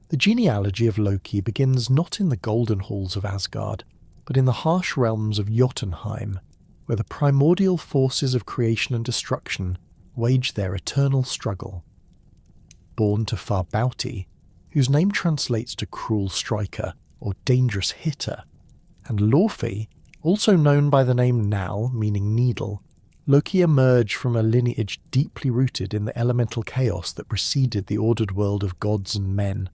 The genealogy of Loki begins not in the golden halls of Asgard, but in the harsh realms of Jotunheim, where the primordial forces of creation and destruction wage their eternal struggle. Born to Farbauti, whose name translates to cruel striker or dangerous hitter, and Laufey, also known by the name Nal, meaning needle, Loki emerged from a lineage deeply rooted in the elemental chaos that preceded the ordered world of gods and men.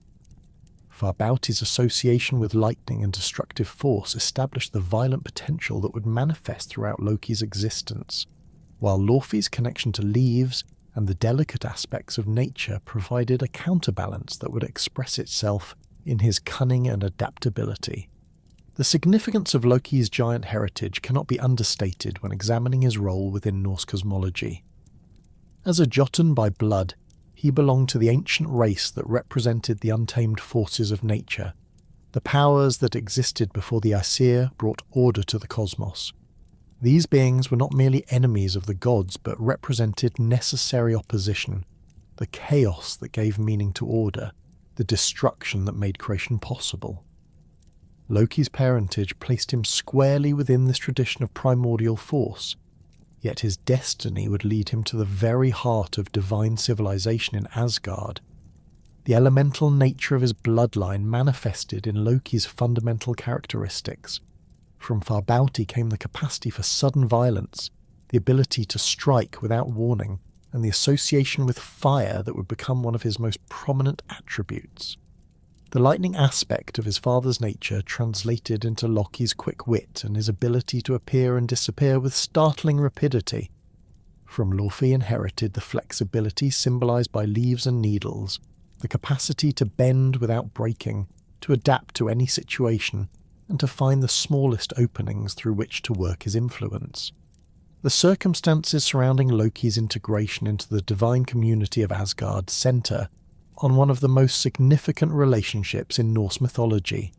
Farbauti's association with lightning and destructive force established the violent potential that would manifest throughout Loki's existence, while Laufey's connection to leaves and the delicate aspects of nature provided a counterbalance that would express itself in his cunning and adaptability. The significance of Loki's giant heritage cannot be understated when examining his role within Norse cosmology. As a Jotun by blood, he belonged to the ancient race that represented the untamed forces of nature, the powers that existed before the Aesir brought order to the cosmos. These beings were not merely enemies of the gods, but represented necessary opposition, the chaos that gave meaning to order, the destruction that made creation possible. Loki's parentage placed him squarely within this tradition of primordial force, yet his destiny would lead him to the very heart of divine civilization in Asgard. The elemental nature of his bloodline manifested in Loki's fundamental characteristics. From Farbauti came the capacity for sudden violence, the ability to strike without warning, and the association with fire that would become one of his most prominent attributes. The lightning aspect of his father's nature translated into Loki's quick wit and his ability to appear and disappear with startling rapidity. From Laufey inherited the flexibility symbolized by leaves and needles, the capacity to bend without breaking, to adapt to any situation, and to find the smallest openings through which to work his influence. The circumstances surrounding Loki's integration into the divine community of Asgard center on one of the most significant relationships in Norse mythology,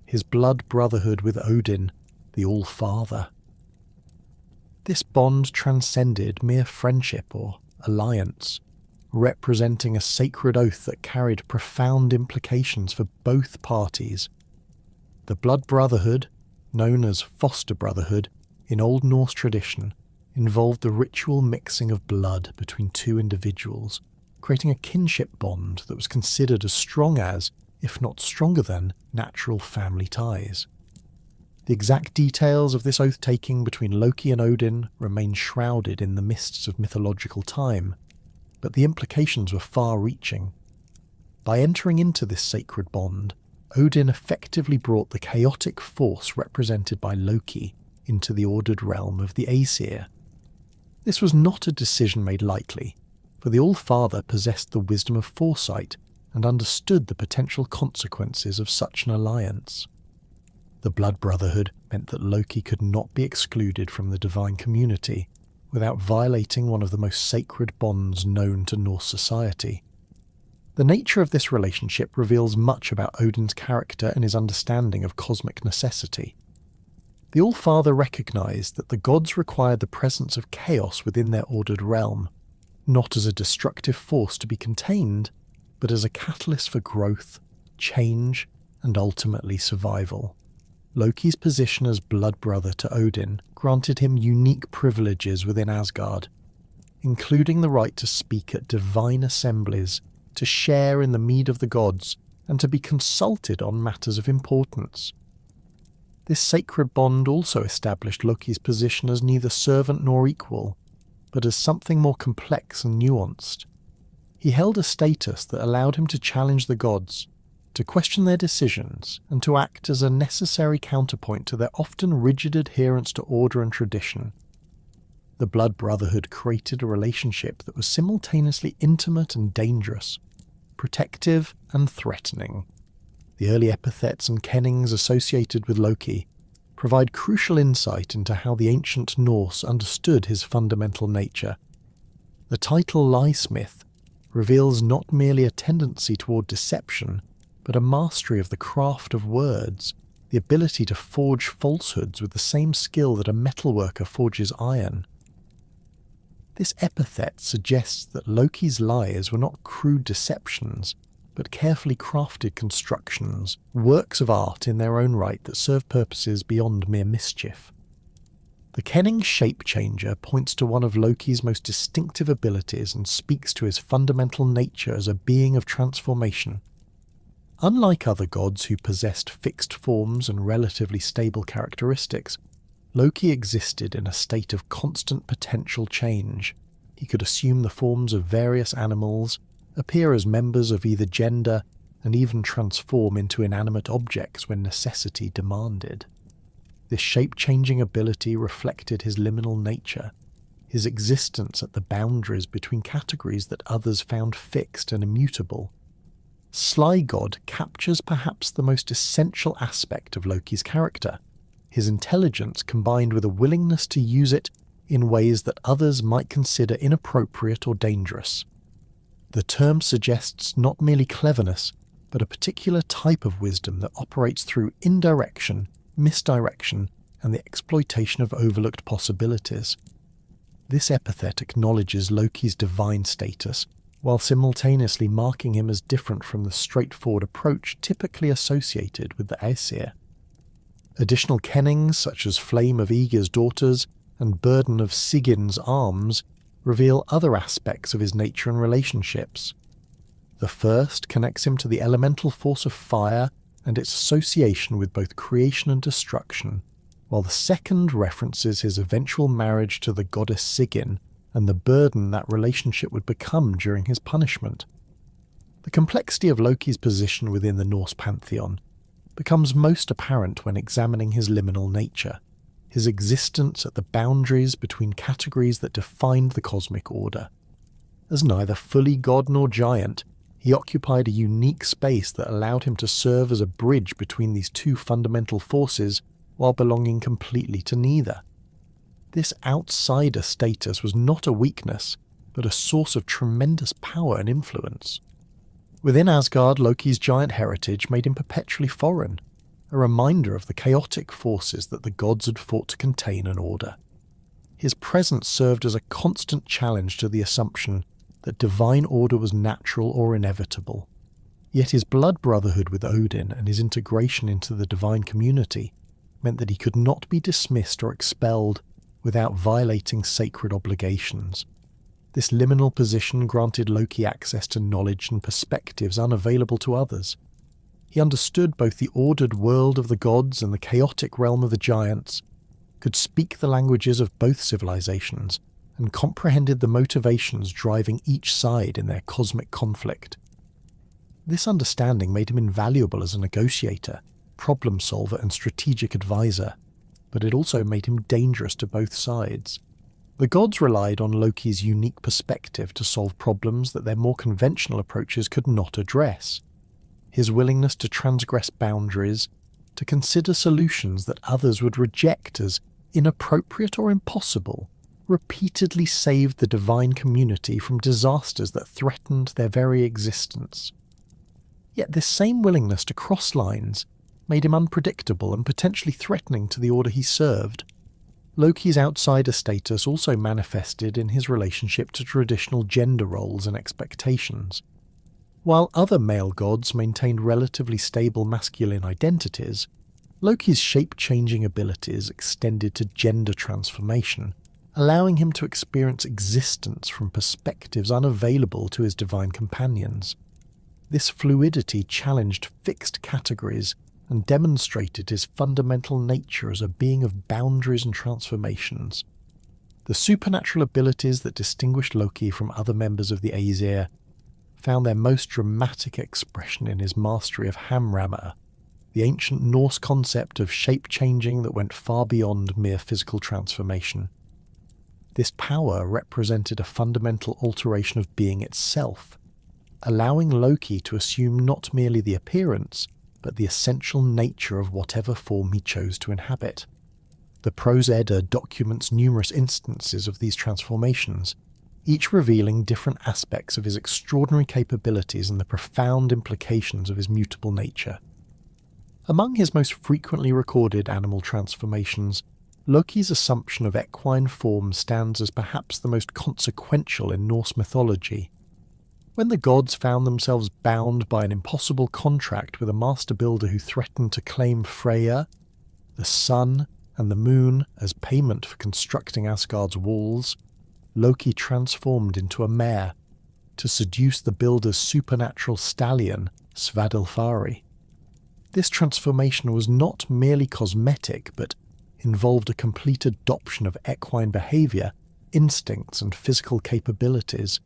his blood brotherhood with Odin, the All-Father. This bond transcended mere friendship or alliance, representing a sacred oath that carried profound implications for both parties. The blood brotherhood, known as foster brotherhood in Old Norse tradition, involved the ritual mixing of blood between two individuals, creating a kinship bond that was considered as strong as, if not stronger than, natural family ties. The exact details of this oath-taking between Loki and Odin remain shrouded in the mists of mythological time, but the implications were far-reaching. By entering into this sacred bond, Odin effectively brought the chaotic force represented by Loki into the ordered realm of the Aesir. This was not a decision made lightly, for the All-Father possessed the wisdom of foresight and understood the potential consequences of such an alliance. The Blood Brotherhood meant that Loki could not be excluded from the divine community without violating one of the most sacred bonds known to Norse society. The nature of this relationship reveals much about Odin's character and his understanding of cosmic necessity. The All-Father recognized that the gods required the presence of chaos within their ordered realm, not as a destructive force to be contained, but as a catalyst for growth, change, and ultimately survival. Loki's position as blood brother to Odin granted him unique privileges within Asgard, including the right to speak at divine assemblies, to share in the mead of the gods, and to be consulted on matters of importance. This sacred bond also established Loki's position as neither servant nor equal, but as something more complex and nuanced. He held a status that allowed him to challenge the gods, to question their decisions, and to act as a necessary counterpoint to their often rigid adherence to order and tradition. The Blood Brotherhood created a relationship that was simultaneously intimate and dangerous, protective and threatening. The early epithets and kennings associated with Loki provide crucial insight into how the ancient Norse understood his fundamental nature. The title Liesmith reveals not merely a tendency toward deception, but a mastery of the craft of words, the ability to forge falsehoods with the same skill that a metalworker forges iron. This epithet suggests that Loki's lies were not crude deceptions, but carefully crafted constructions, works of art in their own right that serve purposes beyond mere mischief. The Kenning shape changer points to one of Loki's most distinctive abilities and speaks to his fundamental nature as a being of transformation. Unlike other gods who possessed fixed forms and relatively stable characteristics, Loki existed in a state of constant potential change. He could assume the forms of various animals, appear as members of either gender, and even transform into inanimate objects when necessity demanded. This shape-changing ability reflected his liminal nature, his existence at the boundaries between categories that others found fixed and immutable. Sly God captures perhaps the most essential aspect of Loki's character, his intelligence combined with a willingness to use it in ways that others might consider inappropriate or dangerous. The term suggests not merely cleverness, but a particular type of wisdom that operates through indirection, misdirection, and the exploitation of overlooked possibilities. This epithet acknowledges Loki's divine status, while simultaneously marking him as different from the straightforward approach typically associated with the Aesir. Additional kennings such as Flame of Aegir's daughters and Burden of Sigin's arms reveal other aspects of his nature and relationships. The first connects him to the elemental force of fire and its association with both creation and destruction, while the second references his eventual marriage to the goddess Sigyn and the burden that relationship would become during his punishment. The complexity of Loki's position within the Norse pantheon becomes most apparent when examining his liminal nature, his existence at the boundaries between categories that defined the cosmic order. As neither fully god nor giant, he occupied a unique space that allowed him to serve as a bridge between these two fundamental forces while belonging completely to neither. This outsider status was not a weakness, but a source of tremendous power and influence. Within Asgard, Loki's giant heritage made him perpetually foreign, a reminder of the chaotic forces that the gods had fought to contain and order. His presence served as a constant challenge to the assumption that divine order was natural or inevitable. Yet his blood brotherhood with Odin and his integration into the divine community meant that he could not be dismissed or expelled without violating sacred obligations. This liminal position granted Loki access to knowledge and perspectives unavailable to others. He understood both the ordered world of the gods and the chaotic realm of the giants, could speak the languages of both civilizations, and comprehended the motivations driving each side in their cosmic conflict. This understanding made him invaluable as a negotiator, problem solver, and strategic advisor, but it also made him dangerous to both sides. The gods relied on Loki's unique perspective to solve problems that their more conventional approaches could not address. His willingness to transgress boundaries, to consider solutions that others would reject as inappropriate or impossible, repeatedly saved the divine community from disasters that threatened their very existence. Yet this same willingness to cross lines made him unpredictable and potentially threatening to the order he served. Loki's outsider status also manifested in his relationship to traditional gender roles and expectations. While other male gods maintained relatively stable masculine identities, Loki's shape-changing abilities extended to gender transformation, allowing him to experience existence from perspectives unavailable to his divine companions. This fluidity challenged fixed categories and demonstrated his fundamental nature as a being of boundaries and transformations. The supernatural abilities that distinguished Loki from other members of the Aesir found their most dramatic expression in his mastery of Hamramr, the ancient Norse concept of shape-changing that went far beyond mere physical transformation. This power represented a fundamental alteration of being itself, allowing Loki to assume not merely the appearance, but the essential nature of whatever form he chose to inhabit. The Prose Edda documents numerous instances of these transformations, each revealing different aspects of his extraordinary capabilities and the profound implications of his mutable nature. Among his most frequently recorded animal transformations, Loki's assumption of equine form stands as perhaps the most consequential in Norse mythology. When the gods found themselves bound by an impossible contract with a master builder who threatened to claim Freyja, the sun, and the moon as payment for constructing Asgard's walls, Loki transformed into a mare to seduce the builder's supernatural stallion, Svadilfari. This transformation was not merely cosmetic, but involved a complete adoption of equine behaviour, instincts, and physical capabilities.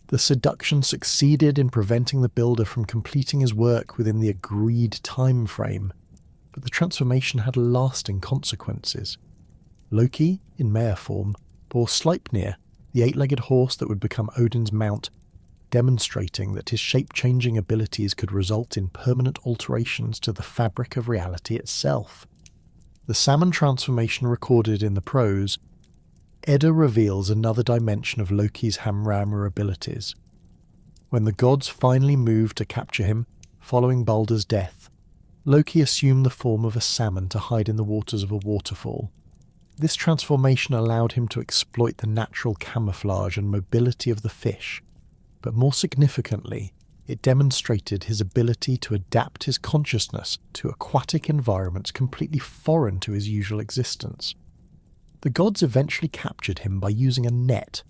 The seduction succeeded in preventing the builder from completing his work within the agreed time frame, but the transformation had lasting consequences. Loki, in mare form, bore Sleipnir, the eight-legged horse that would become Odin's mount, demonstrating that his shape-changing abilities could result in permanent alterations to the fabric of reality itself. The salmon transformation recorded in the prose, Edda reveals another dimension of Loki's Hamramr abilities. When the gods finally moved to capture him, following Baldur's death, Loki assumed the form of a salmon to hide in the waters of a waterfall. This transformation allowed him to exploit the natural camouflage and mobility of the fish, but more significantly, it demonstrated his ability to adapt his consciousness to aquatic environments completely foreign to his usual existence. The gods eventually captured him by using a net,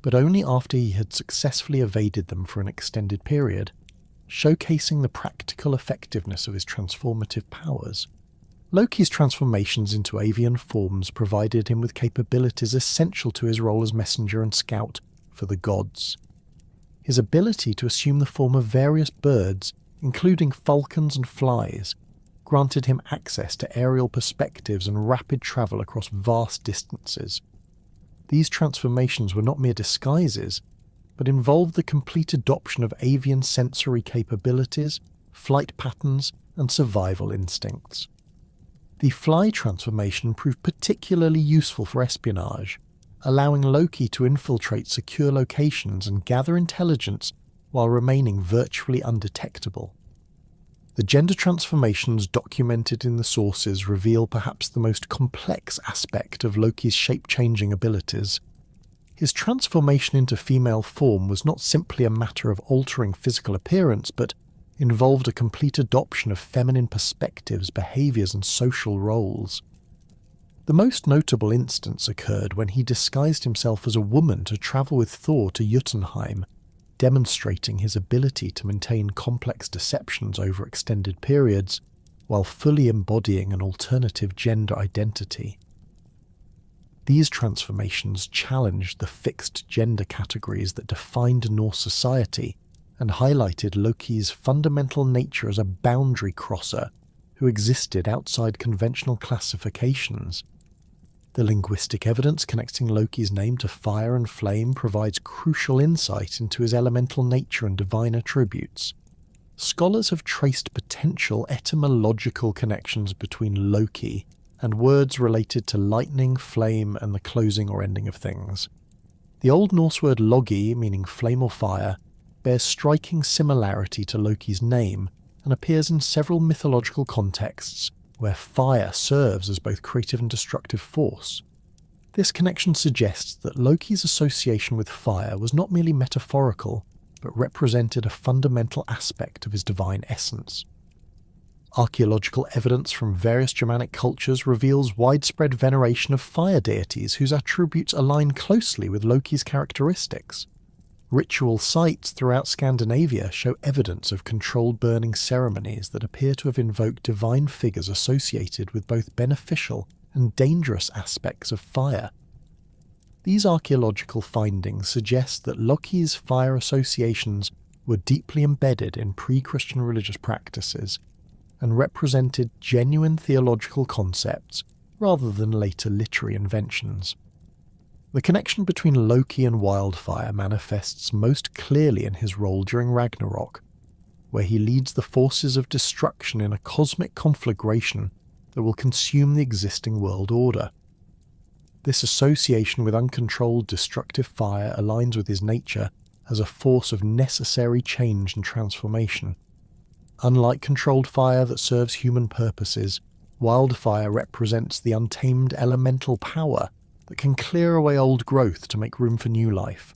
but only after he had successfully evaded them for an extended period, showcasing the practical effectiveness of his transformative powers. Loki's transformations into avian forms provided him with capabilities essential to his role as messenger and scout for the gods. His ability to assume the form of various birds, including falcons and flies, granted him access to aerial perspectives and rapid travel across vast distances. These transformations were not mere disguises, but involved the complete adoption of avian sensory capabilities, flight patterns, and survival instincts. The fly transformation proved particularly useful for espionage, allowing Loki to infiltrate secure locations and gather intelligence while remaining virtually undetectable. The gender transformations documented in the sources reveal perhaps the most complex aspect of Loki's shape-changing abilities. His transformation into female form was not simply a matter of altering physical appearance, but involved a complete adoption of feminine perspectives, behaviours, and social roles. The most notable instance occurred when he disguised himself as a woman to travel with Thor to Jotunheim, demonstrating his ability to maintain complex deceptions over extended periods, while fully embodying an alternative gender identity. These transformations challenged the fixed gender categories that defined Norse society, and highlighted Loki's fundamental nature as a boundary crosser who existed outside conventional classifications. The linguistic evidence connecting Loki's name to fire and flame provides crucial insight into his elemental nature and divine attributes. Scholars have traced potential etymological connections between Loki and words related to lightning, flame, and the closing or ending of things. The Old Norse word logi, meaning flame or fire, bears striking similarity to Loki's name and appears in several mythological contexts where fire serves as both creative and destructive force. This connection suggests that Loki's association with fire was not merely metaphorical, but represented a fundamental aspect of his divine essence. Archaeological evidence from various Germanic cultures reveals widespread veneration of fire deities whose attributes align closely with Loki's characteristics. Ritual sites throughout Scandinavia show evidence of controlled burning ceremonies that appear to have invoked divine figures associated with both beneficial and dangerous aspects of fire. These archaeological findings suggest that Loki's fire associations were deeply embedded in pre-Christian religious practices and represented genuine theological concepts rather than later literary inventions. The connection between Loki and wildfire manifests most clearly in his role during Ragnarok, where he leads the forces of destruction in a cosmic conflagration that will consume the existing world order. This association with uncontrolled destructive fire aligns with his nature as a force of necessary change and transformation. Unlike controlled fire that serves human purposes, wildfire represents the untamed elemental power that can clear away old growth to make room for new life.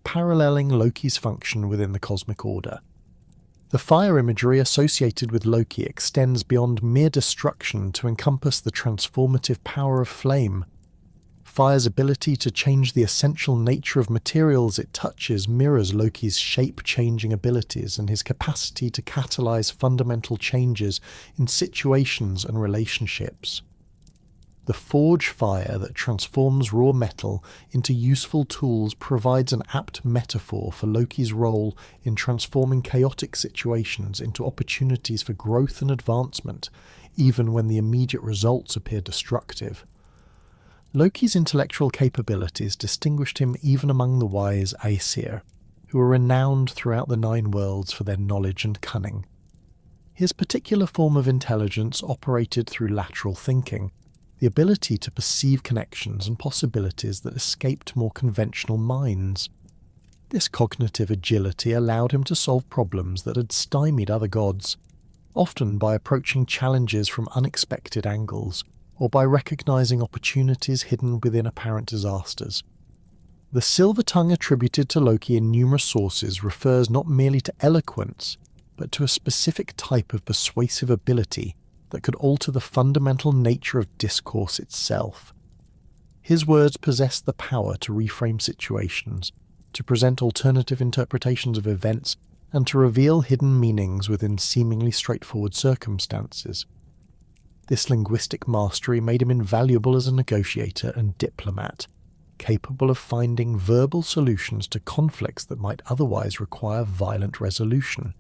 paralleling Loki's function within the cosmic order. The fire imagery associated with Loki extends beyond mere destruction to encompass the transformative power of flame. Fire's ability to change the essential nature of materials it touches mirrors Loki's shape-changing abilities and his capacity to catalyze fundamental changes in situations and relationships. The forge fire that transforms raw metal into useful tools provides an apt metaphor for Loki's role in transforming chaotic situations into opportunities for growth and advancement, even when the immediate results appear destructive. Loki's intellectual capabilities distinguished him even among the wise Aesir, who were renowned throughout the Nine Worlds for their knowledge and cunning. His particular form of intelligence operated through lateral thinking, the ability to perceive connections and possibilities that escaped more conventional minds. This cognitive agility allowed him to solve problems that had stymied other gods, often by approaching challenges from unexpected angles, or by recognizing opportunities hidden within apparent disasters. The silver tongue attributed to Loki in numerous sources refers not merely to eloquence, but to a specific type of persuasive ability that could alter the fundamental nature of discourse itself. His words possessed the power to reframe situations, to present alternative interpretations of events, and to reveal hidden meanings within seemingly straightforward circumstances. This linguistic mastery made him invaluable as a negotiator and diplomat, capable of finding verbal solutions to conflicts that might otherwise require violent resolution.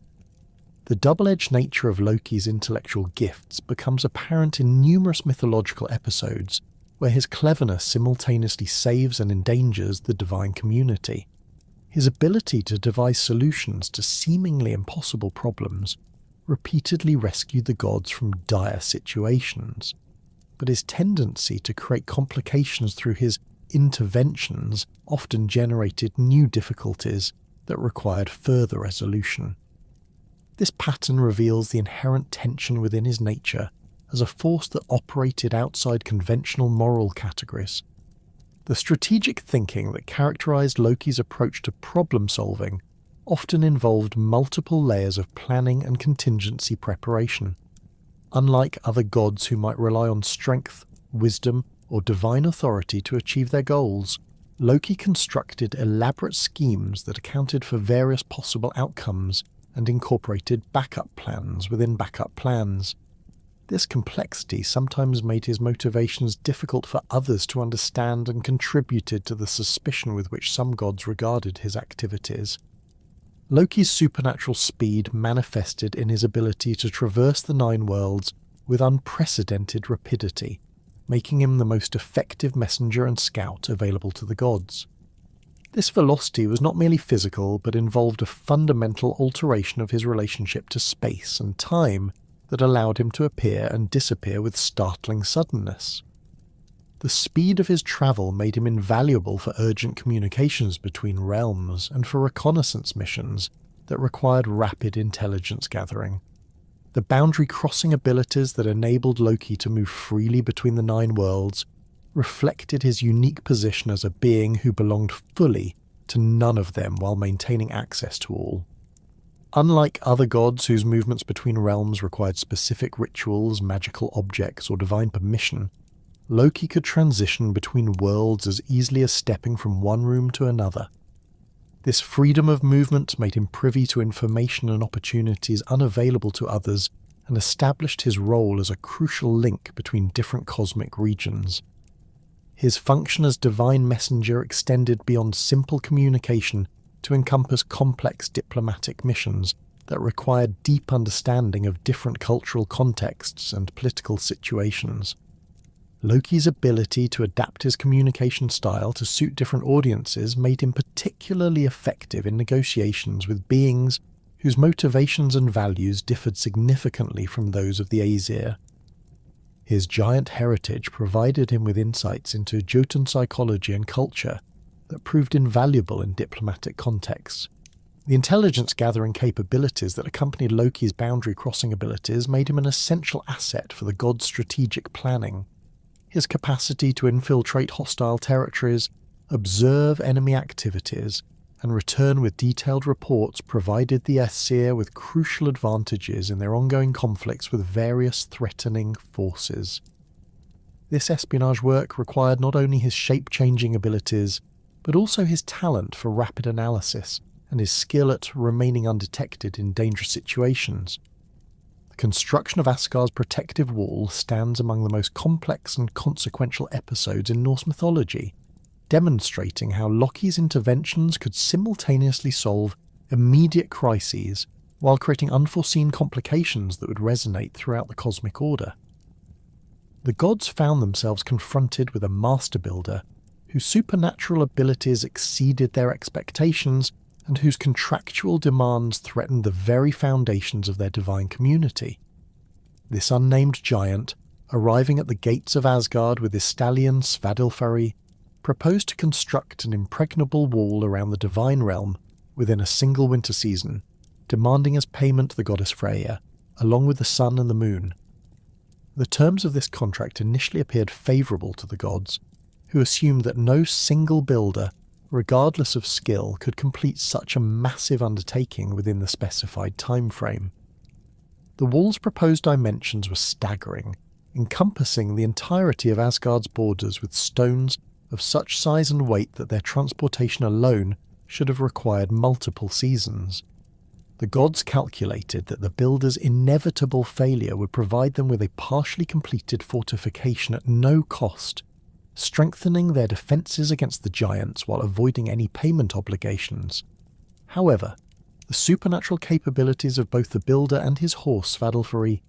The double-edged nature of Loki's intellectual gifts becomes apparent in numerous mythological episodes, where his cleverness simultaneously saves and endangers the divine community. His ability to devise solutions to seemingly impossible problems repeatedly rescued the gods from dire situations, but his tendency to create complications through his interventions often generated new difficulties that required further resolution. This pattern reveals the inherent tension within his nature as a force that operated outside conventional moral categories. The strategic thinking that characterized Loki's approach to problem-solving often involved multiple layers of planning and contingency preparation. Unlike other gods who might rely on strength, wisdom, or divine authority to achieve their goals, Loki constructed elaborate schemes that accounted for various possible outcomes and incorporated backup plans within backup plans. This complexity sometimes made his motivations difficult for others to understand and contributed to the suspicion with which some gods regarded his activities. Loki's supernatural speed manifested in his ability to traverse the Nine Worlds with unprecedented rapidity, making him the most effective messenger and scout available to the gods. This velocity was not merely physical, but involved a fundamental alteration of his relationship to space and time that allowed him to appear and disappear with startling suddenness. The speed of his travel made him invaluable for urgent communications between realms and for reconnaissance missions that required rapid intelligence gathering. The boundary-crossing abilities that enabled Loki to move freely between the Nine Worlds reflected his unique position as a being who belonged fully to none of them while maintaining access to all. Unlike other gods whose movements between realms required specific rituals, magical objects, or divine permission, Loki could transition between worlds as easily as stepping from one room to another. This freedom of movement made him privy to information and opportunities unavailable to others and established his role as a crucial link between different cosmic regions. His function as divine messenger extended beyond simple communication to encompass complex diplomatic missions that required deep understanding of different cultural contexts and political situations. Loki's ability to adapt his communication style to suit different audiences made him particularly effective in negotiations with beings whose motivations and values differed significantly from those of the Aesir. His giant heritage provided him with insights into Jotun psychology and culture that proved invaluable in diplomatic contexts. The intelligence-gathering capabilities that accompanied Loki's boundary-crossing abilities made him an essential asset for the god's strategic planning. His capacity to infiltrate hostile territories, observe enemy activities, and return with detailed reports provided the Aesir with crucial advantages in their ongoing conflicts with various threatening forces. This espionage work required not only his shape-changing abilities, but also his talent for rapid analysis and his skill at remaining undetected in dangerous situations. The construction of Asgard's protective wall stands among the most complex and consequential episodes in Norse mythology, demonstrating how Loki's interventions could simultaneously solve immediate crises while creating unforeseen complications that would resonate throughout the cosmic order. The gods found themselves confronted with a master builder whose supernatural abilities exceeded their expectations and whose contractual demands threatened the very foundations of their divine community. This unnamed giant, arriving at the gates of Asgard with his stallion Svadilfari, proposed to construct an impregnable wall around the divine realm within a single winter season, demanding as payment the goddess Freya, along with the sun and the moon. The terms of this contract initially appeared favourable to the gods, who assumed that no single builder, regardless of skill, could complete such a massive undertaking within the specified time frame. The wall's proposed dimensions were staggering, encompassing the entirety of Asgard's borders with stones of such size and weight that their transportation alone should have required multiple seasons. The gods calculated that the builder's inevitable failure would provide them with a partially completed fortification at no cost, strengthening their defences against the giants while avoiding any payment obligations. However, the supernatural capabilities of both the builder and his horse Svadilfari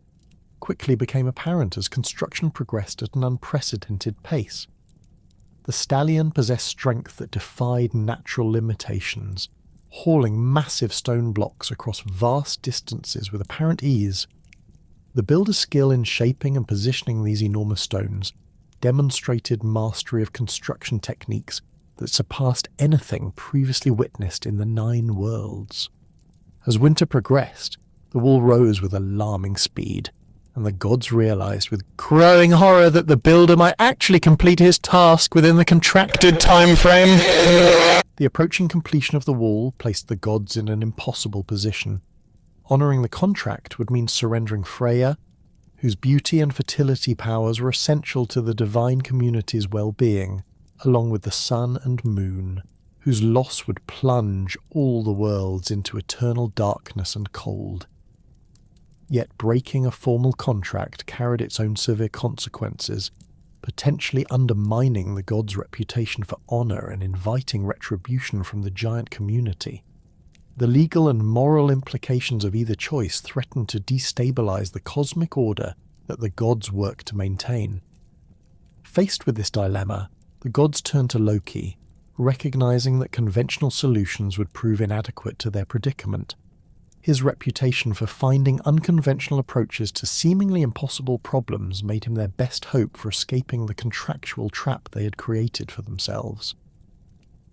quickly became apparent as construction progressed at an unprecedented pace. The stallion possessed strength that defied natural limitations, hauling massive stone blocks across vast distances with apparent ease. The builder's skill in shaping and positioning these enormous stones demonstrated mastery of construction techniques that surpassed anything previously witnessed in the 9 worlds. As winter progressed, the wall rose with alarming speed, and the gods realized with growing horror that the builder might actually complete his task within the contracted time frame. The approaching completion of the wall placed the gods in an impossible position. Honoring the contract would mean surrendering Freya, whose beauty and fertility powers were essential to the divine community's well-being, along with the sun and moon, whose loss would plunge all the worlds into eternal darkness and cold. Yet breaking a formal contract carried its own severe consequences, potentially undermining the gods' reputation for honour and inviting retribution from the giant community. The legal and moral implications of either choice threatened to destabilise the cosmic order that the gods worked to maintain. Faced with this dilemma, the gods turned to Loki, recognising that conventional solutions would prove inadequate to their predicament. His reputation for finding unconventional approaches to seemingly impossible problems made him their best hope for escaping the contractual trap they had created for themselves.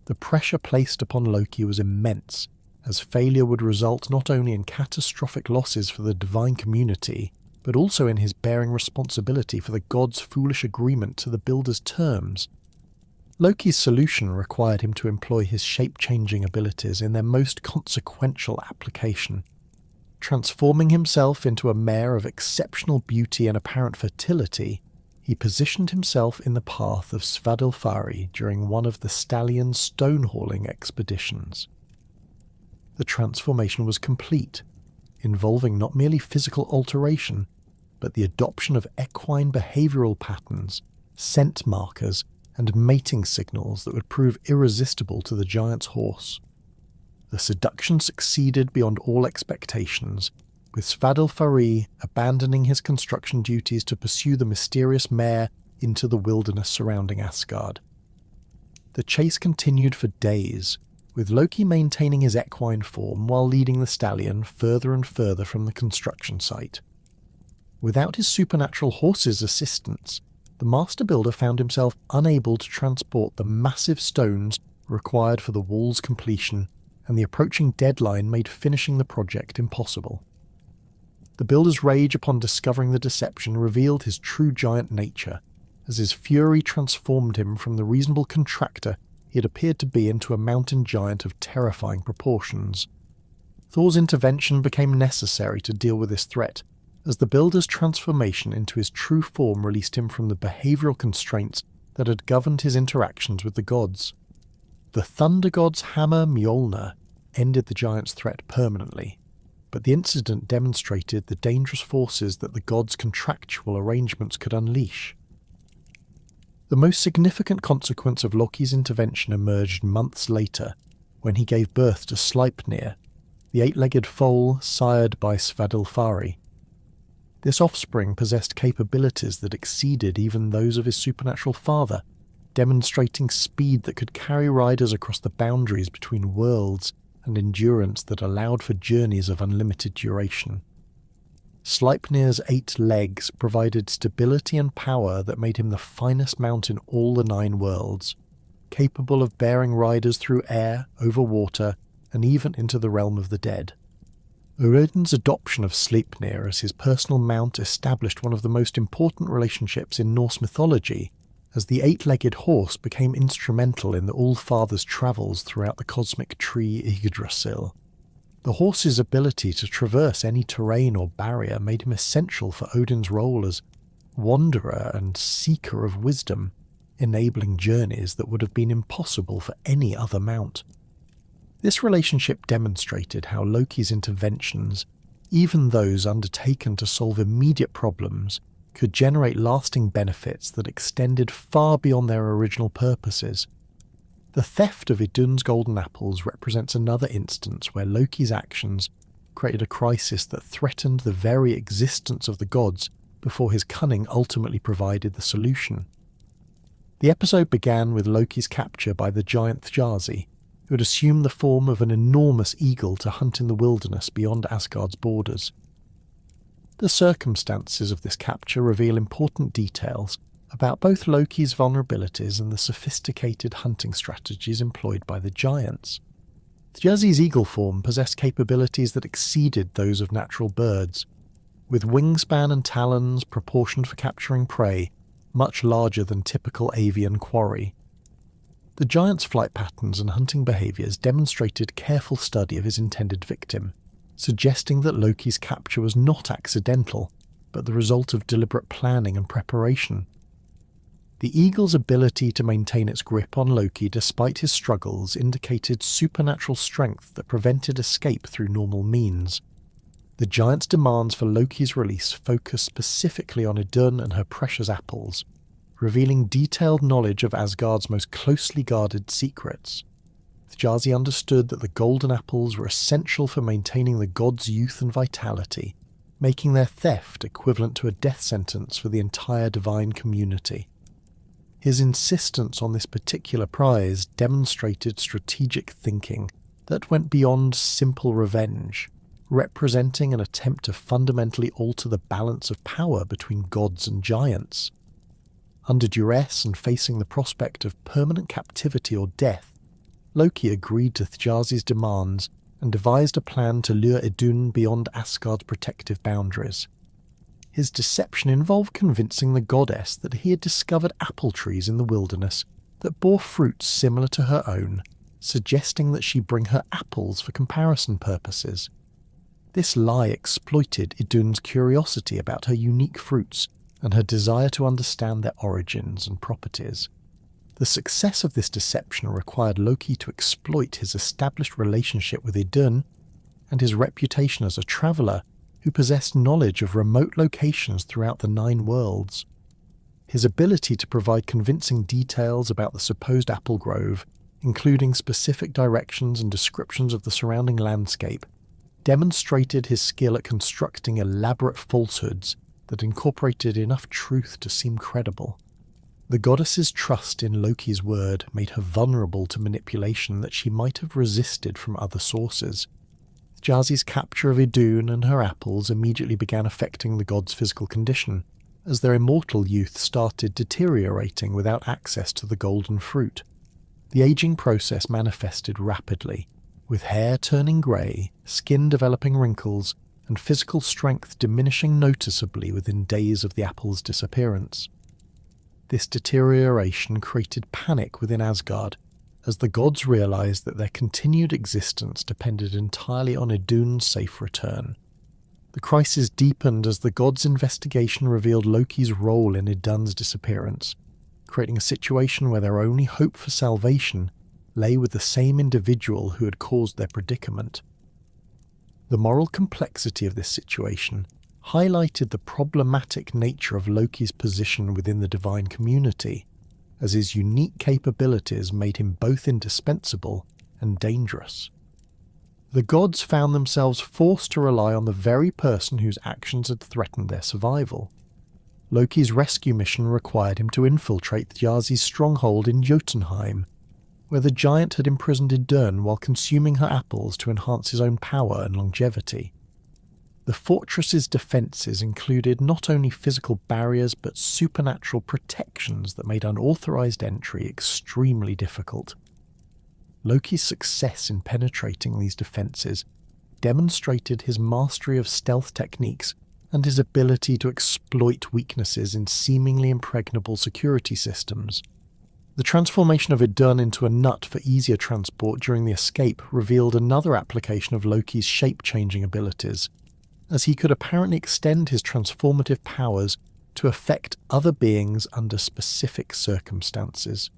The pressure placed upon Loki was immense, as failure would result not only in catastrophic losses for the divine community, but also in his bearing responsibility for the gods' foolish agreement to the builder's terms. Loki's solution required him to employ his shape-changing abilities in their most consequential application. Transforming himself into a mare of exceptional beauty and apparent fertility, he positioned himself in the path of Svadilfari during one of the stallion's stone-hauling expeditions. The transformation was complete, involving not merely physical alteration, but the adoption of equine behavioural patterns, scent markers, and mating signals that would prove irresistible to the giant's horse. The seduction succeeded beyond all expectations, with Svadilfari abandoning his construction duties to pursue the mysterious mare into the wilderness surrounding Asgard. The chase continued for days, with Loki maintaining his equine form while leading the stallion further and further from the construction site. Without his supernatural horse's assistance, the master builder found himself unable to transport the massive stones required for the wall's completion, and the approaching deadline made finishing the project impossible. The builder's rage upon discovering the deception revealed his true giant nature, as his fury transformed him from the reasonable contractor he had appeared to be into a mountain giant of terrifying proportions. Thor's intervention became necessary to deal with this threat, as the builder's transformation into his true form released him from the behavioural constraints that had governed his interactions with the gods. The thunder god's hammer Mjolnir ended the giant's threat permanently, but the incident demonstrated the dangerous forces that the gods' contractual arrangements could unleash. The most significant consequence of Loki's intervention emerged months later, when he gave birth to Sleipnir, the eight-legged foal sired by Svadilfari. This offspring possessed capabilities that exceeded even those of his supernatural father, demonstrating speed that could carry riders across the boundaries between worlds and endurance that allowed for journeys of unlimited duration. Sleipnir's 8 legs provided stability and power that made him the finest mount in all the 9 worlds, capable of bearing riders through air, over water, and even into the realm of the dead. Odin's adoption of Sleipnir as his personal mount established one of the most important relationships in Norse mythology, as the 8-legged horse became instrumental in the All-Father's travels throughout the cosmic tree Yggdrasil. The horse's ability to traverse any terrain or barrier made him essential for Odin's role as wanderer and seeker of wisdom, enabling journeys that would have been impossible for any other mount. This relationship demonstrated how Loki's interventions, even those undertaken to solve immediate problems, could generate lasting benefits that extended far beyond their original purposes. The theft of Idun's golden apples represents another instance where Loki's actions created a crisis that threatened the very existence of the gods before his cunning ultimately provided the solution. The episode began with Loki's capture by the giant Thjazi, who had assumed the form of an enormous eagle to hunt in the wilderness beyond Asgard's borders. The circumstances of this capture reveal important details about both Loki's vulnerabilities and the sophisticated hunting strategies employed by the giants. Thjazi's eagle form possessed capabilities that exceeded those of natural birds, with wingspan and talons proportioned for capturing prey, much larger than typical avian quarry. The giant's flight patterns and hunting behaviours demonstrated careful study of his intended victim, suggesting that Loki's capture was not accidental, but the result of deliberate planning and preparation. The eagle's ability to maintain its grip on Loki despite his struggles indicated supernatural strength that prevented escape through normal means. The giant's demands for Loki's release focused specifically on Idun and her precious apples, revealing detailed knowledge of Asgard's most closely guarded secrets. Thjazi understood that the golden apples were essential for maintaining the gods' youth and vitality, making their theft equivalent to a death sentence for the entire divine community. His insistence on this particular prize demonstrated strategic thinking that went beyond simple revenge, representing an attempt to fundamentally alter the balance of power between gods and giants. Under duress and facing the prospect of permanent captivity or death, Loki agreed to Thjazi's demands and devised a plan to lure Idun beyond Asgard's protective boundaries. His deception involved convincing the goddess that he had discovered apple trees in the wilderness that bore fruits similar to her own, suggesting that she bring her apples for comparison purposes. This lie exploited Idun's curiosity about her unique fruits and her desire to understand their origins and properties. The success of this deception required Loki to exploit his established relationship with Idun and his reputation as a traveller who possessed knowledge of remote locations throughout the 9 worlds. His ability to provide convincing details about the supposed apple grove, including specific directions and descriptions of the surrounding landscape, demonstrated his skill at constructing elaborate falsehoods that incorporated enough truth to seem credible. The goddess's trust in Loki's word made her vulnerable to manipulation that she might have resisted from other sources. Thjazi's capture of Idun and her apples immediately began affecting the gods' physical condition, as their immortal youth started deteriorating without access to the golden fruit. The aging process manifested rapidly, with hair turning grey, skin developing wrinkles, and physical strength diminishing noticeably within days of the apple's disappearance. This deterioration created panic within Asgard, as the gods realised that their continued existence depended entirely on Idun's safe return. The crisis deepened as the gods' investigation revealed Loki's role in Idun's disappearance, creating a situation where their only hope for salvation lay with the same individual who had caused their predicament. The moral complexity of this situation highlighted the problematic nature of Loki's position within the divine community, as his unique capabilities made him both indispensable and dangerous. The gods found themselves forced to rely on the very person whose actions had threatened their survival. Loki's rescue mission required him to infiltrate Thiazi's stronghold in Jotunheim, where the giant had imprisoned Idun while consuming her apples to enhance his own power and longevity. The fortress's defences included not only physical barriers but supernatural protections that made unauthorised entry extremely difficult. Loki's success in penetrating these defences demonstrated his mastery of stealth techniques and his ability to exploit weaknesses in seemingly impregnable security systems. The transformation of Idun into a nut for easier transport during the escape revealed another application of Loki's shape-changing abilities, as he could apparently extend his transformative powers to affect other beings under specific circumstances.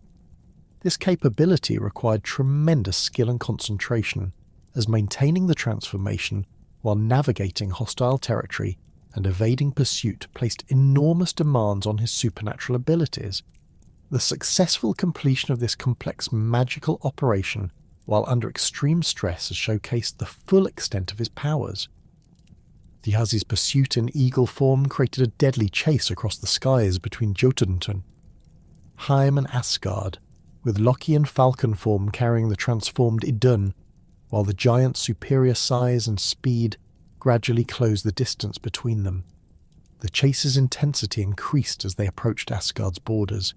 This capability required tremendous skill and concentration, as maintaining the transformation while navigating hostile territory and evading pursuit placed enormous demands on his supernatural abilities. The successful completion of this complex magical operation while under extreme stress has showcased the full extent of his powers. Thiazi's pursuit in eagle form created a deadly chase across the skies between Jotunheim and Asgard, with Loki in falcon form carrying the transformed Idun, while the giant's superior size and speed gradually closed the distance between them. The chase's intensity increased as they approached Asgard's borders,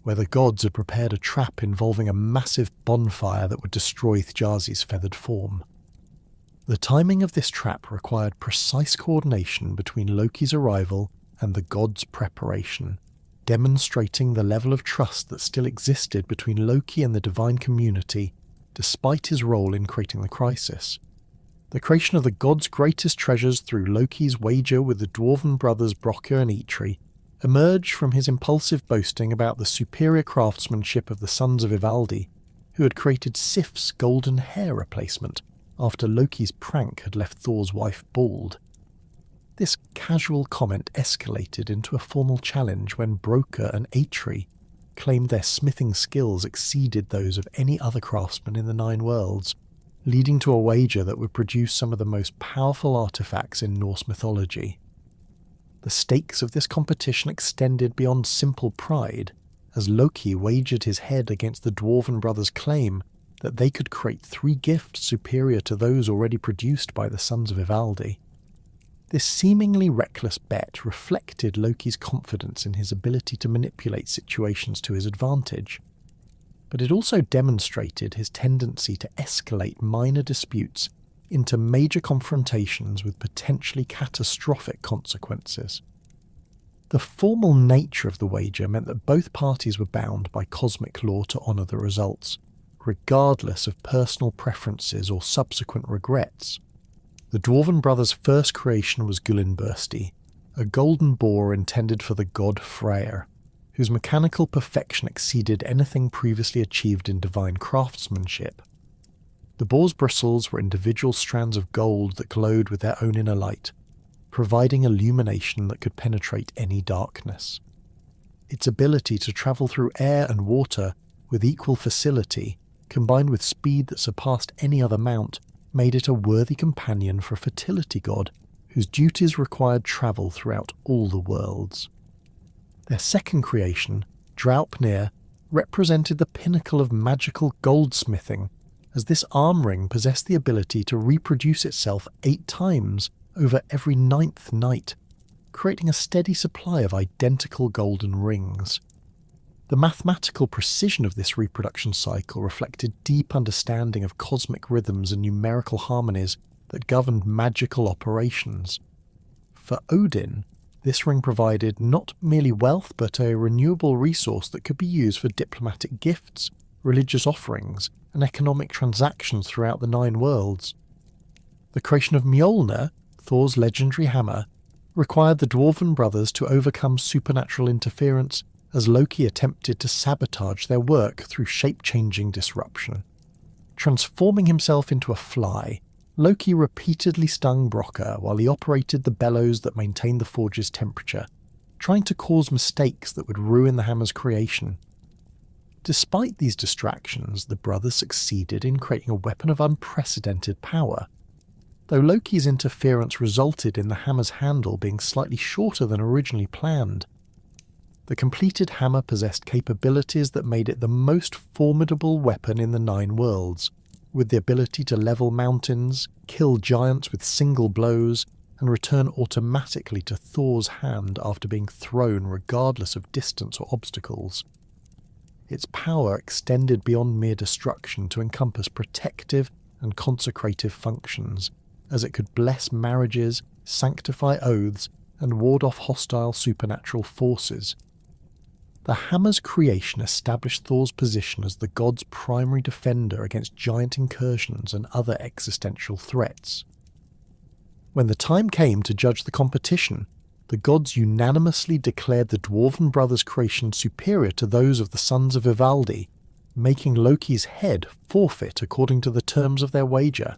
where the gods had prepared a trap involving a massive bonfire that would destroy Thiazi's feathered form. The timing of this trap required precise coordination between Loki's arrival and the gods' preparation, demonstrating the level of trust that still existed between Loki and the divine community, despite his role in creating the crisis. The creation of the gods' greatest treasures through Loki's wager with the dwarven brothers Brokkr and Eitri emerged from his impulsive boasting about the superior craftsmanship of the sons of Ivaldi, who had created Sif's golden hair replacement after Loki's prank had left Thor's wife bald. This casual comment escalated into a formal challenge when Brokkr and Eitri claimed their smithing skills exceeded those of any other craftsman in the Nine Worlds, leading to a wager that would produce some of the most powerful artifacts in Norse mythology. The stakes of this competition extended beyond simple pride, as Loki wagered his head against the Dwarven brothers' claim that they could create 3 gifts superior to those already produced by the sons of Ivaldi. This seemingly reckless bet reflected Loki's confidence in his ability to manipulate situations to his advantage, but it also demonstrated his tendency to escalate minor disputes into major confrontations with potentially catastrophic consequences. The formal nature of the wager meant that both parties were bound by cosmic law to honour the results, regardless of personal preferences or subsequent regrets. The Dwarven brothers' first creation was Gullinbursti, a golden boar intended for the god Freyr, whose mechanical perfection exceeded anything previously achieved in divine craftsmanship. The boar's bristles were individual strands of gold that glowed with their own inner light, providing illumination that could penetrate any darkness. Its ability to travel through air and water with equal facility, combined with speed that surpassed any other mount, made it a worthy companion for a fertility god whose duties required travel throughout all the worlds. Their second creation, Draupnir, represented the pinnacle of magical goldsmithing, as this arm ring possessed the ability to reproduce itself 8 times over every 9th night, creating a steady supply of identical golden rings. The mathematical precision of this reproduction cycle reflected deep understanding of cosmic rhythms and numerical harmonies that governed magical operations. For Odin, this ring provided not merely wealth but a renewable resource that could be used for diplomatic gifts, religious offerings, and economic transactions throughout the Nine Worlds. The creation of Mjolnir, Thor's legendary hammer, required the Dwarven brothers to overcome supernatural interference as Loki attempted to sabotage their work through shape-changing disruption. Transforming himself into a fly, Loki repeatedly stung Brokkr while he operated the bellows that maintained the forge's temperature, trying to cause mistakes that would ruin the hammer's creation. Despite these distractions, the brothers succeeded in creating a weapon of unprecedented power, though Loki's interference resulted in the hammer's handle being slightly shorter than originally planned. The completed hammer possessed capabilities that made it the most formidable weapon in the Nine Worlds, with the ability to level mountains, kill giants with single blows, and return automatically to Thor's hand after being thrown regardless of distance or obstacles. Its power extended beyond mere destruction to encompass protective and consecrative functions, as it could bless marriages, sanctify oaths, and ward off hostile supernatural forces. The hammer's creation established Thor's position as the god's primary defender against giant incursions and other existential threats. When the time came to judge the competition, the gods unanimously declared the Dwarven brothers' creation superior to those of the sons of Ivaldi, making Loki's head forfeit according to the terms of their wager.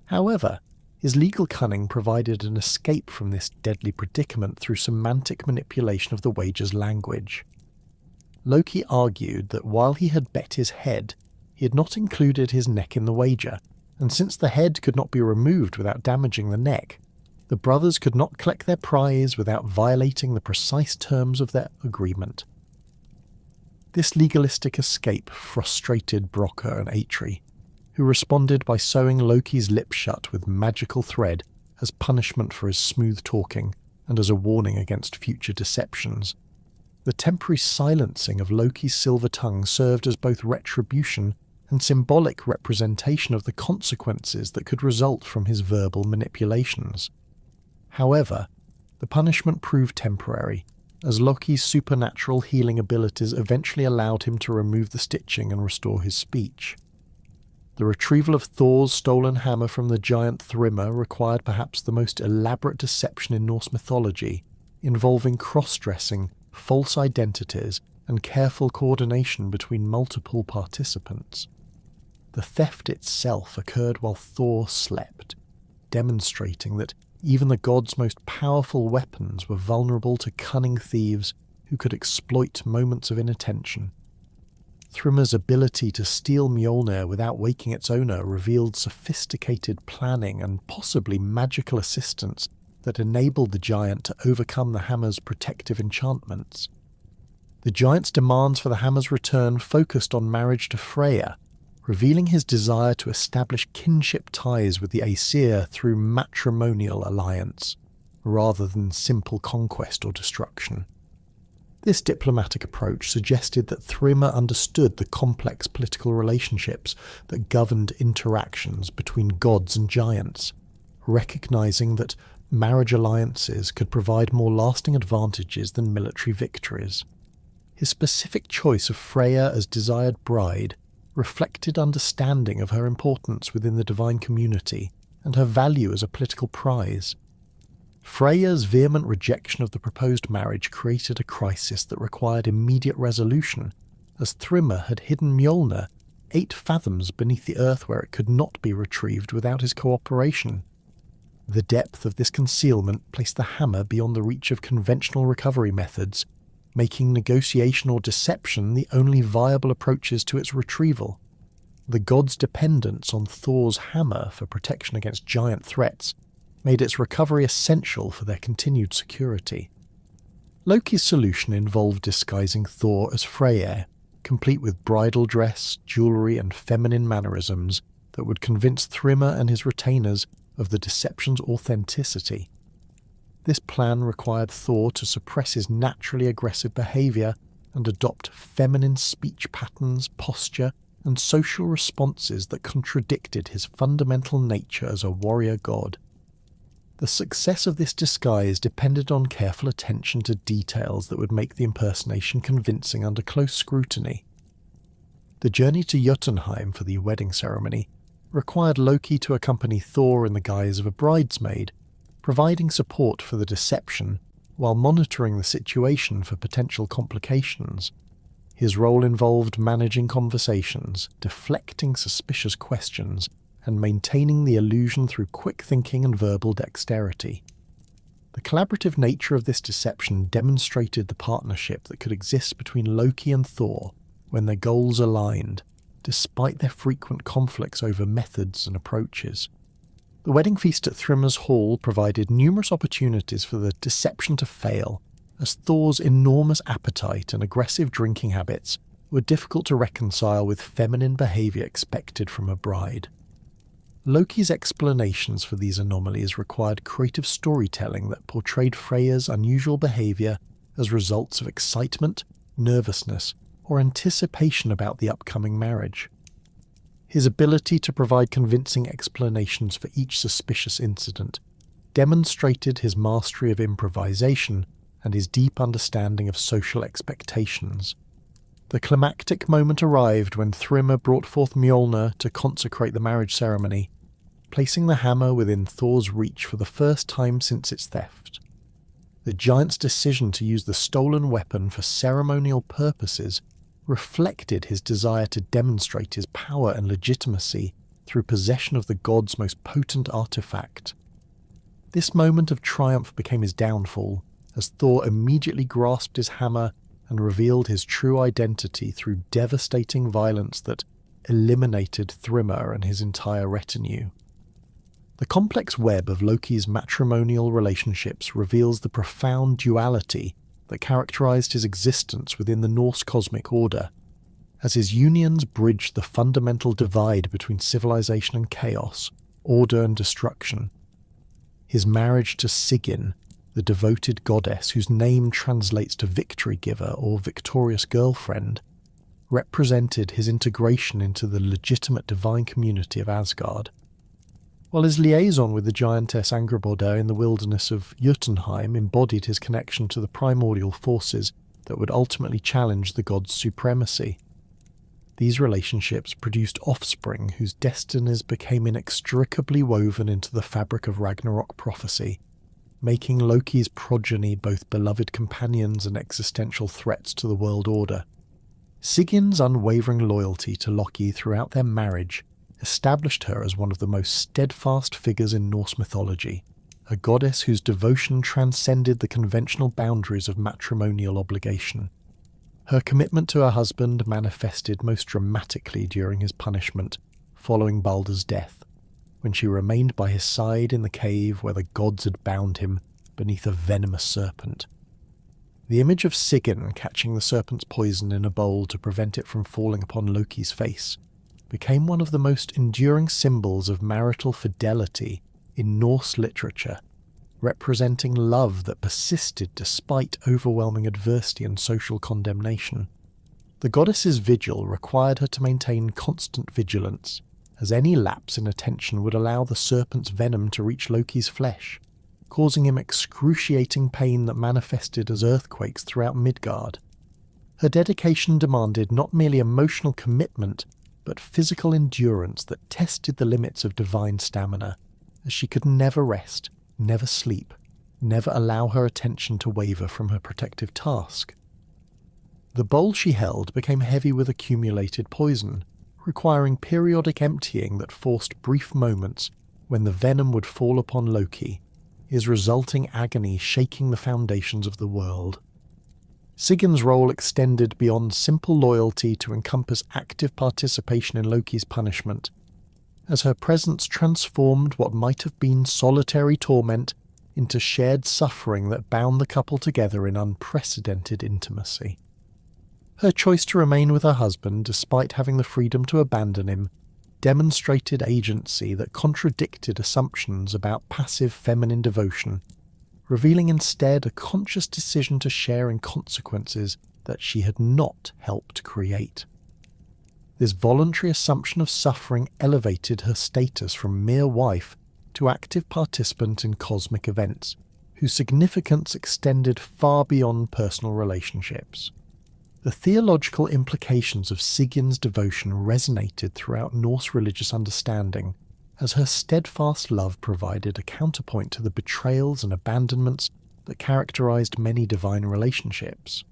However, his legal cunning provided an escape from this deadly predicament through semantic manipulation of the wager's language. Loki argued that while he had bet his head, he had not included his neck in the wager, and since the head could not be removed without damaging the neck, the brothers could not collect their prize without violating the precise terms of their agreement. This legalistic escape frustrated Brokkr and Eitri, who responded by sewing Loki's lips shut with magical thread as punishment for his smooth talking and as a warning against future deceptions. The temporary silencing of Loki's silver tongue served as both retribution and symbolic representation of the consequences that could result from his verbal manipulations. However, the punishment proved temporary, as Loki's supernatural healing abilities eventually allowed him to remove the stitching and restore his speech. The retrieval of Thor's stolen hammer from the giant Thrymr required perhaps the most elaborate deception in Norse mythology, involving cross-dressing, false identities, and careful coordination between multiple participants. The theft itself occurred while Thor slept, demonstrating that even the god's most powerful weapons were vulnerable to cunning thieves who could exploit moments of inattention. Thrymr's ability to steal Mjolnir without waking its owner revealed sophisticated planning and possibly magical assistance that enabled the giant to overcome the hammer's protective enchantments. The giant's demands for the hammer's return focused on marriage to Freya, revealing his desire to establish kinship ties with the Aesir through matrimonial alliance, rather than simple conquest or destruction. This diplomatic approach suggested that Thrymr understood the complex political relationships that governed interactions between gods and giants, recognizing that marriage alliances could provide more lasting advantages than military victories. His specific choice of Freya as desired bride reflected understanding of her importance within the divine community and her value as a political prize. Freya's vehement rejection of the proposed marriage created a crisis that required immediate resolution, as Thrymr had hidden Mjolnir 8 fathoms beneath the earth where it could not be retrieved without his cooperation. The depth of this concealment placed the hammer beyond the reach of conventional recovery methods, making negotiation or deception the only viable approaches to its retrieval. The god's dependence on Thor's hammer for protection against giant threats made its recovery essential for their continued security. Loki's solution involved disguising Thor as Freyr, complete with bridal dress, jewellery and feminine mannerisms that would convince Thrymr and his retainers of the deception's authenticity. This plan required Thor to suppress his naturally aggressive behaviour and adopt feminine speech patterns, posture, and social responses that contradicted his fundamental nature as a warrior god. The success of this disguise depended on careful attention to details that would make the impersonation convincing under close scrutiny. The journey to Jotunheim for the wedding ceremony required Loki to accompany Thor in the guise of a bridesmaid, providing support for the deception while monitoring the situation for potential complications. His role involved managing conversations, deflecting suspicious questions, and maintaining the illusion through quick thinking and verbal dexterity. The collaborative nature of this deception demonstrated the partnership that could exist between Loki and Thor when their goals aligned, despite their frequent conflicts over methods and approaches. The wedding feast at Thrymm's hall provided numerous opportunities for the deception to fail, as Thor's enormous appetite and aggressive drinking habits were difficult to reconcile with feminine behaviour expected from a bride. Loki's explanations for these anomalies required creative storytelling that portrayed Freya's unusual behaviour as results of excitement, nervousness, or anticipation about the upcoming marriage. His ability to provide convincing explanations for each suspicious incident demonstrated his mastery of improvisation and his deep understanding of social expectations. The climactic moment arrived when Thrymr brought forth Mjolnir to consecrate the marriage ceremony, placing the hammer within Thor's reach for the first time since its theft. The giant's decision to use the stolen weapon for ceremonial purposes reflected his desire to demonstrate his power and legitimacy through possession of the god's most potent artifact. This moment of triumph became his downfall, as Thor immediately grasped his hammer and revealed his true identity through devastating violence that eliminated Thrymr and his entire retinue. The complex web of Loki's matrimonial relationships reveals the profound duality that characterized his existence within the Norse cosmic order, as his unions bridged the fundamental divide between civilization and chaos, order and destruction. His marriage to Sigyn, the devoted goddess whose name translates to victory giver or victorious girlfriend, represented his integration into the legitimate divine community of Asgard, while his liaison with the giantess Angrboda in the wilderness of Jotunheim embodied his connection to the primordial forces that would ultimately challenge the god's supremacy. These relationships produced offspring whose destinies became inextricably woven into the fabric of Ragnarok prophecy, making Loki's progeny both beloved companions and existential threats to the world order. Sigyn's unwavering loyalty to Loki throughout their marriage established her as one of the most steadfast figures in Norse mythology, a goddess whose devotion transcended the conventional boundaries of matrimonial obligation. Her commitment to her husband manifested most dramatically during his punishment, following Baldur's death, when she remained by his side in the cave where the gods had bound him beneath a venomous serpent. The image of Sigyn catching the serpent's poison in a bowl to prevent it from falling upon Loki's face became one of the most enduring symbols of marital fidelity in Norse literature, representing love that persisted despite overwhelming adversity and social condemnation. The goddess's vigil required her to maintain constant vigilance, as any lapse in attention would allow the serpent's venom to reach Loki's flesh, causing him excruciating pain that manifested as earthquakes throughout Midgard. Her dedication demanded not merely emotional commitment, but physical endurance that tested the limits of divine stamina, as she could never rest, never sleep, never allow her attention to waver from her protective task. The bowl she held became heavy with accumulated poison, requiring periodic emptying that forced brief moments when the venom would fall upon Loki, his resulting agony shaking the foundations of the world. Sigyn's role extended beyond simple loyalty to encompass active participation in Loki's punishment, as her presence transformed what might have been solitary torment into shared suffering that bound the couple together in unprecedented intimacy. Her choice to remain with her husband, despite having the freedom to abandon him, demonstrated agency that contradicted assumptions about passive feminine devotion, revealing instead a conscious decision to share in consequences that she had not helped create. This voluntary assumption of suffering elevated her status from mere wife to active participant in cosmic events, whose significance extended far beyond personal relationships. The theological implications of Sigin's devotion resonated throughout Norse religious understanding, as her steadfast love provided a counterpoint to the betrayals and abandonments that characterized many divine relationships.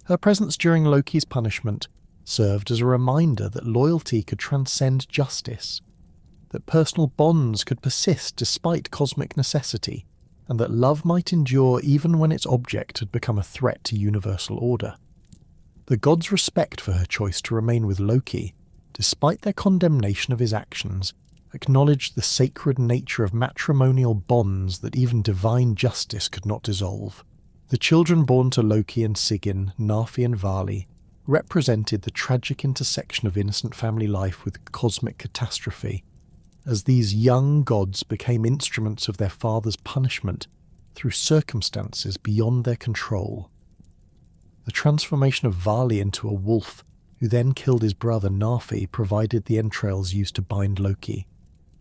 Her presence during Loki's punishment served as a reminder that loyalty could transcend justice, that personal bonds could persist despite cosmic necessity, and that love might endure even when its object had become a threat to universal order. The gods' respect for her choice to remain with Loki, despite their condemnation of his actions, acknowledged the sacred nature of matrimonial bonds that even divine justice could not dissolve. The children born to Loki and Sigyn, Narfi and Vali, represented the tragic intersection of innocent family life with cosmic catastrophe, as these young gods became instruments of their father's punishment through circumstances beyond their control. The transformation of Vali into a wolf, who then killed his brother Narfi, provided the entrails used to bind Loki,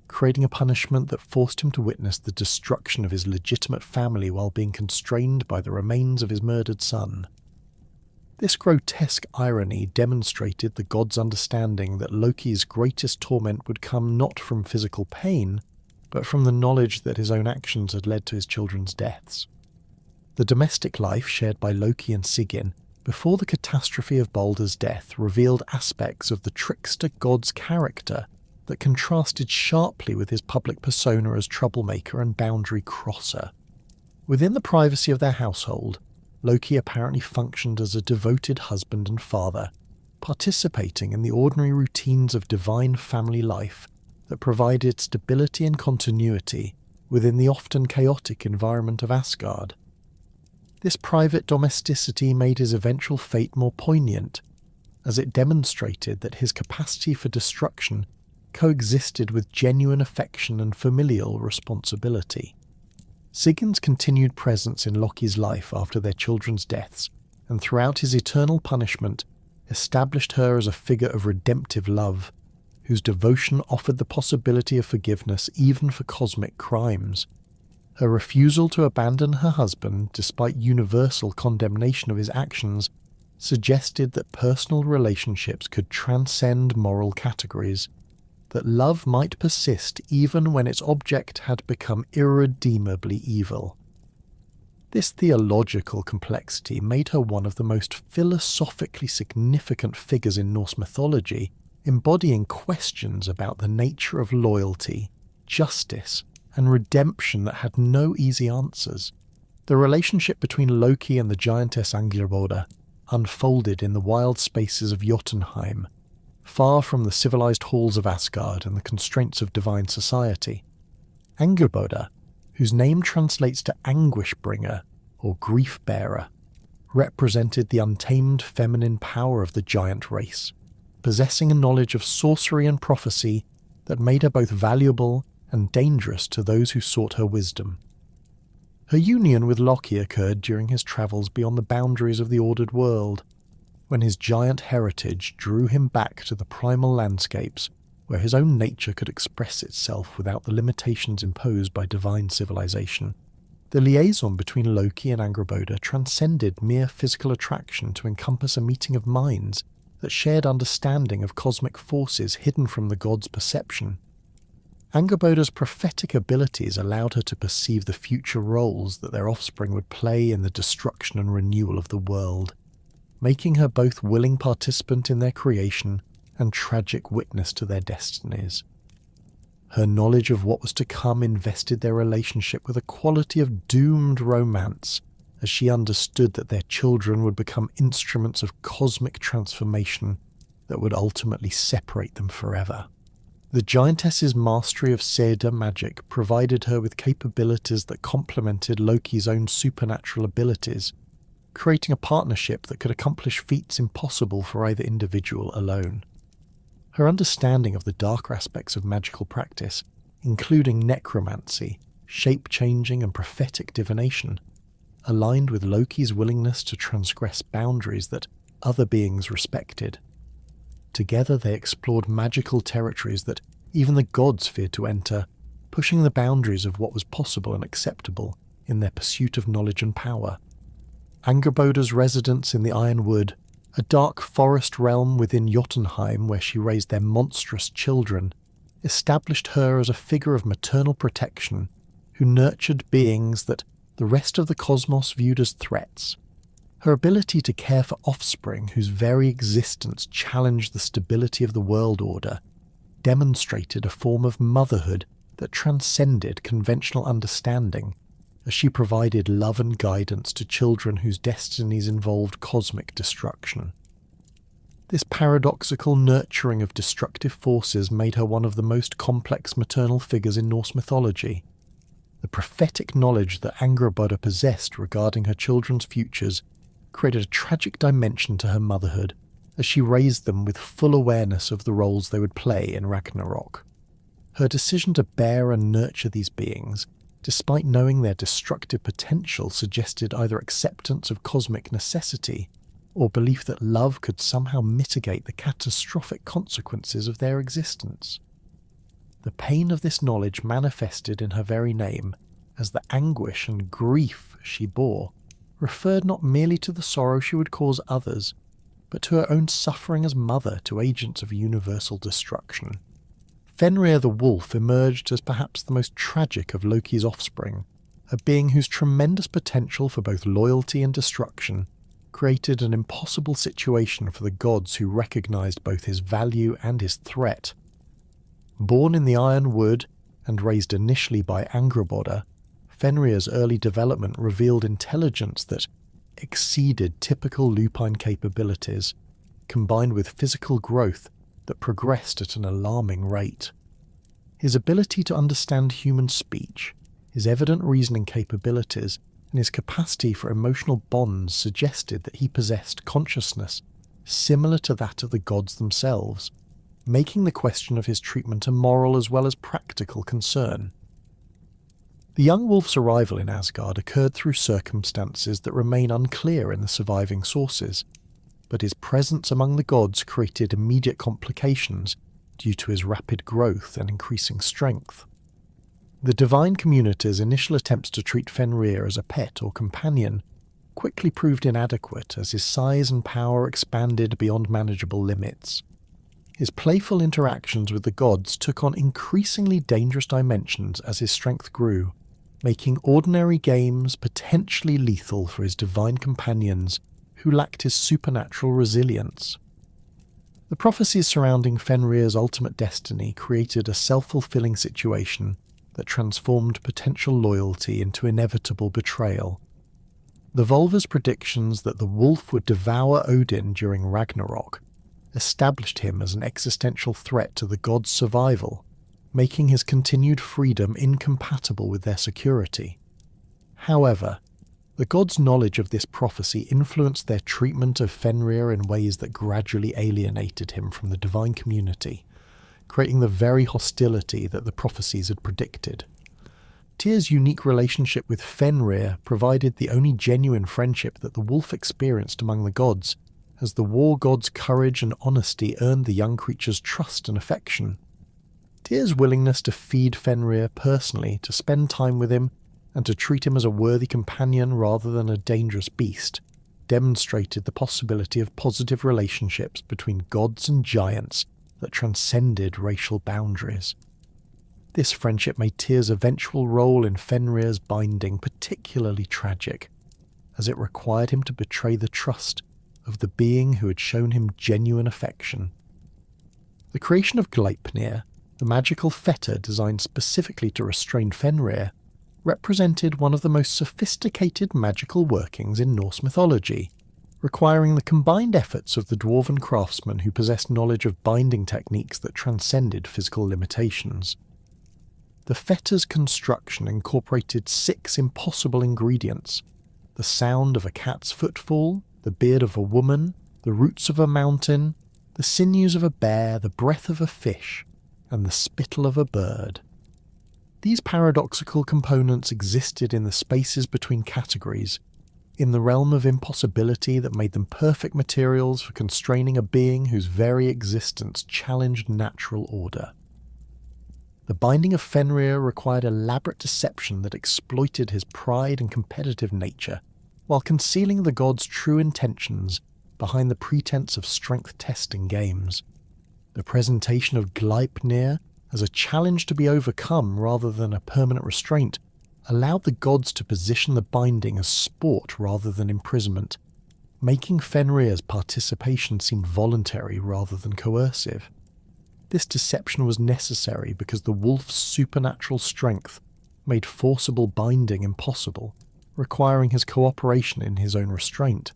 creating a punishment that forced him to witness the destruction of his legitimate family while being constrained by the remains of his murdered son. This grotesque irony demonstrated the gods' understanding that Loki's greatest torment would come not from physical pain, but from the knowledge that his own actions had led to his children's deaths. The domestic life shared by Loki and Sigyn before the catastrophe of Baldur's death revealed aspects of the trickster god's character that contrasted sharply with his public persona as troublemaker and boundary crosser. Within the privacy of their household, Loki apparently functioned as a devoted husband and father, participating in the ordinary routines of divine family life that provided stability and continuity within the often chaotic environment of Asgard. This private domesticity made his eventual fate more poignant, as it demonstrated that his capacity for destruction coexisted with genuine affection and familial responsibility. Sigyn's continued presence in Loki's life after their children's deaths, and throughout his eternal punishment, established her as a figure of redemptive love, whose devotion offered the possibility of forgiveness even for cosmic crimes. Her refusal to abandon her husband, despite universal condemnation of his actions, suggested that personal relationships could transcend moral categories, that love might persist even when its object had become irredeemably evil. This theological complexity made her one of the most philosophically significant figures in Norse mythology, embodying questions about the nature of loyalty, justice, and redemption that had no easy answers. The relationship between Loki and the giantess Angrboda unfolded in the wild spaces of Jotunheim, far from the civilized halls of Asgard and the constraints of divine society. Angrboda, whose name translates to anguish-bringer or grief-bearer, represented the untamed feminine power of the giant race, possessing a knowledge of sorcery and prophecy that made her both valuable and dangerous to those who sought her wisdom. Her union with Loki occurred during his travels beyond the boundaries of the ordered world, when his giant heritage drew him back to the primal landscapes where his own nature could express itself without the limitations imposed by divine civilization. The liaison between Loki and Angrboda transcended mere physical attraction to encompass a meeting of minds that shared understanding of cosmic forces hidden from the gods' perception. Angrboda's prophetic abilities allowed her to perceive the future roles that their offspring would play in the destruction and renewal of the world, making her both willing participant in their creation and tragic witness to their destinies. Her knowledge of what was to come invested their relationship with a quality of doomed romance, as she understood that their children would become instruments of cosmic transformation that would ultimately separate them forever. The giantess's mastery of Seda magic provided her with capabilities that complemented Loki's own supernatural abilities, creating a partnership that could accomplish feats impossible for either individual alone. Her understanding of the darker aspects of magical practice, including necromancy, shape-changing and prophetic divination, aligned with Loki's willingness to transgress boundaries that other beings respected. Together they explored magical territories that even the gods feared to enter, pushing the boundaries of what was possible and acceptable in their pursuit of knowledge and power. Angrboda's residence in the Iron Wood, a dark forest realm within Jotunheim where she raised their monstrous children, established her as a figure of maternal protection who nurtured beings that the rest of the cosmos viewed as threats. Her ability to care for offspring whose very existence challenged the stability of the world order demonstrated a form of motherhood that transcended conventional understanding, as she provided love and guidance to children whose destinies involved cosmic destruction. This paradoxical nurturing of destructive forces made her one of the most complex maternal figures in Norse mythology. The prophetic knowledge that Angrboda possessed regarding her children's futures created a tragic dimension to her motherhood, as she raised them with full awareness of the roles they would play in Ragnarok. Her decision to bear and nurture these beings, despite knowing their destructive potential, suggested either acceptance of cosmic necessity or belief that love could somehow mitigate the catastrophic consequences of their existence. The pain of this knowledge manifested in her very name, as the anguish and grief she bore referred not merely to the sorrow she would cause others, but to her own suffering as mother to agents of universal destruction. Fenrir the wolf emerged as perhaps the most tragic of Loki's offspring, a being whose tremendous potential for both loyalty and destruction created an impossible situation for the gods who recognized both his value and his threat. Born in the Iron Wood and raised initially by Angrboda, Fenrir's early development revealed intelligence that exceeded typical lupine capabilities, combined with physical growth that progressed at an alarming rate. His ability to understand human speech, his evident reasoning capabilities, and his capacity for emotional bonds suggested that he possessed consciousness similar to that of the gods themselves, making the question of his treatment a moral as well as practical concern. The young wolf's arrival in Asgard occurred through circumstances that remain unclear in the surviving sources, but his presence among the gods created immediate complications due to his rapid growth and increasing strength. The divine community's initial attempts to treat Fenrir as a pet or companion quickly proved inadequate as his size and power expanded beyond manageable limits. His playful interactions with the gods took on increasingly dangerous dimensions as his strength grew, making ordinary games potentially lethal for his divine companions who lacked his supernatural resilience. The prophecies surrounding Fenrir's ultimate destiny created a self-fulfilling situation that transformed potential loyalty into inevitable betrayal. The Volva's predictions that the wolf would devour Odin during Ragnarok established him as an existential threat to the gods' survival, making his continued freedom incompatible with their security. However, the gods' knowledge of this prophecy influenced their treatment of Fenrir in ways that gradually alienated him from the divine community, creating the very hostility that the prophecies had predicted. Tyr's unique relationship with Fenrir provided the only genuine friendship that the wolf experienced among the gods, as the war god's courage and honesty earned the young creature's trust and affection. Tyr's willingness to feed Fenrir personally, to spend time with him, and to treat him as a worthy companion rather than a dangerous beast, demonstrated the possibility of positive relationships between gods and giants that transcended racial boundaries. This friendship made Tyr's eventual role in Fenrir's binding particularly tragic, as it required him to betray the trust of the being who had shown him genuine affection. The creation of Gleipnir, the magical fetter designed specifically to restrain Fenrir, represented one of the most sophisticated magical workings in Norse mythology, requiring the combined efforts of the dwarven craftsmen who possessed knowledge of binding techniques that transcended physical limitations. The fetter's construction incorporated 6 impossible ingredients: the sound of a cat's footfall, the beard of a woman, the roots of a mountain, the sinews of a bear, the breath of a fish, and the spittle of a bird. These paradoxical components existed in the spaces between categories, in the realm of impossibility that made them perfect materials for constraining a being whose very existence challenged natural order. The binding of Fenrir required elaborate deception that exploited his pride and competitive nature, while concealing the god's true intentions behind the pretense of strength-testing games. The presentation of Gleipnir as a challenge to be overcome rather than a permanent restraint allowed the gods to position the binding as sport rather than imprisonment, making Fenrir's participation seem voluntary rather than coercive. This deception was necessary because the wolf's supernatural strength made forcible binding impossible, requiring his cooperation in his own restraint.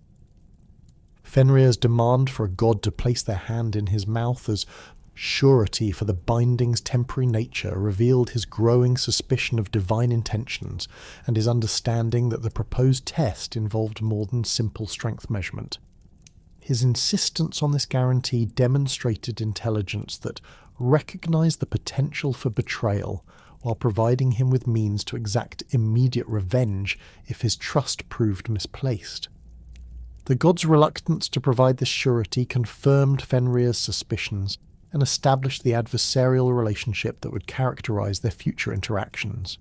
Fenrir's demand for a god to place their hand in his mouth as surety for the binding's temporary nature revealed his growing suspicion of divine intentions and his understanding that the proposed test involved more than simple strength measurement. His insistence on this guarantee demonstrated intelligence that recognized the potential for betrayal while providing him with means to exact immediate revenge if his trust proved misplaced. The god's reluctance to provide this surety confirmed Fenrir's suspicions and established the adversarial relationship that would characterize their future interactions.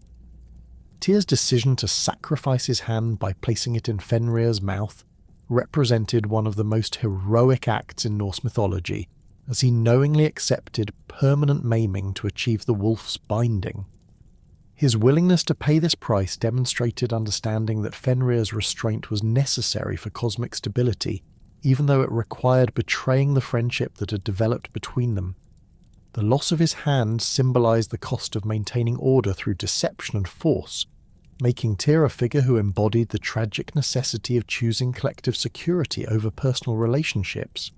Tyr's decision to sacrifice his hand by placing it in Fenrir's mouth represented one of the most heroic acts in Norse mythology, as he knowingly accepted permanent maiming to achieve the wolf's binding. His willingness to pay this price demonstrated understanding that Fenrir's restraint was necessary for cosmic stability, even though it required betraying the friendship that had developed between them. The loss of his hand symbolized the cost of maintaining order through deception and force, making Tyr a figure who embodied the tragic necessity of choosing collective security over personal relationships.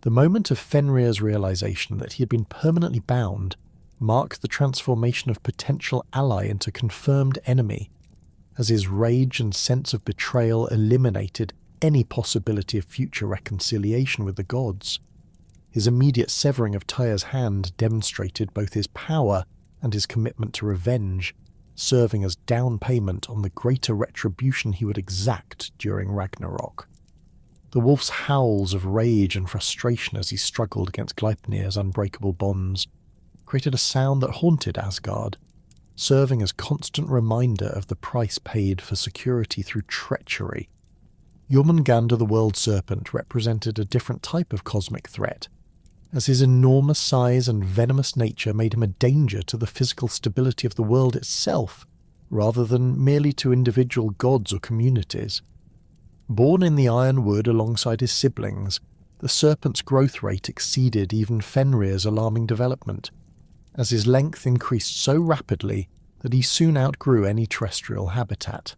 The moment of Fenrir's realization that he had been permanently bound marked the transformation of potential ally into confirmed enemy, as his rage and sense of betrayal eliminated any possibility of future reconciliation with the gods. His immediate severing of Tyr's hand demonstrated both his power and his commitment to revenge, serving as down payment on the greater retribution he would exact during Ragnarok. The wolf's howls of rage and frustration as he struggled against Gleipnir's unbreakable bonds created a sound that haunted Asgard, serving as constant reminder of the price paid for security through treachery. Jormungandr the World Serpent represented a different type of cosmic threat, as his enormous size and venomous nature made him a danger to the physical stability of the world itself, rather than merely to individual gods or communities. Born in the Iron Wood alongside his siblings, the serpent's growth rate exceeded even Fenrir's alarming development, as his length increased so rapidly that he soon outgrew any terrestrial habitat.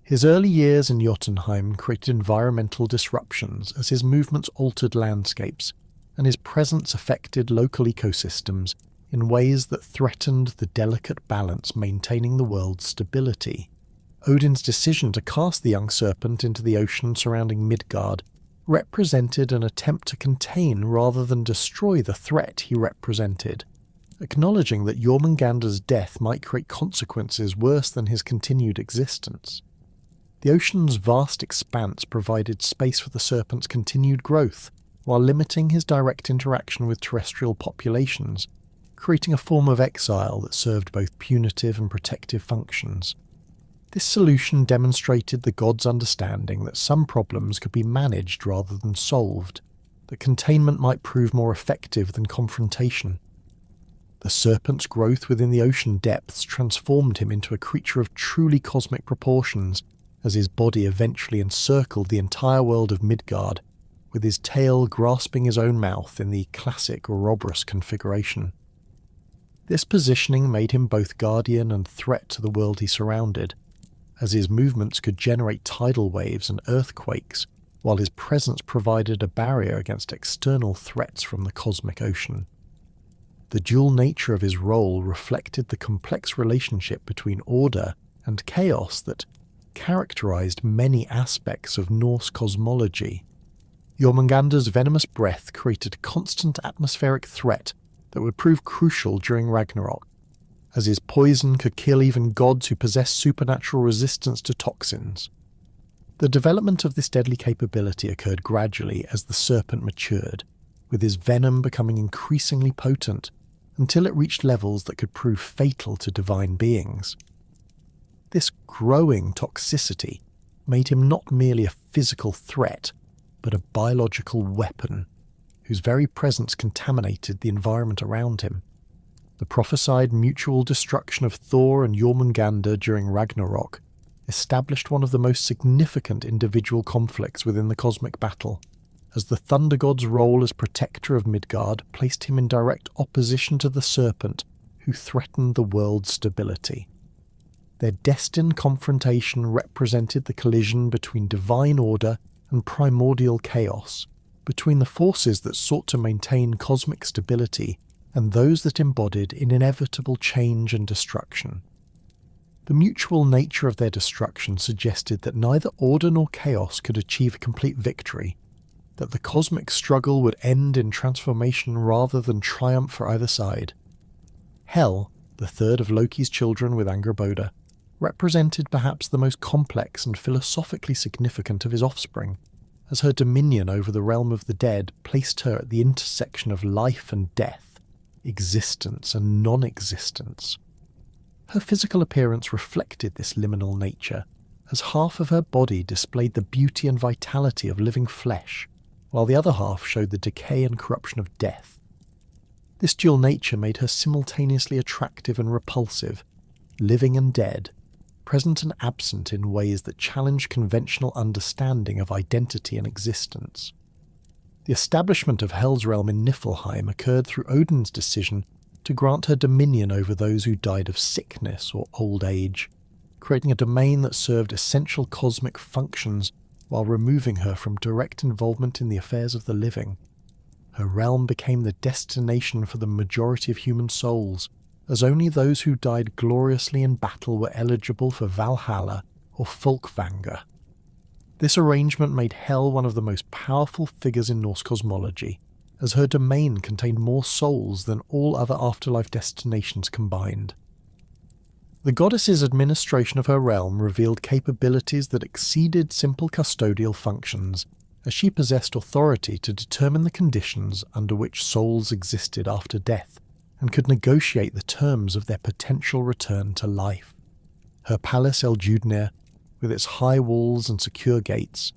His early years in Jotunheim created environmental disruptions as his movements altered landscapes, and his presence affected local ecosystems in ways that threatened the delicate balance maintaining the world's stability. Odin's decision to cast the young serpent into the ocean surrounding Midgard represented an attempt to contain rather than destroy the threat he represented, acknowledging that Jormungandr's death might create consequences worse than his continued existence. The ocean's vast expanse provided space for the serpent's continued growth, while limiting his direct interaction with terrestrial populations, creating a form of exile that served both punitive and protective functions. This solution demonstrated the gods' understanding that some problems could be managed rather than solved, that containment might prove more effective than confrontation. The serpent's growth within the ocean depths transformed him into a creature of truly cosmic proportions, as his body eventually encircled the entire world of Midgard, with his tail grasping his own mouth in the classic Ouroboros configuration. This positioning made him both guardian and threat to the world he surrounded, as his movements could generate tidal waves and earthquakes, while his presence provided a barrier against external threats from the cosmic ocean. The dual nature of his role reflected the complex relationship between order and chaos that characterized many aspects of Norse cosmology. Jormungandr's venomous breath created constant atmospheric threat that would prove crucial during Ragnarok, as his poison could kill even gods who possess supernatural resistance to toxins. The development of this deadly capability occurred gradually as the serpent matured, with his venom becoming increasingly potent until it reached levels that could prove fatal to divine beings. This growing toxicity made him not merely a physical threat, but a biological weapon, whose very presence contaminated the environment around him. The prophesied mutual destruction of Thor and Jormungandr during Ragnarok established one of the most significant individual conflicts within the cosmic battle, as the Thunder God's role as protector of Midgard placed him in direct opposition to the serpent who threatened the world's stability. Their destined confrontation represented the collision between divine order and primordial chaos, between the forces that sought to maintain cosmic stability and those that embodied an inevitable change and destruction. The mutual nature of their destruction suggested that neither order nor chaos could achieve a complete victory, that the cosmic struggle would end in transformation rather than triumph for either side. Hel, the third of Loki's children with Angrboda, represented perhaps the most complex and philosophically significant of his offspring, as her dominion over the realm of the dead placed her at the intersection of life and death, existence and non-existence. Her physical appearance reflected this liminal nature, as half of her body displayed the beauty and vitality of living flesh, while the other half showed the decay and corruption of death. This dual nature made her simultaneously attractive and repulsive, living and dead, present and absent in ways that challenged conventional understanding of identity and existence. The establishment of Hel's realm in Niflheim occurred through Odin's decision to grant her dominion over those who died of sickness or old age, creating a domain that served essential cosmic functions while removing her from direct involvement in the affairs of the living. Her realm became the destination for the majority of human souls, as only those who died gloriously in battle were eligible for Valhalla or Folkvanga. This arrangement made Hel one of the most powerful figures in Norse cosmology, as her domain contained more souls than all other afterlife destinations combined. The goddess's administration of her realm revealed capabilities that exceeded simple custodial functions, as she possessed authority to determine the conditions under which souls existed after death, and could negotiate the terms of their potential return to life. Her palace Eldjudnir, with its high walls and secure gates,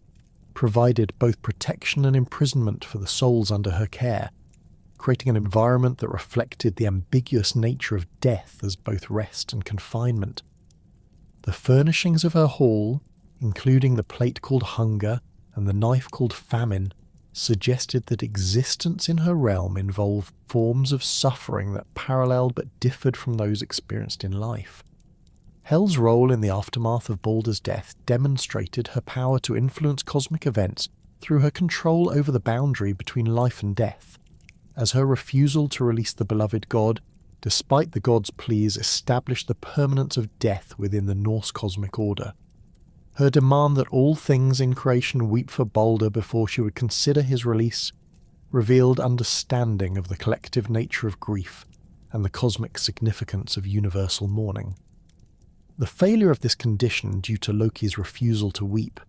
provided both protection and imprisonment for the souls under her care, creating an environment that reflected the ambiguous nature of death as both rest and confinement. The furnishings of her hall, including the plate called Hunger and the knife called Famine, suggested that existence in her realm involved forms of suffering that paralleled but differed from those experienced in life. Hel's role in the aftermath of Baldur's death demonstrated her power to influence cosmic events through her control over the boundary between life and death, as her refusal to release the beloved god, despite the god's pleas, established the permanence of death within the Norse cosmic order. Her demand that all things in creation weep for Baldur before she would consider his release revealed understanding of the collective nature of grief and the cosmic significance of universal mourning. The failure of this condition due to Loki's refusal to weep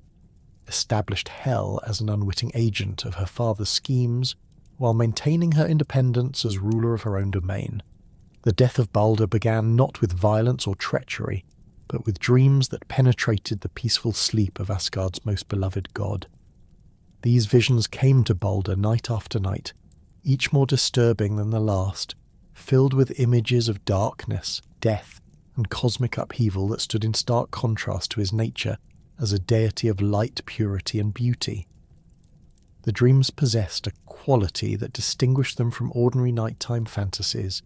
established Hel as an unwitting agent of her father's schemes while maintaining her independence as ruler of her own domain. The death of Baldur began not with violence or treachery, but with dreams that penetrated the peaceful sleep of Asgard's most beloved god. These visions came to Baldur night after night, each more disturbing than the last, filled with images of darkness, death, and cosmic upheaval that stood in stark contrast to his nature as a deity of light, purity, and beauty. The dreams possessed a quality that distinguished them from ordinary nighttime fantasies,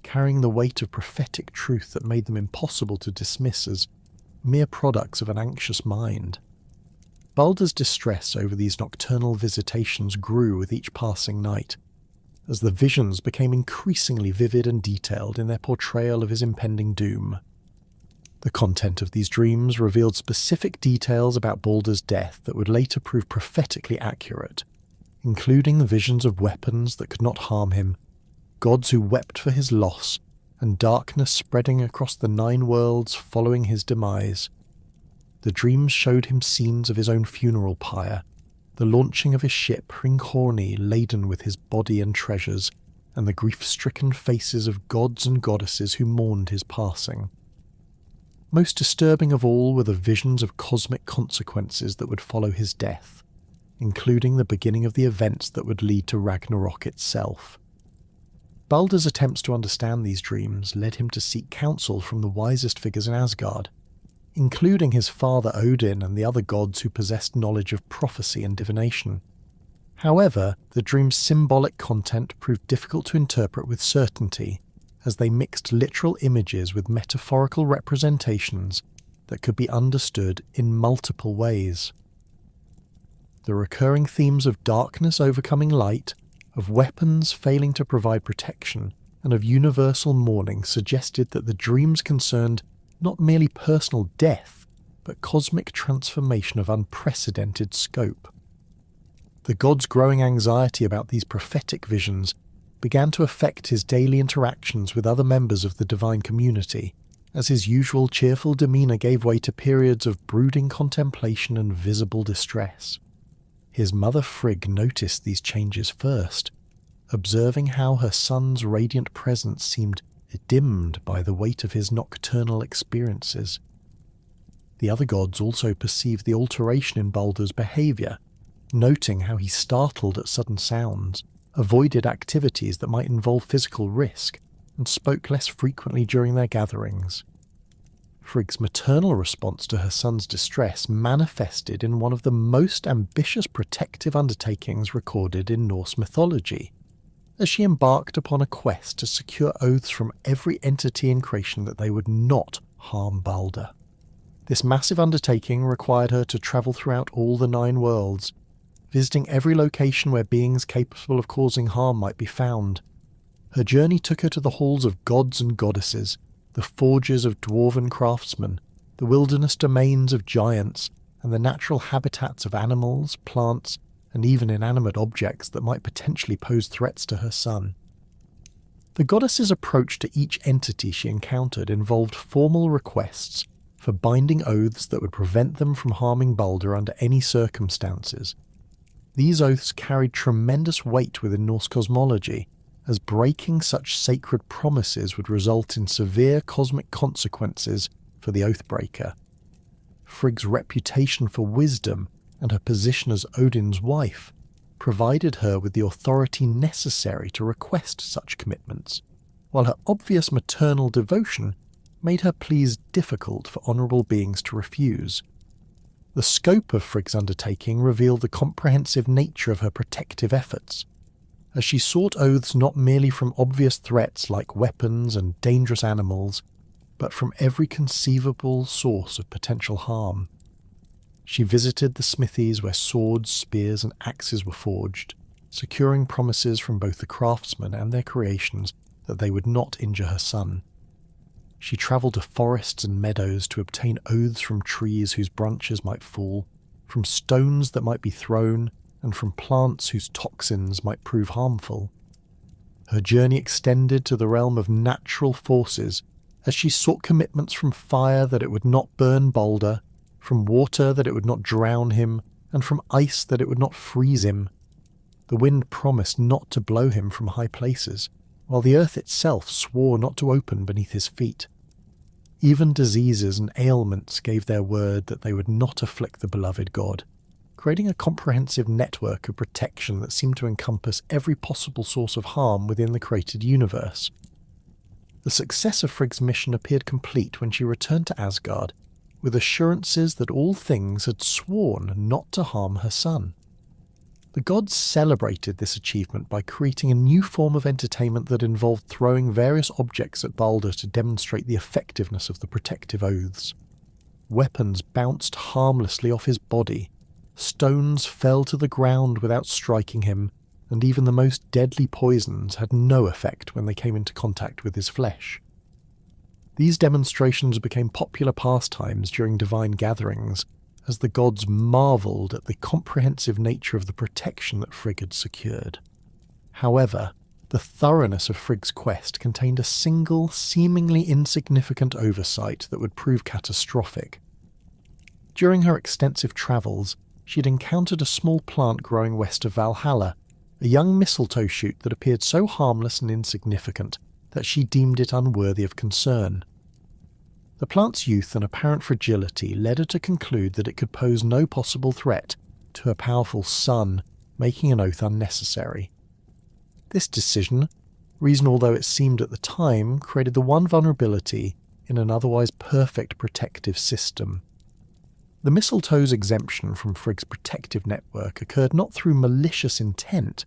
carrying the weight of prophetic truth that made them impossible to dismiss as mere products of an anxious mind. Baldur's distress over these nocturnal visitations grew with each passing night, as the visions became increasingly vivid and detailed in their portrayal of his impending doom. The content of these dreams revealed specific details about Baldur's death that would later prove prophetically accurate, including the visions of weapons that could not harm him, gods who wept for his loss, and darkness spreading across the 9 worlds following his demise. The dreams showed him scenes of his own funeral pyre, the launching of his ship Hringhorni laden with his body and treasures, and the grief-stricken faces of gods and goddesses who mourned his passing. Most disturbing of all were the visions of cosmic consequences that would follow his death, including the beginning of the events that would lead to Ragnarok itself. Baldur's attempts to understand these dreams led him to seek counsel from the wisest figures in Asgard, including his father Odin and the other gods who possessed knowledge of prophecy and divination. However, the dream's symbolic content proved difficult to interpret with certainty, as they mixed literal images with metaphorical representations that could be understood in multiple ways. The recurring themes of darkness overcoming light, of weapons failing to provide protection, and of universal mourning suggested that the dreams concerned not merely personal death, but cosmic transformation of unprecedented scope. The god's growing anxiety about these prophetic visions began to affect his daily interactions with other members of the divine community, as his usual cheerful demeanour gave way to periods of brooding contemplation and visible distress. His mother Frigg noticed these changes first, observing how her son's radiant presence seemed dimmed by the weight of his nocturnal experiences. The other gods also perceived the alteration in Baldur's behaviour, noting how he startled at sudden sounds, avoided activities that might involve physical risk, and spoke less frequently during their gatherings. Frigg's maternal response to her son's distress manifested in one of the most ambitious protective undertakings recorded in Norse mythology, as she embarked upon a quest to secure oaths from every entity in creation that they would not harm Baldur. This massive undertaking required her to travel throughout all the 9 worlds, visiting every location where beings capable of causing harm might be found. Her journey took her to the halls of gods and goddesses, the forges of dwarven craftsmen, the wilderness domains of giants, and the natural habitats of animals, plants, and even inanimate objects that might potentially pose threats to her son. The goddess's approach to each entity she encountered involved formal requests for binding oaths that would prevent them from harming Baldur under any circumstances. These oaths carried tremendous weight within Norse cosmology, as breaking such sacred promises would result in severe cosmic consequences for the oathbreaker. Frigg's reputation for wisdom and her position as Odin's wife provided her with the authority necessary to request such commitments, while her obvious maternal devotion made her pleas difficult for honourable beings to refuse. The scope of Frigg's undertaking revealed the comprehensive nature of her protective efforts, as she sought oaths not merely from obvious threats like weapons and dangerous animals, but from every conceivable source of potential harm. She visited the smithies where swords, spears, and axes were forged, securing promises from both the craftsmen and their creations that they would not injure her son. She travelled to forests and meadows to obtain oaths from trees whose branches might fall, from stones that might be thrown, and from plants whose toxins might prove harmful. Her journey extended to the realm of natural forces, as she sought commitments from fire that it would not burn Baldur, from water that it would not drown him, and from ice that it would not freeze him. The wind promised not to blow him from high places, while the earth itself swore not to open beneath his feet. Even diseases and ailments gave their word that they would not afflict the beloved god, creating a comprehensive network of protection that seemed to encompass every possible source of harm within the created universe. The success of Frigg's mission appeared complete when she returned to Asgard, with assurances that all things had sworn not to harm her son. The gods celebrated this achievement by creating a new form of entertainment that involved throwing various objects at Baldur to demonstrate the effectiveness of the protective oaths. Weapons bounced harmlessly off his body, stones fell to the ground without striking him, and even the most deadly poisons had no effect when they came into contact with his flesh. These demonstrations became popular pastimes during divine gatherings, as the gods marvelled at the comprehensive nature of the protection that Frigg had secured. However, the thoroughness of Frigg's quest contained a single, seemingly insignificant oversight that would prove catastrophic. During her extensive travels, she had encountered a small plant growing west of Valhalla, a young mistletoe shoot that appeared so harmless and insignificant that she deemed it unworthy of concern. The plant's youth and apparent fragility led her to conclude that it could pose no possible threat, to a powerful son, making an oath unnecessary. This decision, reasonable though it seemed at the time, created the one vulnerability in an otherwise perfect protective system. The mistletoe's exemption from Frigg's protective network occurred not through malicious intent,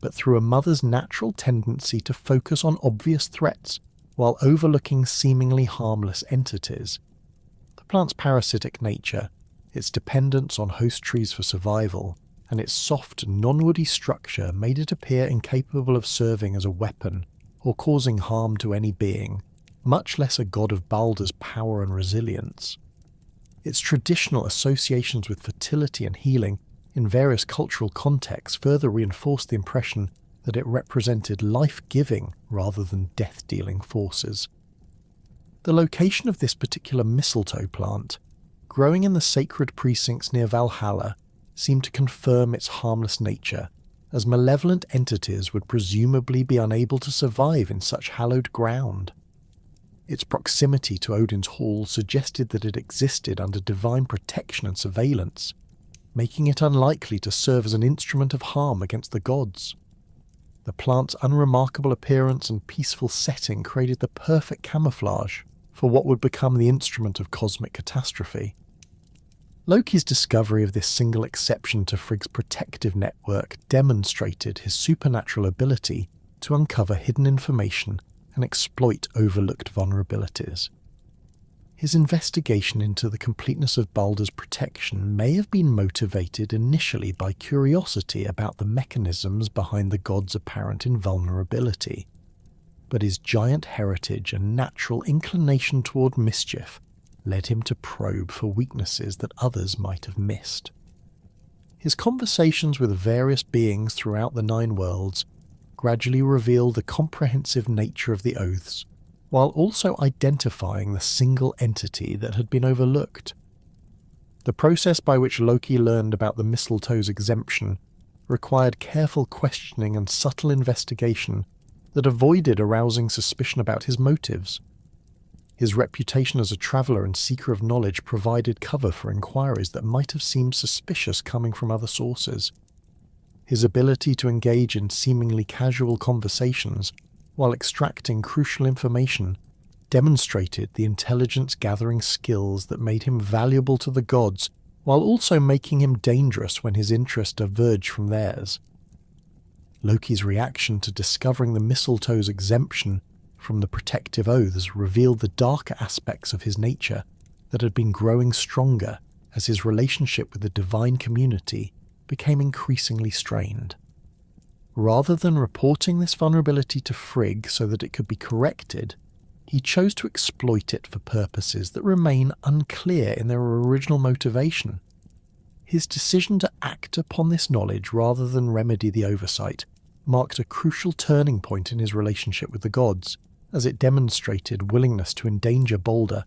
but through a mother's natural tendency to focus on obvious threats while overlooking seemingly harmless entities. The plant's parasitic nature, its dependence on host trees for survival, and its soft, non-woody structure made it appear incapable of serving as a weapon or causing harm to any being, much less a god of Baldur's power and resilience. Its traditional associations with fertility and healing in various cultural contexts further reinforced the impression that it represented life-giving rather than death-dealing forces. The location of this particular mistletoe plant, growing in the sacred precincts near Valhalla, seemed to confirm its harmless nature, as malevolent entities would presumably be unable to survive in such hallowed ground. Its proximity to Odin's hall suggested that it existed under divine protection and surveillance, making it unlikely to serve as an instrument of harm against the gods. The plant's unremarkable appearance and peaceful setting created the perfect camouflage for what would become the instrument of cosmic catastrophe. Loki's discovery of this single exception to Frigg's protective network demonstrated his supernatural ability to uncover hidden information and exploit overlooked vulnerabilities. His investigation into the completeness of Baldur's protection may have been motivated initially by curiosity about the mechanisms behind the god's apparent invulnerability, but his giant heritage and natural inclination toward mischief led him to probe for weaknesses that others might have missed. His conversations with various beings throughout the Nine Worlds gradually revealed the comprehensive nature of the oaths, while also identifying the single entity that had been overlooked. The process by which Loki learned about the mistletoe's exemption required careful questioning and subtle investigation that avoided arousing suspicion about his motives. His reputation as a traveller and seeker of knowledge provided cover for inquiries that might have seemed suspicious coming from other sources. His ability to engage in seemingly casual conversations while extracting crucial information demonstrated the intelligence-gathering skills that made him valuable to the gods, while also making him dangerous when his interests diverged from theirs. Loki's reaction to discovering the mistletoe's exemption from the protective oaths revealed the darker aspects of his nature that had been growing stronger as his relationship with the divine community became increasingly strained. Rather than reporting this vulnerability to Frigg so that it could be corrected, he chose to exploit it for purposes that remain unclear in their original motivation. His decision to act upon this knowledge rather than remedy the oversight marked a crucial turning point in his relationship with the gods, as it demonstrated willingness to endanger Baldur,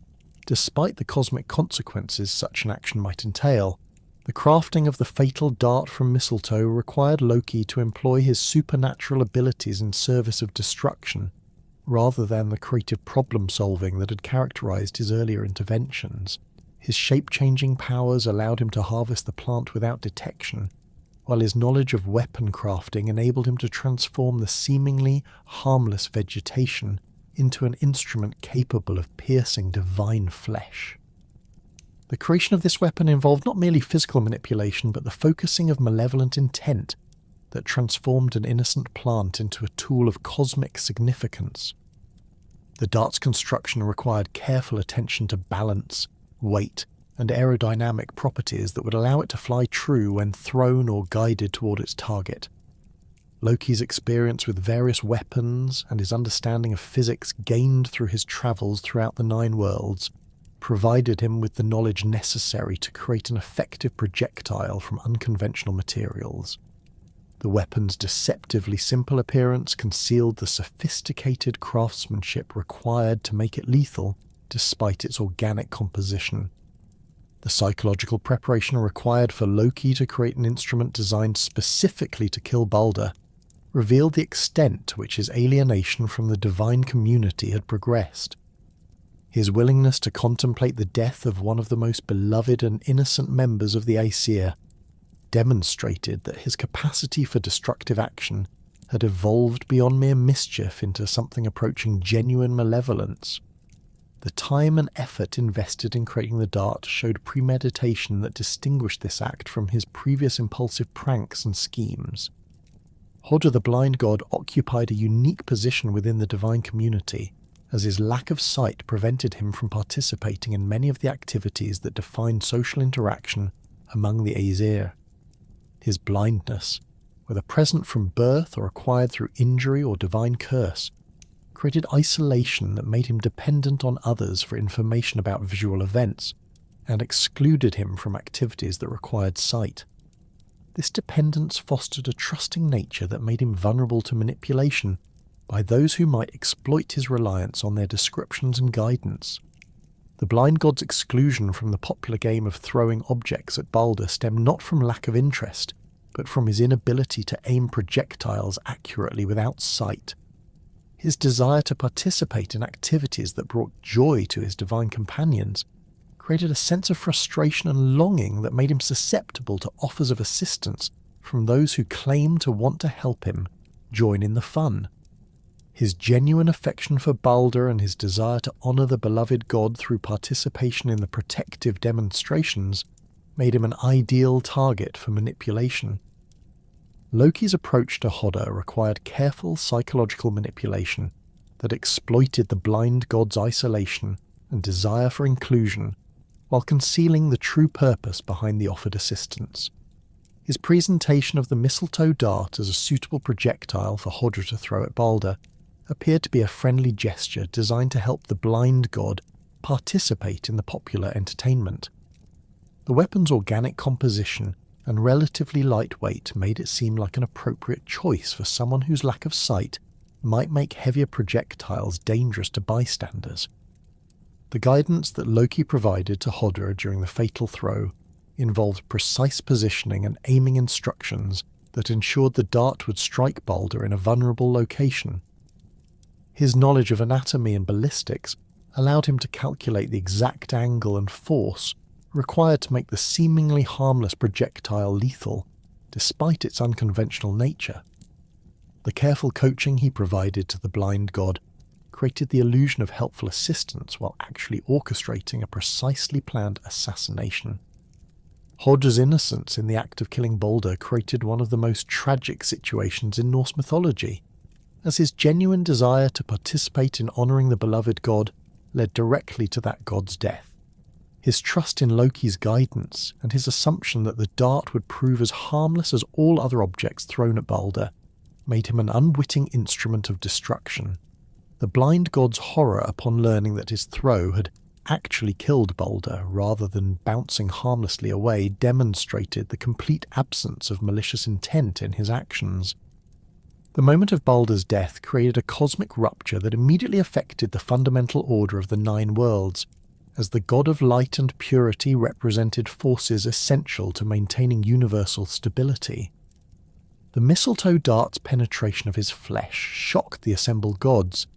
despite the cosmic consequences such an action might entail. The crafting of the fatal dart from mistletoe required Loki to employ his supernatural abilities in service of destruction, rather than the creative problem-solving that had characterized his earlier interventions. His shape-changing powers allowed him to harvest the plant without detection, while his knowledge of weapon crafting enabled him to transform the seemingly harmless vegetation into an instrument capable of piercing divine flesh. The creation of this weapon involved not merely physical manipulation, but the focusing of malevolent intent that transformed an innocent plant into a tool of cosmic significance. The dart's construction required careful attention to balance, weight, and aerodynamic properties that would allow it to fly true when thrown or guided toward its target. Loki's experience with various weapons and his understanding of physics gained through his travels throughout the Nine Worlds provided him with the knowledge necessary to create an effective projectile from unconventional materials. The weapon's deceptively simple appearance concealed the sophisticated craftsmanship required to make it lethal, despite its organic composition. The psychological preparation required for Loki to create an instrument designed specifically to kill Baldur revealed the extent to which his alienation from the divine community had progressed. His willingness to contemplate the death of one of the most beloved and innocent members of the Aesir demonstrated that his capacity for destructive action had evolved beyond mere mischief into something approaching genuine malevolence. The time and effort invested in creating the dart showed premeditation that distinguished this act from his previous impulsive pranks and schemes. Hodr the blind god occupied a unique position within the divine community, as his lack of sight prevented him from participating in many of the activities that defined social interaction among the Aesir. His blindness, whether present from birth or acquired through injury or divine curse, created isolation that made him dependent on others for information about visual events, and excluded him from activities that required sight. This dependence fostered a trusting nature that made him vulnerable to manipulation by those who might exploit his reliance on their descriptions and guidance. The blind god's exclusion from the popular game of throwing objects at Baldur stemmed not from lack of interest, but from his inability to aim projectiles accurately without sight. His desire to participate in activities that brought joy to his divine companions created a sense of frustration and longing that made him susceptible to offers of assistance from those who claimed to want to help him join in the fun. His genuine affection for Baldur and his desire to honour the beloved god through participation in the protective demonstrations made him an ideal target for manipulation. Loki's approach to Hodr required careful psychological manipulation that exploited the blind god's isolation and desire for inclusion while concealing the true purpose behind the offered assistance. His presentation of the mistletoe dart as a suitable projectile for Hodr to throw at Baldur appeared to be a friendly gesture designed to help the blind god participate in the popular entertainment. The weapon's organic composition and relatively lightweight made it seem like an appropriate choice for someone whose lack of sight might make heavier projectiles dangerous to bystanders. The guidance that Loki provided to Hodr during the fatal throw involved precise positioning and aiming instructions that ensured the dart would strike Baldur in a vulnerable location. His knowledge of anatomy and ballistics allowed him to calculate the exact angle and force required to make the seemingly harmless projectile lethal, despite its unconventional nature. The careful coaching he provided to the blind god created the illusion of helpful assistance while actually orchestrating a precisely planned assassination. Hodr's innocence in the act of killing Baldur created one of the most tragic situations in Norse mythology, as his genuine desire to participate in honouring the beloved god led directly to that god's death. His trust in Loki's guidance and his assumption that the dart would prove as harmless as all other objects thrown at Baldur made him an unwitting instrument of destruction. The blind god's horror upon learning that his throw had actually killed Baldur rather than bouncing harmlessly away demonstrated the complete absence of malicious intent in his actions. The moment of Baldur's death created a cosmic rupture that immediately affected the fundamental order of the Nine Worlds, as the god of light and purity represented forces essential to maintaining universal stability. The mistletoe dart's penetration of his flesh shocked the assembled gods,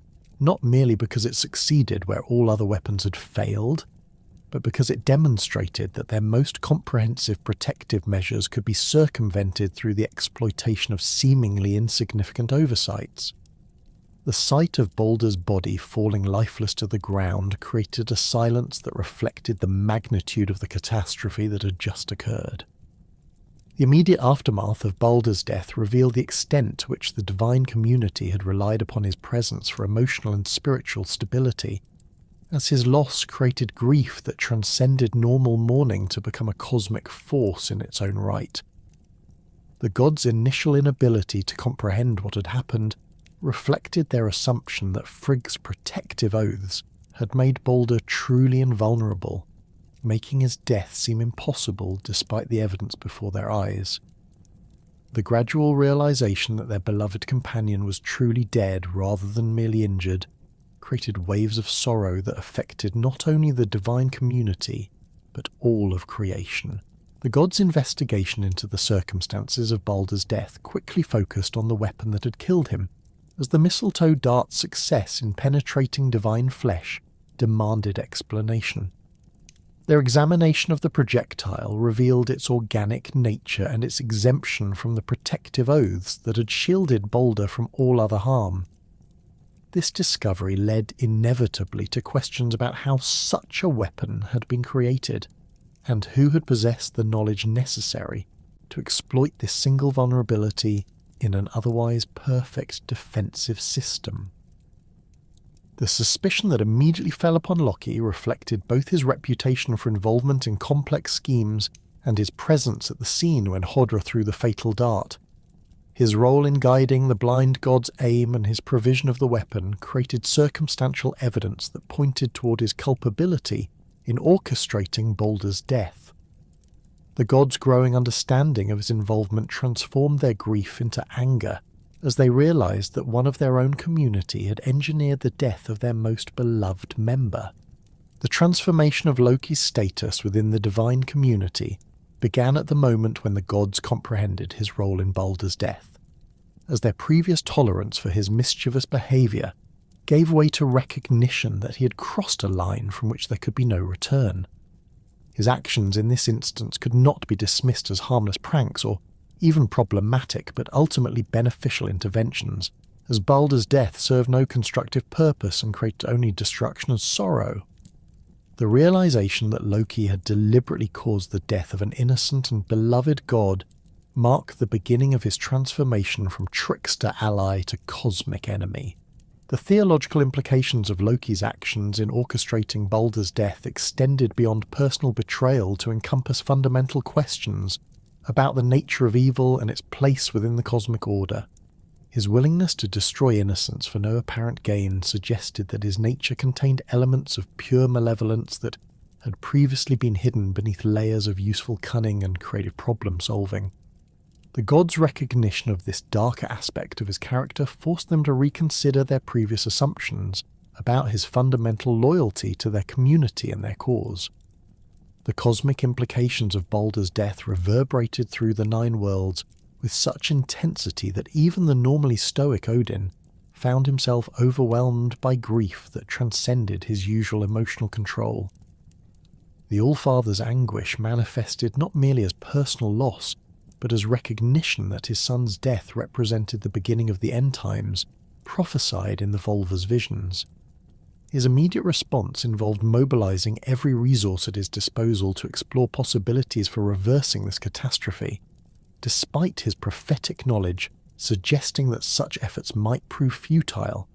not merely because it succeeded where all other weapons had failed, but because it demonstrated that their most comprehensive protective measures could be circumvented through the exploitation of seemingly insignificant oversights. The sight of Baldur's body falling lifeless to the ground created a silence that reflected the magnitude of the catastrophe that had just occurred. The immediate aftermath of Baldur's death revealed the extent to which the divine community had relied upon his presence for emotional and spiritual stability, as his loss created grief that transcended normal mourning to become a cosmic force in its own right. The gods' initial inability to comprehend what had happened reflected their assumption that Frigg's protective oaths had made Baldur truly invulnerable, making his death seem impossible despite the evidence before their eyes. The gradual realization that their beloved companion was truly dead rather than merely injured created waves of sorrow that affected not only the divine community, but all of creation. The gods' investigation into the circumstances of Baldur's death quickly focused on the weapon that had killed him, as the mistletoe dart's success in penetrating divine flesh demanded explanation. Their examination of the projectile revealed its organic nature and its exemption from the protective oaths that had shielded Baldur from all other harm. This discovery led inevitably to questions about how such a weapon had been created, and who had possessed the knowledge necessary to exploit this single vulnerability in an otherwise perfect defensive system. The suspicion that immediately fell upon Loki reflected both his reputation for involvement in complex schemes and his presence at the scene when Hodra threw the fatal dart. His role in guiding the blind god's aim and his provision of the weapon created circumstantial evidence that pointed toward his culpability in orchestrating Baldur's death. The gods' growing understanding of his involvement transformed their grief into anger as they realized that one of their own community had engineered the death of their most beloved member. The transformation of Loki's status within the divine community began at the moment when the gods comprehended his role in Baldur's death, as their previous tolerance for his mischievous behaviour gave way to recognition that he had crossed a line from which there could be no return. His actions in this instance could not be dismissed as harmless pranks or even problematic but ultimately beneficial interventions, as Baldur's death served no constructive purpose and created only destruction and sorrow. The realization that Loki had deliberately caused the death of an innocent and beloved god marked the beginning of his transformation from trickster ally to cosmic enemy. The theological implications of Loki's actions in orchestrating Baldur's death extended beyond personal betrayal to encompass fundamental questions about the nature of evil and its place within the cosmic order. His willingness to destroy innocence for no apparent gain suggested that his nature contained elements of pure malevolence that had previously been hidden beneath layers of useful cunning and creative problem-solving. The gods' recognition of this darker aspect of his character forced them to reconsider their previous assumptions about his fundamental loyalty to their community and their cause. The cosmic implications of Baldur's death reverberated through the Nine Worlds with such intensity that even the normally stoic Odin found himself overwhelmed by grief that transcended his usual emotional control. The All-Father's anguish manifested not merely as personal loss, but as recognition that his son's death represented the beginning of the end times, prophesied in the Volva's visions. His immediate response involved mobilizing every resource at his disposal to explore possibilities for reversing this catastrophe, despite his prophetic knowledge suggesting that such efforts might prove futile.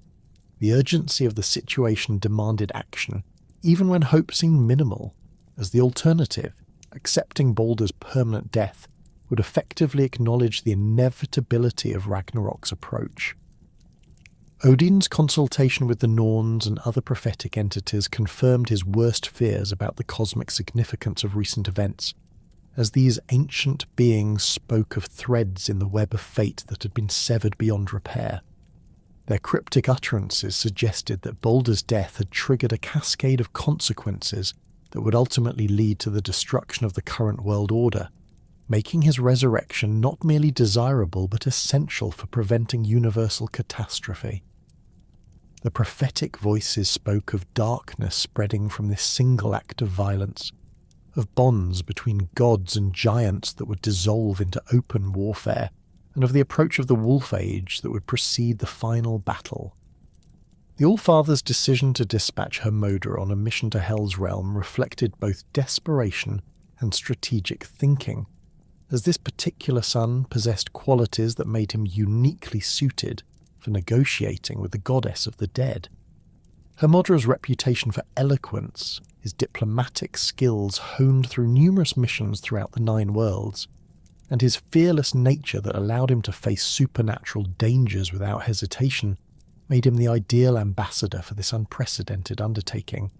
The urgency of the situation demanded action, even when hope seemed minimal, as the alternative, accepting Baldur's permanent death, would effectively acknowledge the inevitability of Ragnarok's approach. Odin's consultation with the Norns and other prophetic entities confirmed his worst fears about the cosmic significance of recent events, as these ancient beings spoke of threads in the web of fate that had been severed beyond repair. Their cryptic utterances suggested that Baldur's death had triggered a cascade of consequences that would ultimately lead to the destruction of the current world order, making his resurrection not merely desirable but essential for preventing universal catastrophe. The prophetic voices spoke of darkness spreading from this single act of violence, of bonds between gods and giants that would dissolve into open warfare, and of the approach of the Wolf Age that would precede the final battle. The All-Father's decision to dispatch Hermodr on a mission to Hel's realm reflected both desperation and strategic thinking, as this particular son possessed qualities that made him uniquely suited for negotiating with the goddess of the dead. Hermodra's reputation for eloquence, his diplomatic skills honed through numerous missions throughout the Nine Worlds, and his fearless nature that allowed him to face supernatural dangers without hesitation made him the ideal ambassador for this unprecedented undertaking.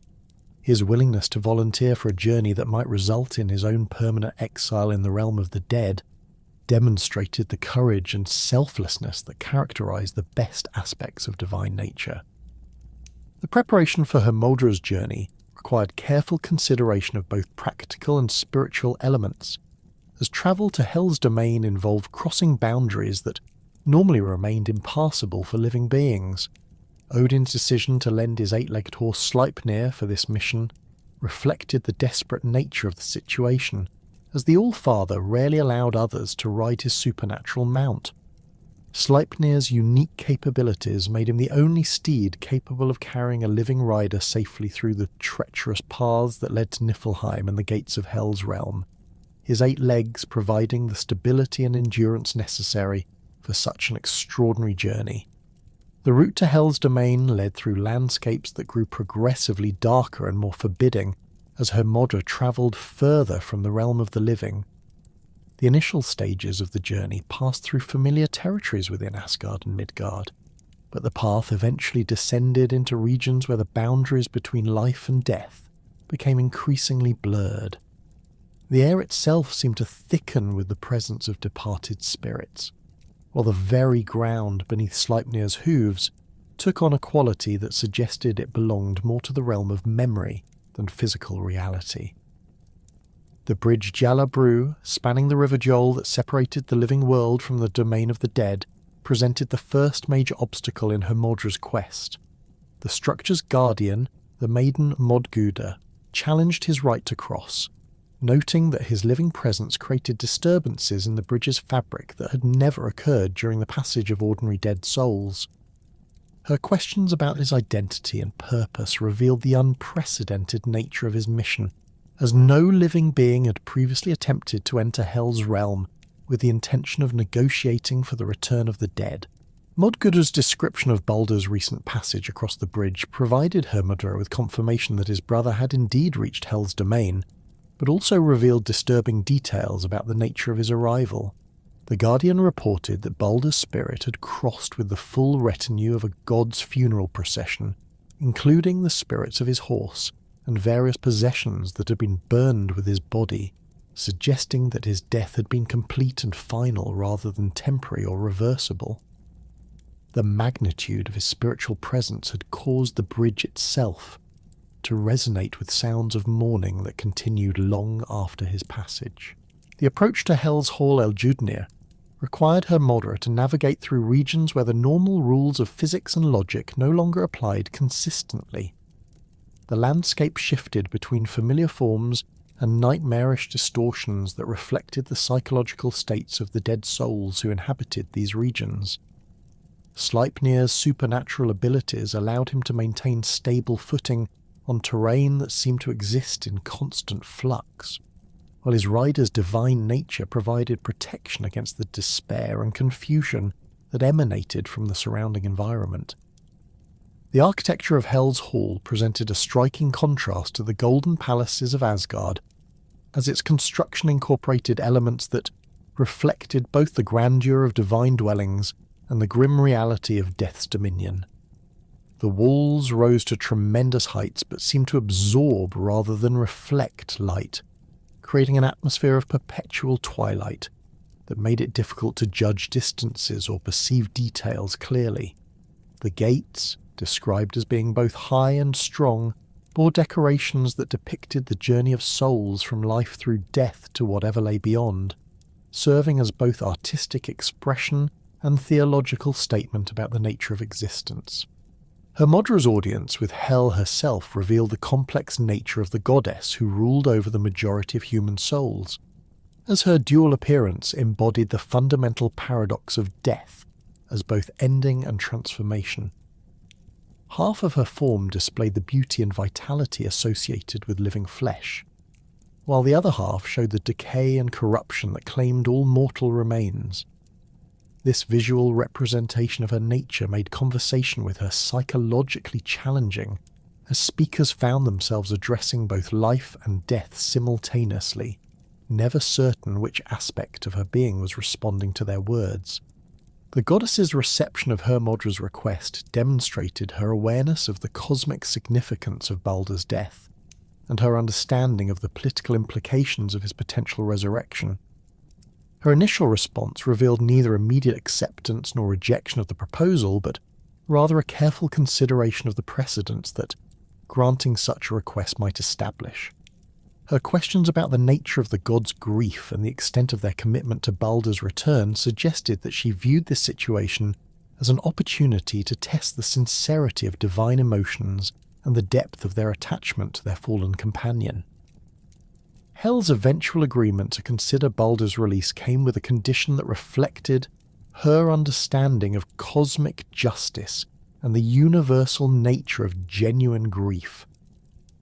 His willingness to volunteer for a journey that might result in his own permanent exile in the realm of the dead demonstrated the courage and selflessness that characterized the best aspects of divine nature. The preparation for Hermodra's journey required careful consideration of both practical and spiritual elements, as travel to Hel's domain involved crossing boundaries that normally remained impassable for living beings. Odin's decision to lend his eight-legged horse Sleipnir for this mission reflected the desperate nature of the situation, as the All-Father rarely allowed others to ride his supernatural mount. Sleipnir's unique capabilities made him the only steed capable of carrying a living rider safely through the treacherous paths that led to Niflheim and the gates of Hel's realm, his 8 legs providing the stability and endurance necessary for such an extraordinary journey. The route to Hel's domain led through landscapes that grew progressively darker and more forbidding as Hermodra travelled further from the realm of the living. The initial stages of the journey passed through familiar territories within Asgard and Midgard, but the path eventually descended into regions where the boundaries between life and death became increasingly blurred. The air itself seemed to thicken with the presence of departed spirits, while the very ground beneath Sleipnir's hooves took on a quality that suggested it belonged more to the realm of memory than physical reality. The bridge Jalabru, spanning the river Jol that separated the living world from the domain of the dead, presented the first major obstacle in Hermodra's quest. The structure's guardian, the maiden Modguda, challenged his right to cross, noting that his living presence created disturbances in the bridge's fabric that had never occurred during the passage of ordinary dead souls. Her questions about his identity and purpose revealed the unprecedented nature of his mission, as no living being had previously attempted to enter Hel's realm with the intention of negotiating for the return of the dead. Modguda's description of Baldur's recent passage across the bridge provided Hermodra with confirmation that his brother had indeed reached Hel's domain, but also revealed disturbing details about the nature of his arrival. The Guardian reported that Baldur's spirit had crossed with the full retinue of a god's funeral procession, including the spirits of his horse and various possessions that had been burned with his body, suggesting that his death had been complete and final rather than temporary or reversible. The magnitude of his spiritual presence had caused the bridge itself to resonate with sounds of mourning that continued long after his passage. The approach to Hel's Hall El-Judnir required Hermodra to navigate through regions where the normal rules of physics and logic no longer applied consistently. The landscape shifted between familiar forms and nightmarish distortions that reflected the psychological states of the dead souls who inhabited these regions. Sleipnir's supernatural abilities allowed him to maintain stable footing on terrain that seemed to exist in constant flux, while his rider's divine nature provided protection against the despair and confusion that emanated from the surrounding environment. The architecture of Hel's Hall presented a striking contrast to the golden palaces of Asgard, as its construction incorporated elements that reflected both the grandeur of divine dwellings and the grim reality of death's dominion. The walls rose to tremendous heights but seemed to absorb rather than reflect light, creating an atmosphere of perpetual twilight that made it difficult to judge distances or perceive details clearly. The gates, described as being both high and strong, bore decorations that depicted the journey of souls from life through death to whatever lay beyond, serving as both artistic expression and theological statement about the nature of existence. Hermodra's audience with Hel herself revealed the complex nature of the goddess who ruled over the majority of human souls, as her dual appearance embodied the fundamental paradox of death as both ending and transformation. Half of her form displayed the beauty and vitality associated with living flesh, while the other half showed the decay and corruption that claimed all mortal remains. This visual representation of her nature made conversation with her psychologically challenging, as speakers found themselves addressing both life and death simultaneously, never certain which aspect of her being was responding to their words. The goddess's reception of Hermodra's request demonstrated her awareness of the cosmic significance of Baldur's death, and her understanding of the political implications of his potential resurrection. Her initial response revealed neither immediate acceptance nor rejection of the proposal, but rather a careful consideration of the precedents that granting such a request might establish. Her questions about the nature of the gods' grief and the extent of their commitment to Baldur's return suggested that she viewed this situation as an opportunity to test the sincerity of divine emotions and the depth of their attachment to their fallen companion. Hel's eventual agreement to consider Baldur's release came with a condition that reflected her understanding of cosmic justice and the universal nature of genuine grief.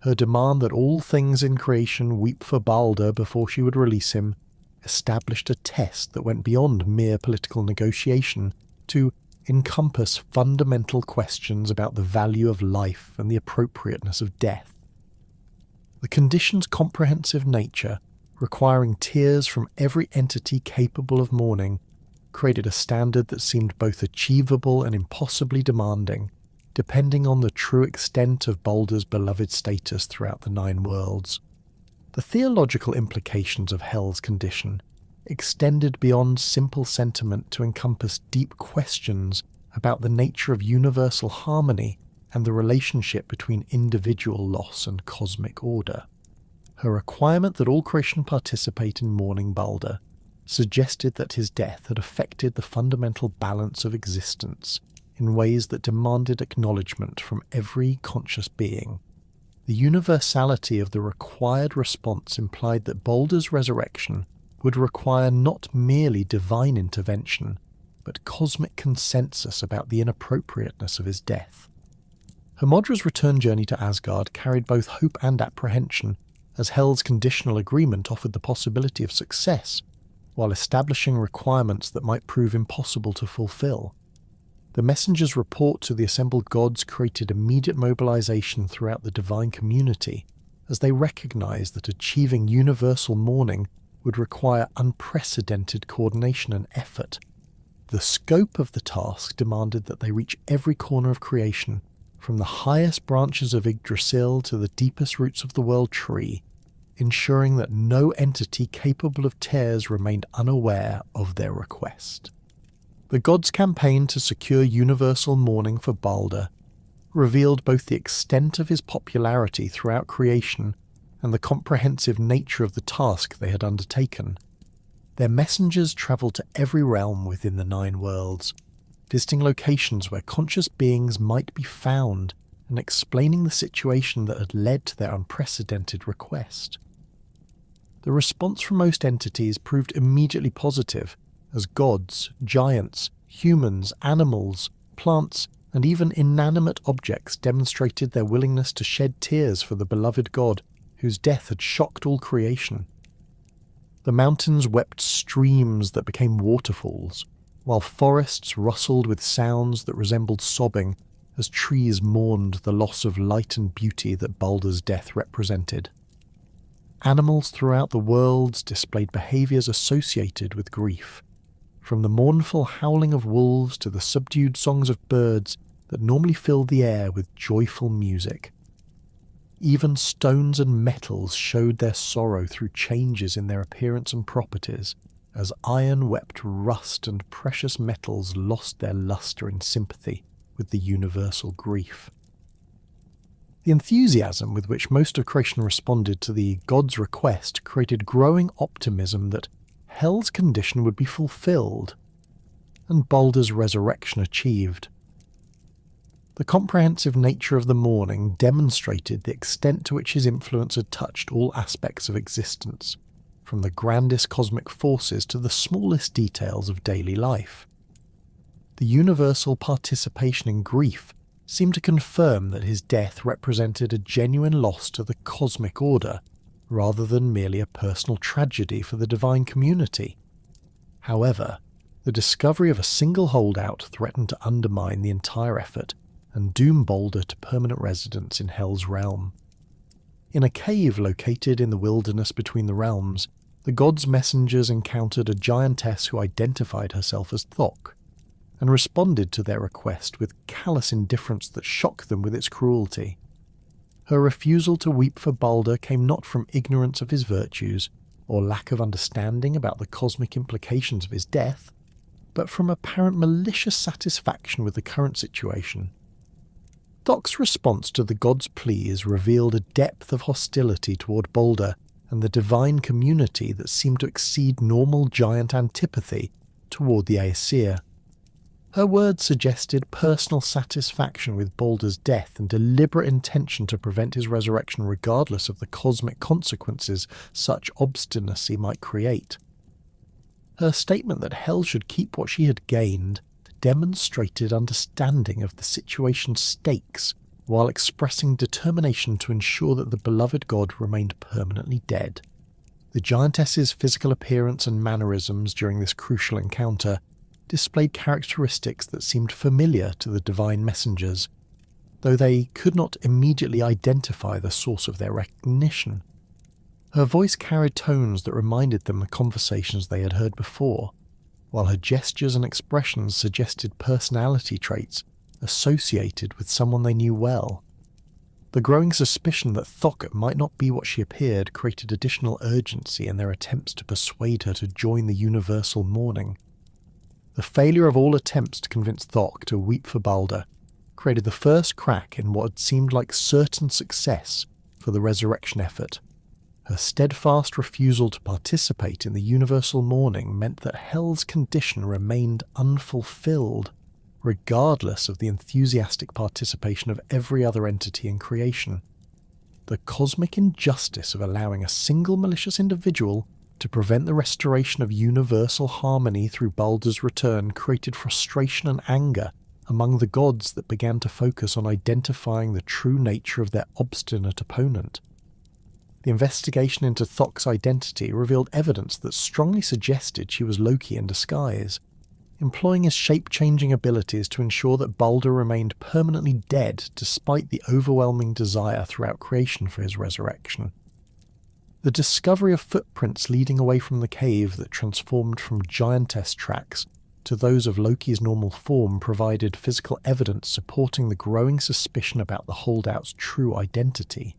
Her demand that all things in creation weep for Baldur before she would release him established a test that went beyond mere political negotiation to encompass fundamental questions about the value of life and the appropriateness of death. The condition's comprehensive nature, requiring tears from every entity capable of mourning, created a standard that seemed both achievable and impossibly demanding, depending on the true extent of Baldur's beloved status throughout the Nine Worlds. The theological implications of Hel's condition extended beyond simple sentiment to encompass deep questions about the nature of universal harmony and the relationship between individual loss and cosmic order. Her requirement that all creation participate in mourning Baldur suggested that his death had affected the fundamental balance of existence in ways that demanded acknowledgement from every conscious being. The universality of the required response implied that Baldur's resurrection would require not merely divine intervention, but cosmic consensus about the inappropriateness of his death. Hermodra's return journey to Asgard carried both hope and apprehension, as Hel's conditional agreement offered the possibility of success, while establishing requirements that might prove impossible to fulfill. The messenger's report to the assembled gods created immediate mobilization throughout the divine community, as they recognized that achieving universal mourning would require unprecedented coordination and effort. The scope of the task demanded that they reach every corner of creation, from the highest branches of Yggdrasil to the deepest roots of the world tree, ensuring that no entity capable of tears remained unaware of their request. The gods' campaign to secure universal mourning for Baldur revealed both the extent of his popularity throughout creation and the comprehensive nature of the task they had undertaken. Their messengers travelled to every realm within the Nine Worlds, visiting locations where conscious beings might be found and explaining the situation that had led to their unprecedented request. The response from most entities proved immediately positive, as gods, giants, humans, animals, plants, and even inanimate objects demonstrated their willingness to shed tears for the beloved god whose death had shocked all creation. The mountains wept streams that became waterfalls, while forests rustled with sounds that resembled sobbing as trees mourned the loss of light and beauty that Baldur's death represented. Animals throughout the worlds displayed behaviours associated with grief, from the mournful howling of wolves to the subdued songs of birds that normally filled the air with joyful music. Even stones and metals showed their sorrow through changes in their appearance and properties, as iron wept rust and precious metals lost their lustre in sympathy with the universal grief. The enthusiasm with which most of creation responded to the god's request created growing optimism that Hel's condition would be fulfilled, and Baldur's resurrection achieved. The comprehensive nature of the mourning demonstrated the extent to which his influence had touched all aspects of existence, from the grandest cosmic forces to the smallest details of daily life. The universal participation in grief seemed to confirm that his death represented a genuine loss to the cosmic order, rather than merely a personal tragedy for the divine community. However, the discovery of a single holdout threatened to undermine the entire effort and doom Baldur to permanent residence in Hel's realm. In a cave located in the wilderness between the realms, the god's messengers encountered a giantess who identified herself as Thok, and responded to their request with callous indifference that shocked them with its cruelty. Her refusal to weep for Baldur came not from ignorance of his virtues, or lack of understanding about the cosmic implications of his death, but from apparent malicious satisfaction with the current situation. Thok's response to the god's pleas revealed a depth of hostility toward Baldur and the divine community that seemed to exceed normal giant antipathy toward the Aesir. Her words suggested personal satisfaction with Baldur's death and deliberate intention to prevent his resurrection regardless of the cosmic consequences such obstinacy might create. Her statement that Hel should keep what she had gained demonstrated understanding of the situation's stakes while expressing determination to ensure that the beloved god remained permanently dead. The giantess's physical appearance and mannerisms during this crucial encounter displayed characteristics that seemed familiar to the divine messengers, though they could not immediately identify the source of their recognition. Her voice carried tones that reminded them of conversations they had heard before, while her gestures and expressions suggested personality traits associated with someone they knew well. The growing suspicion that Thok might not be what she appeared created additional urgency in their attempts to persuade her to join the universal mourning. The failure of all attempts to convince Thok to weep for Baldur created the first crack in what had seemed like certain success for the resurrection effort. Her steadfast refusal to participate in the universal mourning meant that Hel's condition remained unfulfilled, regardless of the enthusiastic participation of every other entity in creation. The cosmic injustice of allowing a single malicious individual to prevent the restoration of universal harmony through Baldur's return created frustration and anger among the gods that began to focus on identifying the true nature of their obstinate opponent. The investigation into Thok's identity revealed evidence that strongly suggested she was Loki in disguise, employing his shape-changing abilities to ensure that Baldur remained permanently dead despite the overwhelming desire throughout creation for his resurrection. The discovery of footprints leading away from the cave that transformed from giantess tracks to those of Loki's normal form provided physical evidence supporting the growing suspicion about the holdout's true identity.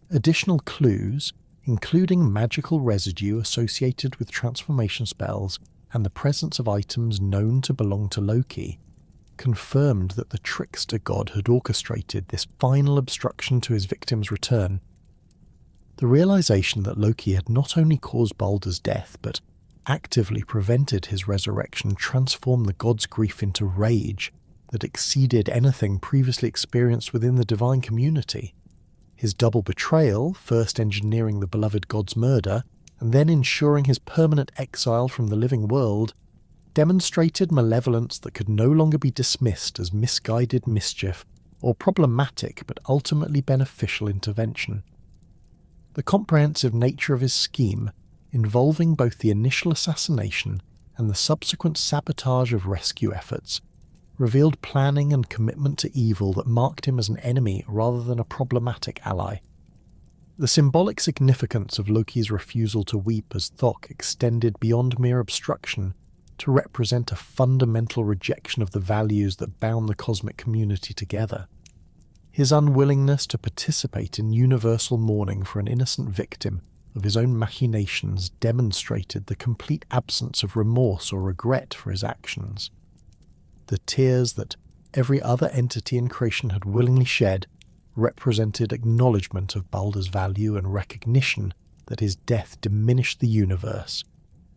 Additional clues, including magical residue associated with transformation spells and the presence of items known to belong to Loki, confirmed that the trickster god had orchestrated this final obstruction to his victim's return. The realization that Loki had not only caused Baldur's death, but actively prevented his resurrection transformed the god's grief into rage that exceeded anything previously experienced within the divine community. His double betrayal, first engineering the beloved god's murder, and then ensuring his permanent exile from the living world, demonstrated malevolence that could no longer be dismissed as misguided mischief or problematic but ultimately beneficial intervention. The comprehensive nature of his scheme, involving both the initial assassination and the subsequent sabotage of rescue efforts, revealed planning and commitment to evil that marked him as an enemy rather than a problematic ally. The symbolic significance of Loki's refusal to weep as Thok extended beyond mere obstruction to represent a fundamental rejection of the values that bound the cosmic community together. His unwillingness to participate in universal mourning for an innocent victim of his own machinations demonstrated the complete absence of remorse or regret for his actions. The tears that every other entity in creation had willingly shed represented acknowledgement of Baldur's value and recognition that his death diminished the universe,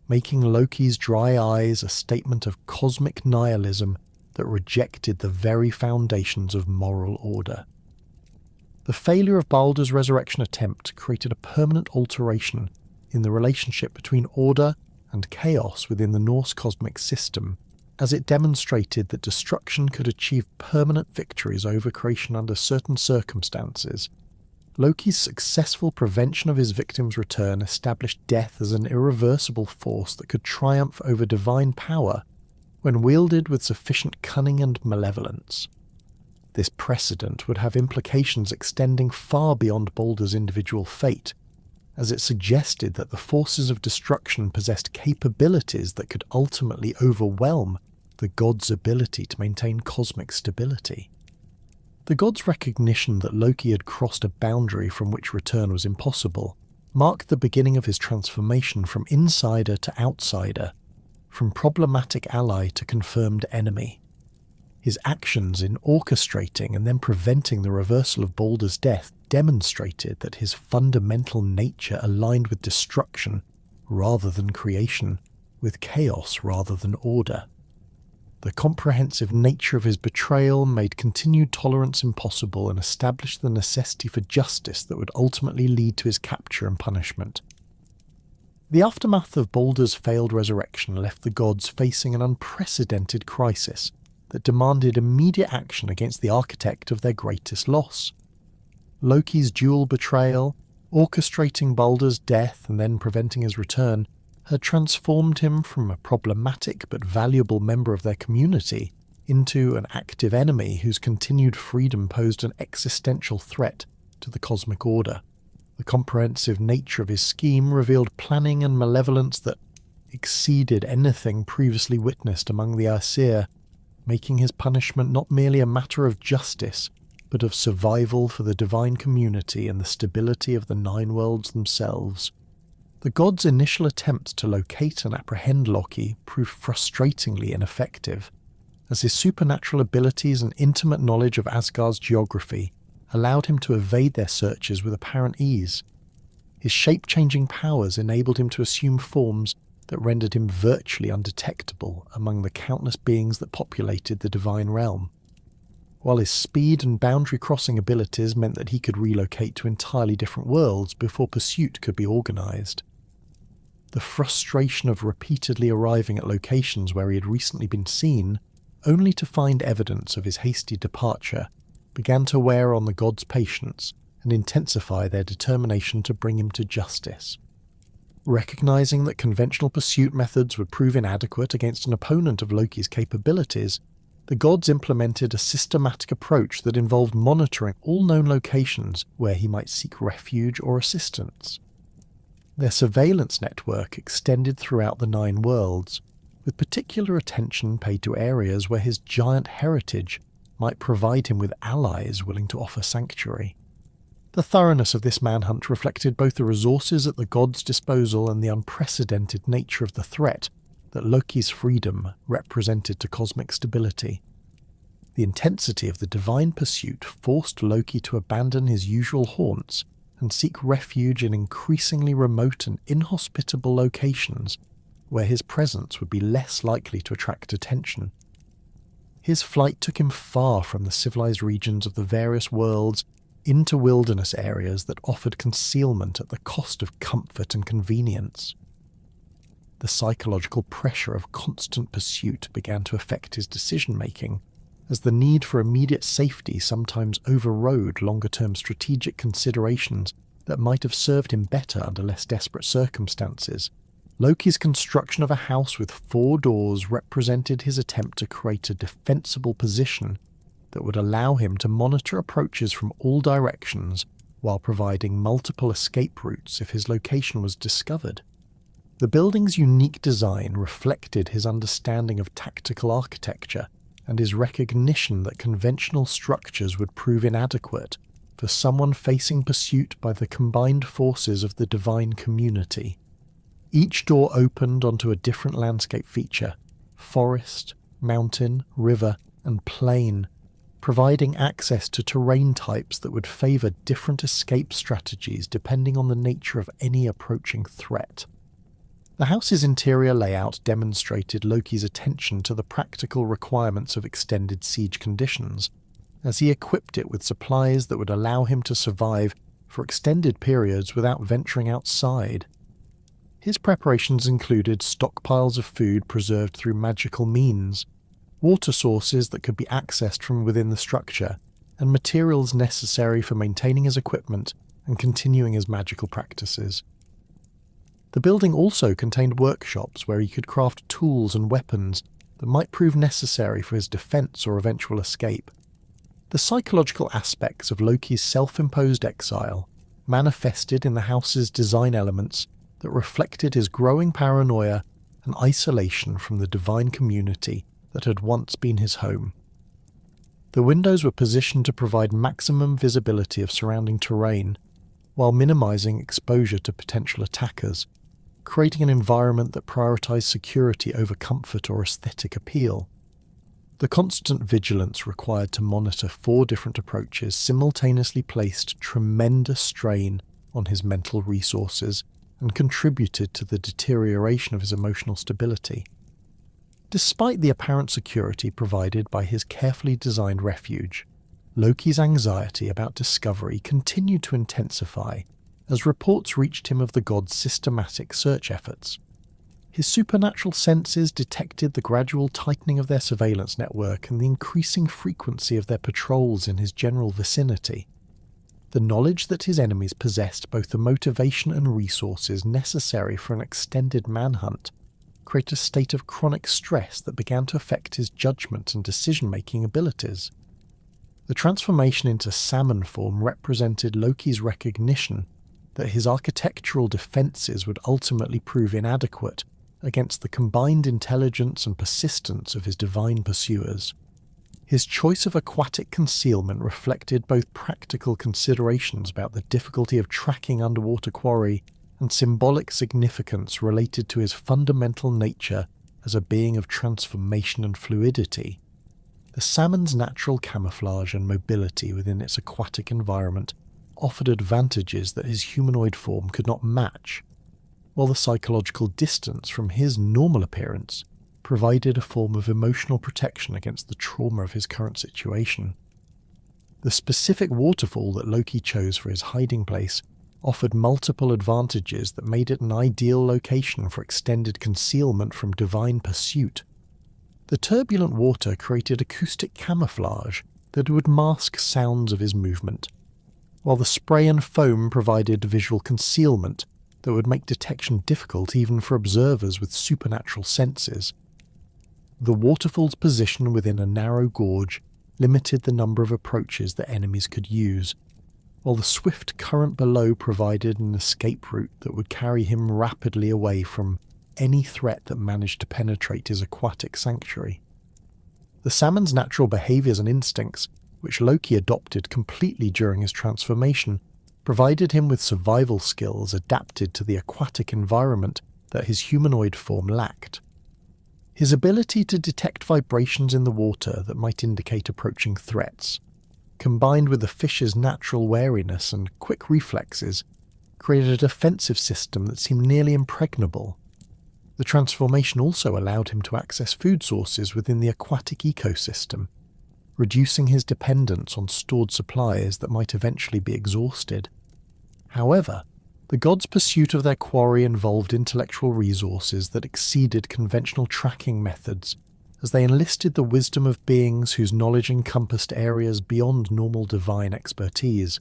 making Loki's dry eyes a statement of cosmic nihilism that rejected the very foundations of moral order. The failure of Baldur's resurrection attempt created a permanent alteration in the relationship between order and chaos within the Norse cosmic system, as it demonstrated that destruction could achieve permanent victories over creation under certain circumstances. Loki's successful prevention of his victim's return established death as an irreversible force that could triumph over divine power when wielded with sufficient cunning and malevolence. This precedent would have implications extending far beyond Baldur's individual fate, as it suggested that the forces of destruction possessed capabilities that could ultimately overwhelm the god's ability to maintain cosmic stability. The god's recognition that Loki had crossed a boundary from which return was impossible marked the beginning of his transformation from insider to outsider, from problematic ally to confirmed enemy. His actions in orchestrating and then preventing the reversal of Baldur's death demonstrated that his fundamental nature aligned with destruction rather than creation, with chaos rather than order. The comprehensive nature of his betrayal made continued tolerance impossible and established the necessity for justice that would ultimately lead to his capture and punishment. The aftermath of Baldur's failed resurrection left the gods facing an unprecedented crisis that demanded immediate action against the architect of their greatest loss. Loki's dual betrayal, orchestrating Baldur's death and then preventing his return, had transformed him from a problematic but valuable member of their community into an active enemy whose continued freedom posed an existential threat to the cosmic order. The comprehensive nature of his scheme revealed planning and malevolence that exceeded anything previously witnessed among the Aesir, making his punishment not merely a matter of justice, but of survival for the divine community and the stability of the Nine Worlds themselves. The gods' initial attempts to locate and apprehend Loki proved frustratingly ineffective, as his supernatural abilities and intimate knowledge of Asgard's geography allowed him to evade their searches with apparent ease. His shape-changing powers enabled him to assume forms that rendered him virtually undetectable among the countless beings that populated the divine realm, while his speed and boundary-crossing abilities meant that he could relocate to entirely different worlds before pursuit could be organised. The frustration of repeatedly arriving at locations where he had recently been seen, only to find evidence of his hasty departure, began to wear on the gods' patience and intensify their determination to bring him to justice. Recognizing that conventional pursuit methods would prove inadequate against an opponent of Loki's capabilities, the gods implemented a systematic approach that involved monitoring all known locations where he might seek refuge or assistance. Their surveillance network extended throughout the Nine Worlds, with particular attention paid to areas where his giant heritage might provide him with allies willing to offer sanctuary. The thoroughness of this manhunt reflected both the resources at the gods' disposal and the unprecedented nature of the threat that Loki's freedom represented to cosmic stability. The intensity of the divine pursuit forced Loki to abandon his usual haunts and seek refuge in increasingly remote and inhospitable locations where his presence would be less likely to attract attention. His flight took him far from the civilized regions of the various worlds into wilderness areas that offered concealment at the cost of comfort and convenience. The psychological pressure of constant pursuit began to affect his decision-making, as the need for immediate safety sometimes overrode longer-term strategic considerations that might have served him better under less desperate circumstances. Loki's construction of a house with 4 doors represented his attempt to create a defensible position that would allow him to monitor approaches from all directions while providing multiple escape routes if his location was discovered. The building's unique design reflected his understanding of tactical architecture and his recognition that conventional structures would prove inadequate for someone facing pursuit by the combined forces of the divine community. Each door opened onto a different landscape feature: forest, mountain, river, and plain, providing access to terrain types that would favour different escape strategies depending on the nature of any approaching threat. The house's interior layout demonstrated Loki's attention to the practical requirements of extended siege conditions, as he equipped it with supplies that would allow him to survive for extended periods without venturing outside. His preparations included stockpiles of food preserved through magical means, water sources that could be accessed from within the structure, and materials necessary for maintaining his equipment and continuing his magical practices. The building also contained workshops where he could craft tools and weapons that might prove necessary for his defense or eventual escape. The psychological aspects of Loki's self-imposed exile manifested in the house's design elements that reflected his growing paranoia and isolation from the divine community that had once been his home. The windows were positioned to provide maximum visibility of surrounding terrain, while minimizing exposure to potential attackers, creating an environment that prioritized security over comfort or aesthetic appeal. The constant vigilance required to monitor 4 different approaches simultaneously placed tremendous strain on his mental resources and contributed to the deterioration of his emotional stability. Despite the apparent security provided by his carefully designed refuge, Loki's anxiety about discovery continued to intensify as reports reached him of the gods' systematic search efforts. His supernatural senses detected the gradual tightening of their surveillance network and the increasing frequency of their patrols in his general vicinity. The knowledge that his enemies possessed both the motivation and resources necessary for an extended manhunt created a state of chronic stress that began to affect his judgment and decision-making abilities. The transformation into salmon form represented Loki's recognition that his architectural defences would ultimately prove inadequate against the combined intelligence and persistence of his divine pursuers. His choice of aquatic concealment reflected both practical considerations about the difficulty of tracking underwater quarry and symbolic significance related to his fundamental nature as a being of transformation and fluidity. The salmon's natural camouflage and mobility within its aquatic environment offered advantages that his humanoid form could not match, while the psychological distance from his normal appearance provided a form of emotional protection against the trauma of his current situation. The specific waterfall that Loki chose for his hiding place offered multiple advantages that made it an ideal location for extended concealment from divine pursuit. The turbulent water created acoustic camouflage that would mask sounds of his movement, while the spray and foam provided visual concealment that would make detection difficult even for observers with supernatural senses. The waterfall's position within a narrow gorge limited the number of approaches that enemies could use, while the swift current below provided an escape route that would carry him rapidly away from any threat that managed to penetrate his aquatic sanctuary. The salmon's natural behaviours and instincts, which Loki adopted completely during his transformation, provided him with survival skills adapted to the aquatic environment that his humanoid form lacked. His ability to detect vibrations in the water that might indicate approaching threats, combined with the fish's natural wariness and quick reflexes, created a defensive system that seemed nearly impregnable. The transformation also allowed him to access food sources within the aquatic ecosystem, reducing his dependence on stored supplies that might eventually be exhausted. However, the gods' pursuit of their quarry involved intellectual resources that exceeded conventional tracking methods, as they enlisted the wisdom of beings whose knowledge encompassed areas beyond normal divine expertise.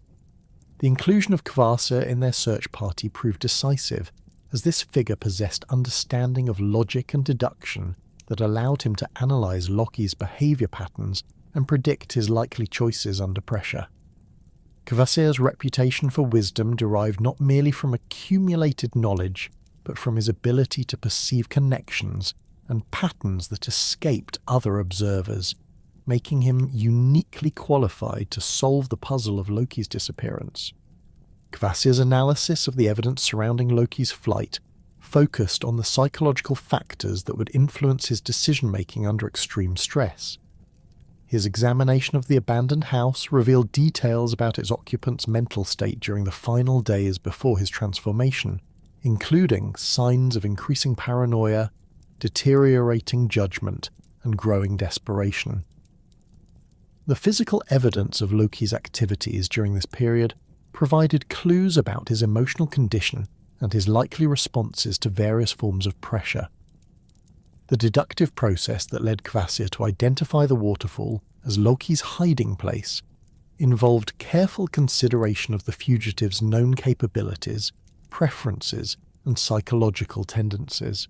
The inclusion of Kvasir in their search party proved decisive, as this figure possessed understanding of logic and deduction that allowed him to analyse Loki's behaviour patterns and predict his likely choices under pressure. Kvasir's reputation for wisdom derived not merely from accumulated knowledge, but from his ability to perceive connections and patterns that escaped other observers, making him uniquely qualified to solve the puzzle of Loki's disappearance. Kvasir's analysis of the evidence surrounding Loki's flight focused on the psychological factors that would influence his decision-making under extreme stress. His examination of the abandoned house revealed details about its occupant's mental state during the final days before his transformation, including signs of increasing paranoia, deteriorating judgment, and growing desperation. The physical evidence of Loki's activities during this period provided clues about his emotional condition and his likely responses to various forms of pressure. The deductive process that led Kvasir to identify the waterfall as Loki's hiding place involved careful consideration of the fugitive's known capabilities, preferences, and psychological tendencies.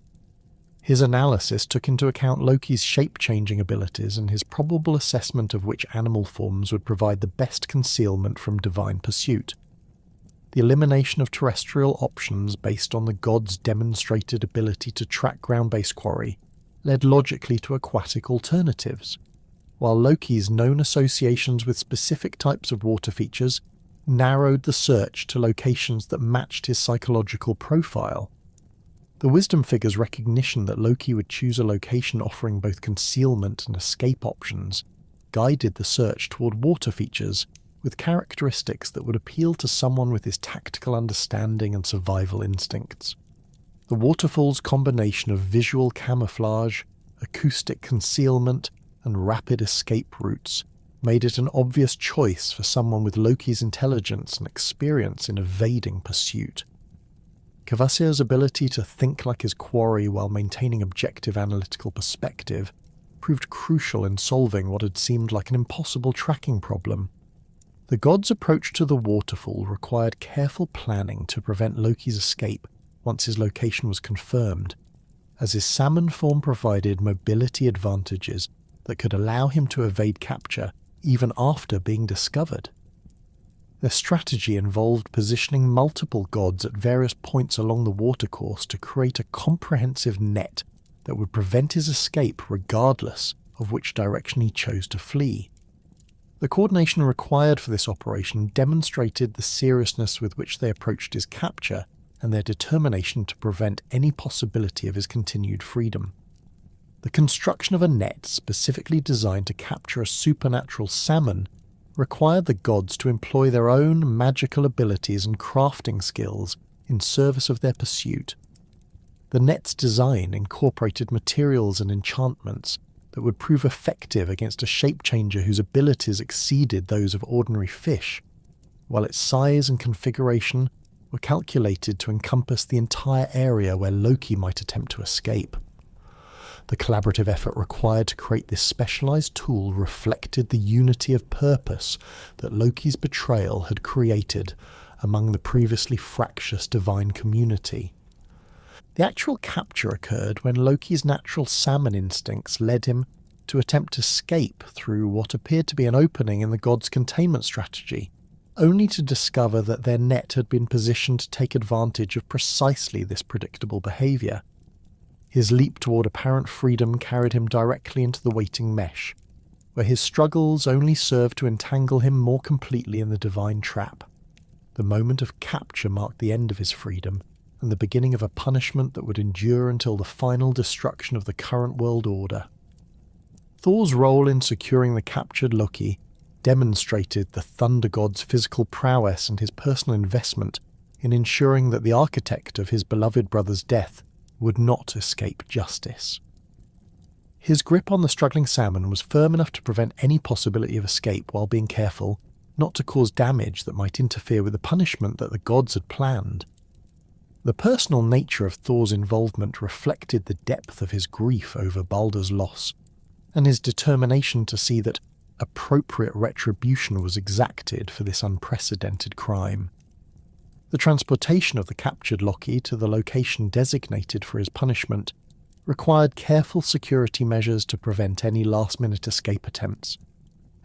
His analysis took into account Loki's shape-changing abilities and his probable assessment of which animal forms would provide the best concealment from divine pursuit. The elimination of terrestrial options based on the gods' demonstrated ability to track ground-based quarry led logically to aquatic alternatives, while Loki's known associations with specific types of water features narrowed the search to locations that matched his psychological profile. The wisdom figure's recognition that Loki would choose a location offering both concealment and escape options guided the search toward water features with characteristics that would appeal to someone with his tactical understanding and survival instincts. The waterfall's combination of visual camouflage, acoustic concealment, and rapid escape routes made it an obvious choice for someone with Loki's intelligence and experience in evading pursuit. Kvasir's ability to think like his quarry while maintaining objective analytical perspective proved crucial in solving what had seemed like an impossible tracking problem. The god's approach to the waterfall required careful planning to prevent Loki's escape once his location was confirmed, as his salmon form provided mobility advantages that could allow him to evade capture even after being discovered. Their strategy involved positioning multiple gods at various points along the watercourse to create a comprehensive net that would prevent his escape regardless of which direction he chose to flee. The coordination required for this operation demonstrated the seriousness with which they approached his capture and their determination to prevent any possibility of his continued freedom. The construction of a net specifically designed to capture a supernatural salmon required the gods to employ their own magical abilities and crafting skills in service of their pursuit. The net's design incorporated materials and enchantments that would prove effective against a shape-changer whose abilities exceeded those of ordinary fish, while its size and configuration were calculated to encompass the entire area where Loki might attempt to escape. The collaborative effort required to create this specialized tool reflected the unity of purpose that Loki's betrayal had created among the previously fractious divine community. The actual capture occurred when Loki's natural salmon instincts led him to attempt to escape through what appeared to be an opening in the god's containment strategy, only to discover that their net had been positioned to take advantage of precisely this predictable behavior. His leap toward apparent freedom carried him directly into the waiting mesh, where his struggles only served to entangle him more completely in the divine trap. The moment of capture marked the end of his freedom, and the beginning of a punishment that would endure until the final destruction of the current world order. Thor's role in securing the captured Loki demonstrated the thunder god's physical prowess and his personal investment in ensuring that the architect of his beloved brother's death would not escape justice. His grip on the struggling salmon was firm enough to prevent any possibility of escape while being careful not to cause damage that might interfere with the punishment that the gods had planned. The personal nature of Thor's involvement reflected the depth of his grief over Baldur's loss, and his determination to see that appropriate retribution was exacted for this unprecedented crime. The transportation of the captured Loki to the location designated for his punishment required careful security measures to prevent any last-minute escape attempts,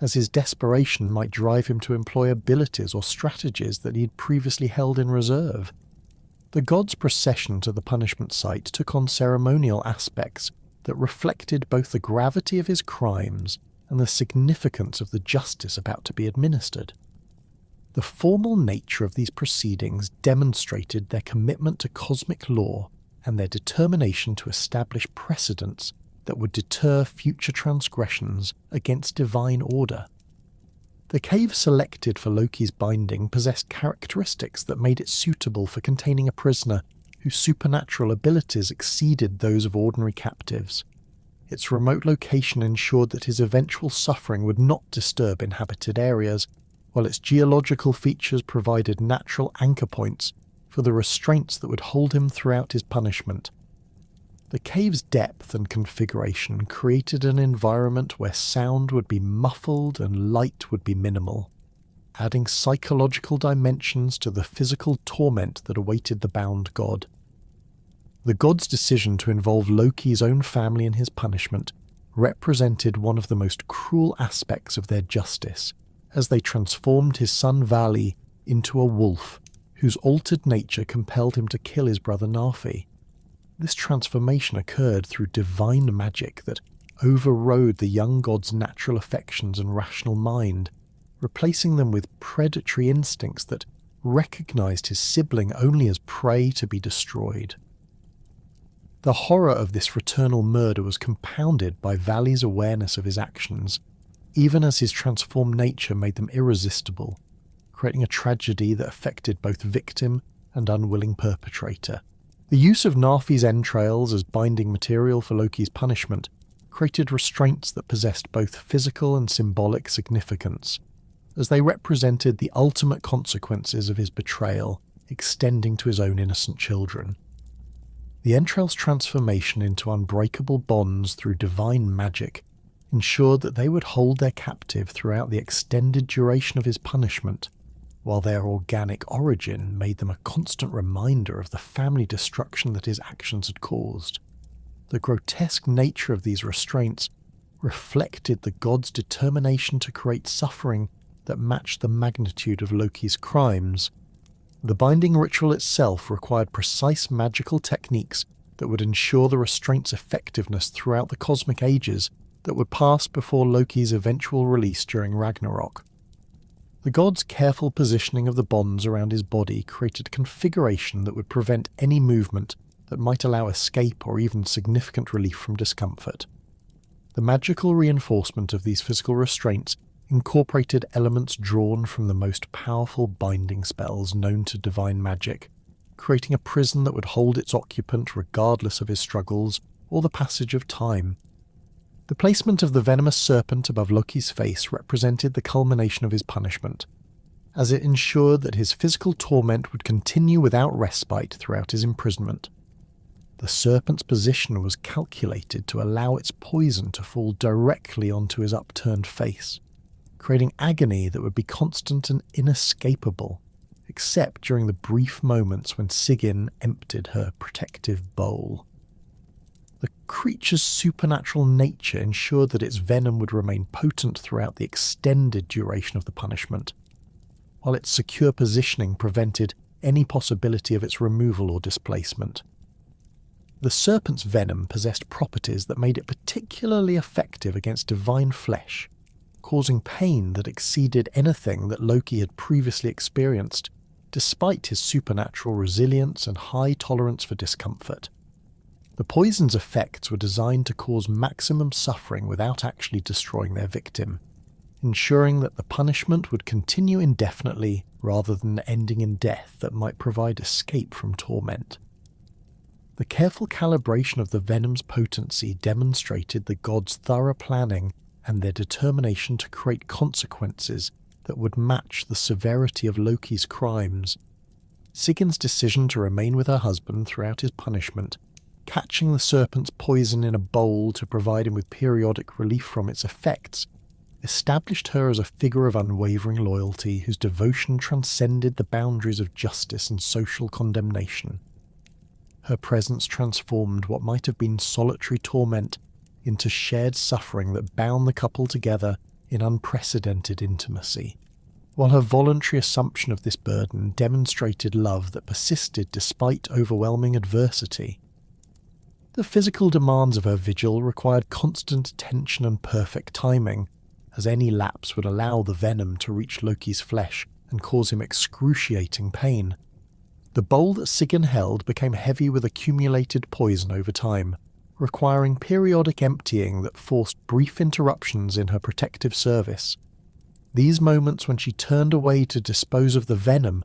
as his desperation might drive him to employ abilities or strategies that he had previously held in reserve. The god's procession to the punishment site took on ceremonial aspects that reflected both the gravity of his crimes and the significance of the justice about to be administered. The formal nature of these proceedings demonstrated their commitment to cosmic law and their determination to establish precedents that would deter future transgressions against divine order. The cave selected for Loki's binding possessed characteristics that made it suitable for containing a prisoner whose supernatural abilities exceeded those of ordinary captives. Its remote location ensured that his eventual suffering would not disturb inhabited areas, while its geological features provided natural anchor points for the restraints that would hold him throughout his punishment. The cave's depth and configuration created an environment where sound would be muffled and light would be minimal, adding psychological dimensions to the physical torment that awaited the bound god. The god's decision to involve Loki's own family in his punishment represented one of the most cruel aspects of their justice, as they transformed his son Vali into a wolf whose altered nature compelled him to kill his brother Narfi. This transformation occurred through divine magic that overrode the young god's natural affections and rational mind, replacing them with predatory instincts that recognized his sibling only as prey to be destroyed. The horror of this fraternal murder was compounded by Vali's awareness of his actions, even as his transformed nature made them irresistible, creating a tragedy that affected both victim and unwilling perpetrator. The use of Narfi's entrails as binding material for Loki's punishment created restraints that possessed both physical and symbolic significance, as they represented the ultimate consequences of his betrayal extending to his own innocent children. The entrails' transformation into unbreakable bonds through divine magic ensured that they would hold their captive throughout the extended duration of his punishment, while their organic origin made them a constant reminder of the family destruction that his actions had caused. The grotesque nature of these restraints reflected the god's determination to create suffering that matched the magnitude of Loki's crimes. The binding ritual itself required precise magical techniques that would ensure the restraint's effectiveness throughout the cosmic ages that would pass before Loki's eventual release during Ragnarok. The god's careful positioning of the bonds around his body created a configuration that would prevent any movement that might allow escape or even significant relief from discomfort. The magical reinforcement of these physical restraints incorporated elements drawn from the most powerful binding spells known to divine magic, creating a prison that would hold its occupant regardless of his struggles or the passage of time. The placement of the venomous serpent above Loki's face represented the culmination of his punishment, as it ensured that his physical torment would continue without respite throughout his imprisonment. The serpent's position was calculated to allow its poison to fall directly onto his upturned face, creating agony that would be constant and inescapable, except during the brief moments when Sigyn emptied her protective bowl. The creature's supernatural nature ensured that its venom would remain potent throughout the extended duration of the punishment, while its secure positioning prevented any possibility of its removal or displacement. The serpent's venom possessed properties that made it particularly effective against divine flesh, causing pain that exceeded anything that Loki had previously experienced, despite his supernatural resilience and high tolerance for discomfort. The poison's effects were designed to cause maximum suffering without actually destroying their victim, ensuring that the punishment would continue indefinitely rather than ending in death that might provide escape from torment. The careful calibration of the venom's potency demonstrated the gods' thorough planning and their determination to create consequences that would match the severity of Loki's crimes. Sigyn's decision to remain with her husband throughout his punishment, catching the serpent's poison in a bowl to provide him with periodic relief from its effects, established her as a figure of unwavering loyalty whose devotion transcended the boundaries of justice and social condemnation. Her presence transformed what might have been solitary torment into shared suffering that bound the couple together in unprecedented intimacy, while her voluntary assumption of this burden demonstrated love that persisted despite overwhelming adversity. The physical demands of her vigil required constant attention and perfect timing, as any lapse would allow the venom to reach Loki's flesh and cause him excruciating pain. The bowl that Sigyn held became heavy with accumulated poison over time, requiring periodic emptying that forced brief interruptions in her protective service. These moments when she turned away to dispose of the venom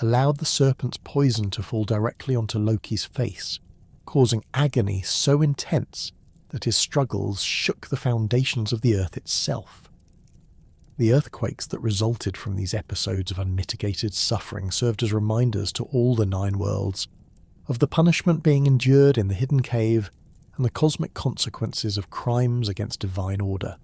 allowed the serpent's poison to fall directly onto Loki's face, causing agony so intense that his struggles shook the foundations of the earth itself. The earthquakes that resulted from these episodes of unmitigated suffering served as reminders to all the 9 worlds of the punishment being endured in the hidden cave and the cosmic consequences of crimes against divine order.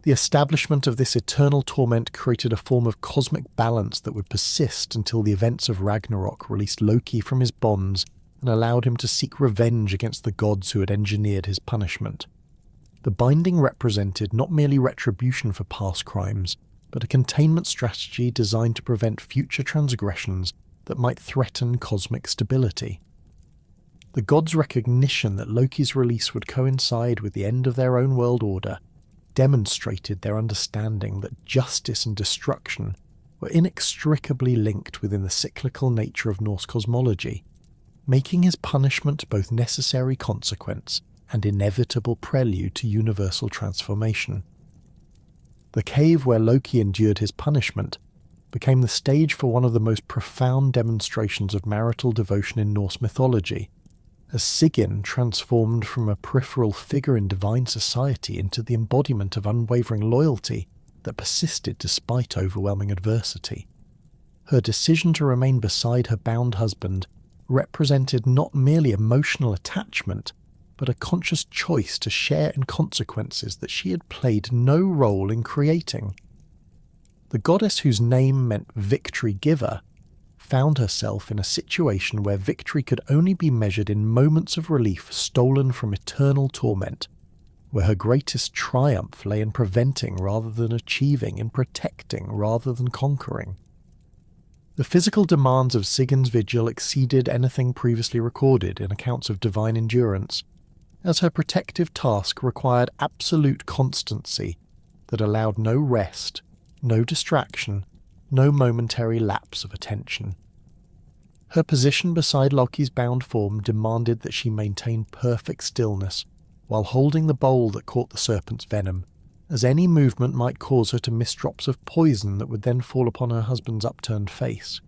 The establishment of this eternal torment created a form of cosmic balance that would persist until the events of Ragnarok released Loki from his bonds and allowed him to seek revenge against the gods who had engineered his punishment. The binding represented not merely retribution for past crimes, but a containment strategy designed to prevent future transgressions that might threaten cosmic stability. The gods' recognition that Loki's release would coincide with the end of their own world order demonstrated their understanding that justice and destruction were inextricably linked within the cyclical nature of Norse cosmology, making his punishment both necessary consequence and inevitable prelude to universal transformation. The cave where Loki endured his punishment became the stage for one of the most profound demonstrations of marital devotion in Norse mythology, as Sigyn transformed from a peripheral figure in divine society into the embodiment of unwavering loyalty that persisted despite overwhelming adversity. Her decision to remain beside her bound husband represented not merely emotional attachment, but a conscious choice to share in consequences that she had played no role in creating. The goddess whose name meant victory giver found herself in a situation where victory could only be measured in moments of relief stolen from eternal torment, where her greatest triumph lay in preventing rather than achieving, in protecting rather than conquering. The physical demands of Sigyn's vigil exceeded anything previously recorded in accounts of divine endurance, as her protective task required absolute constancy that allowed no rest, no distraction, no momentary lapse of attention. Her position beside Loki's bound form demanded that she maintain perfect stillness while holding the bowl that caught the serpent's venom, as any movement might cause her to miss drops of poison that would then fall upon her husband's upturned face.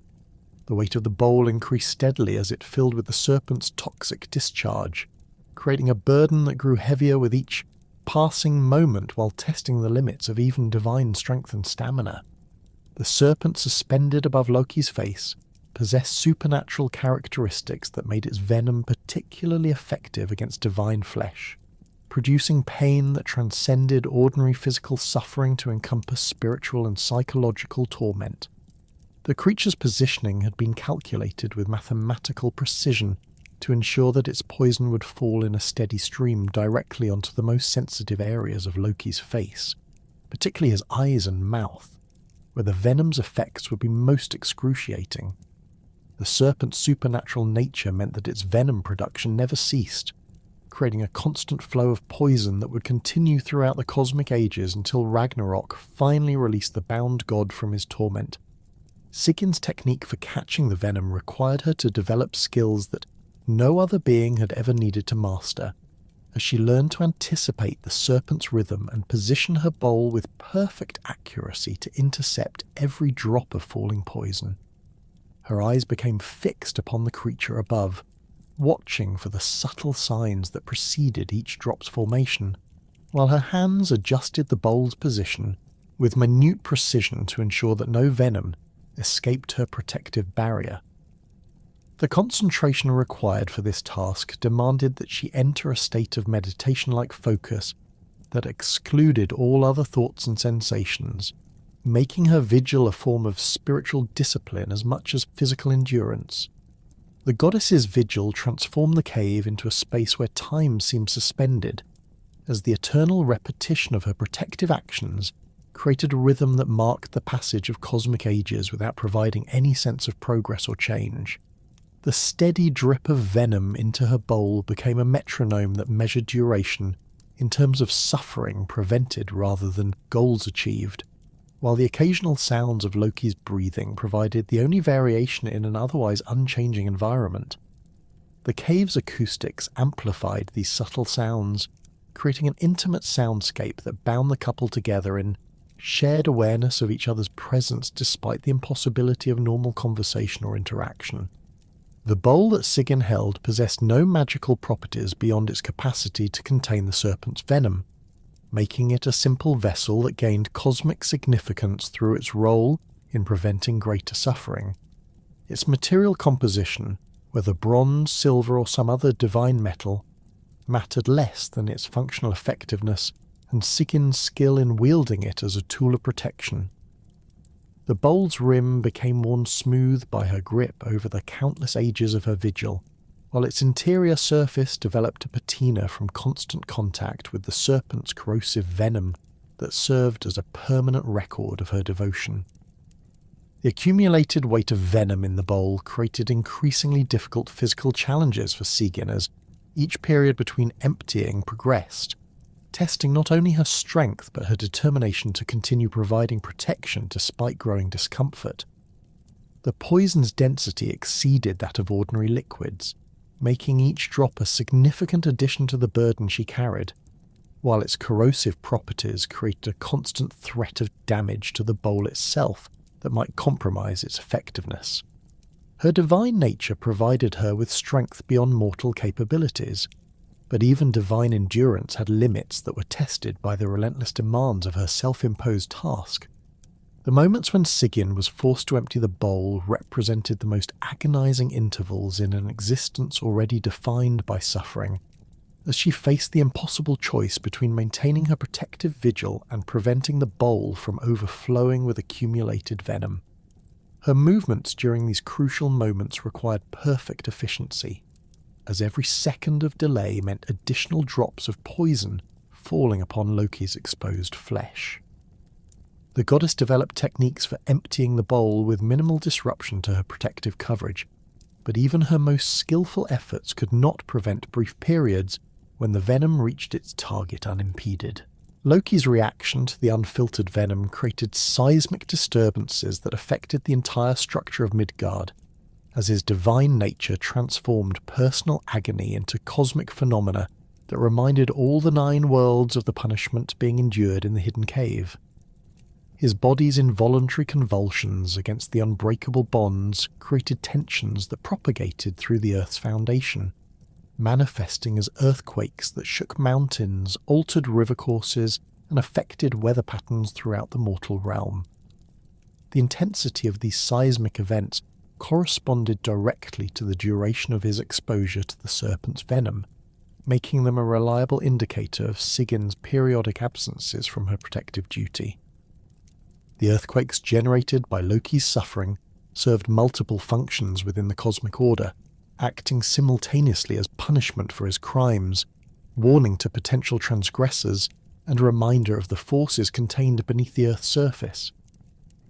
The weight of the bowl increased steadily as it filled with the serpent's toxic discharge, creating a burden that grew heavier with each passing moment while testing the limits of even divine strength and stamina. The serpent suspended above Loki's face possessed supernatural characteristics that made its venom particularly effective against divine flesh, producing pain that transcended ordinary physical suffering to encompass spiritual and psychological torment. The creature's positioning had been calculated with mathematical precision to ensure that its poison would fall in a steady stream directly onto the most sensitive areas of Loki's face, particularly his eyes and mouth, where the venom's effects would be most excruciating. The serpent's supernatural nature meant that its venom production never ceased, creating a constant flow of poison that would continue throughout the cosmic ages until Ragnarok finally released the bound god from his torment. Sigyn's technique for catching the venom required her to develop skills that no other being had ever needed to master, as she learned to anticipate the serpent's rhythm and position her bowl with perfect accuracy to intercept every drop of falling poison. Her eyes became fixed upon the creature above, watching for the subtle signs that preceded each drop's formation, while her hands adjusted the bowl's position with minute precision to ensure that no venom escaped her protective barrier. The concentration required for this task demanded that she enter a state of meditation-like focus that excluded all other thoughts and sensations, making her vigil a form of spiritual discipline as much as physical endurance. The goddess's vigil transformed the cave into a space where time seemed suspended, as the eternal repetition of her protective actions created a rhythm that marked the passage of cosmic ages without providing any sense of progress or change. The steady drip of venom into her bowl became a metronome that measured duration in terms of suffering prevented rather than goals achieved, while the occasional sounds of Loki's breathing provided the only variation in an otherwise unchanging environment. The cave's acoustics amplified these subtle sounds, creating an intimate soundscape that bound the couple together in shared awareness of each other's presence despite the impossibility of normal conversation or interaction. The bowl that Sigyn held possessed no magical properties beyond its capacity to contain the serpent's venom, making it a simple vessel that gained cosmic significance through its role in preventing greater suffering. Its material composition, whether bronze, silver, or some other divine metal, mattered less than its functional effectiveness and Sigyn's skill in wielding it as a tool of protection. The bowl's rim became worn smooth by her grip over the countless ages of her vigil, while its interior surface developed a patina from constant contact with the serpent's corrosive venom that served as a permanent record of her devotion. The accumulated weight of venom in the bowl created increasingly difficult physical challenges for Sigyn as each period between emptying progressed, testing not only her strength but her determination to continue providing protection despite growing discomfort. The poison's density exceeded that of ordinary liquids, making each drop a significant addition to the burden she carried, while its corrosive properties created a constant threat of damage to the bowl itself that might compromise its effectiveness. Her divine nature provided her with strength beyond mortal capabilities, but even divine endurance had limits that were tested by the relentless demands of her self-imposed task. The moments when Sigyn was forced to empty the bowl represented the most agonizing intervals in an existence already defined by suffering, as she faced the impossible choice between maintaining her protective vigil and preventing the bowl from overflowing with accumulated venom. Her movements during these crucial moments required perfect efficiency, as every second of delay meant additional drops of poison falling upon Loki's exposed flesh. The goddess developed techniques for emptying the bowl with minimal disruption to her protective coverage, but even her most skillful efforts could not prevent brief periods when the venom reached its target unimpeded. Loki's reaction to the unfiltered venom created seismic disturbances that affected the entire structure of Midgard, as his divine nature transformed personal agony into cosmic phenomena that reminded all the 9 worlds of the punishment being endured in the hidden cave. His body's involuntary convulsions against the unbreakable bonds created tensions that propagated through the Earth's foundation, manifesting as earthquakes that shook mountains, altered river courses, and affected weather patterns throughout the mortal realm. The intensity of these seismic events corresponded directly to the duration of his exposure to the serpent's venom, making them a reliable indicator of Sigyn's periodic absences from her protective duty. The earthquakes generated by Loki's suffering served multiple functions within the cosmic order, acting simultaneously as punishment for his crimes, warning to potential transgressors, and a reminder of the forces contained beneath the Earth's surface.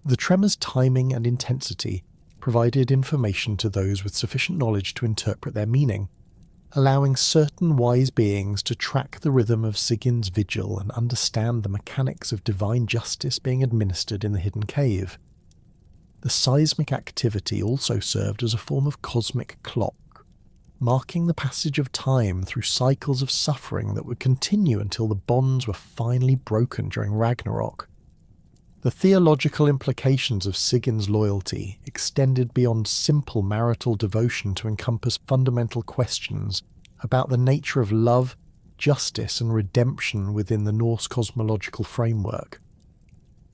The tremors' timing and intensity provided information to those with sufficient knowledge to interpret their meaning, allowing certain wise beings to track the rhythm of Sigyn's vigil and understand the mechanics of divine justice being administered in the hidden cave. The seismic activity also served as a form of cosmic clock, marking the passage of time through cycles of suffering that would continue until the bonds were finally broken during Ragnarok. The theological implications of Sigyn's loyalty extended beyond simple marital devotion to encompass fundamental questions about the nature of love, justice, and redemption within the Norse cosmological framework.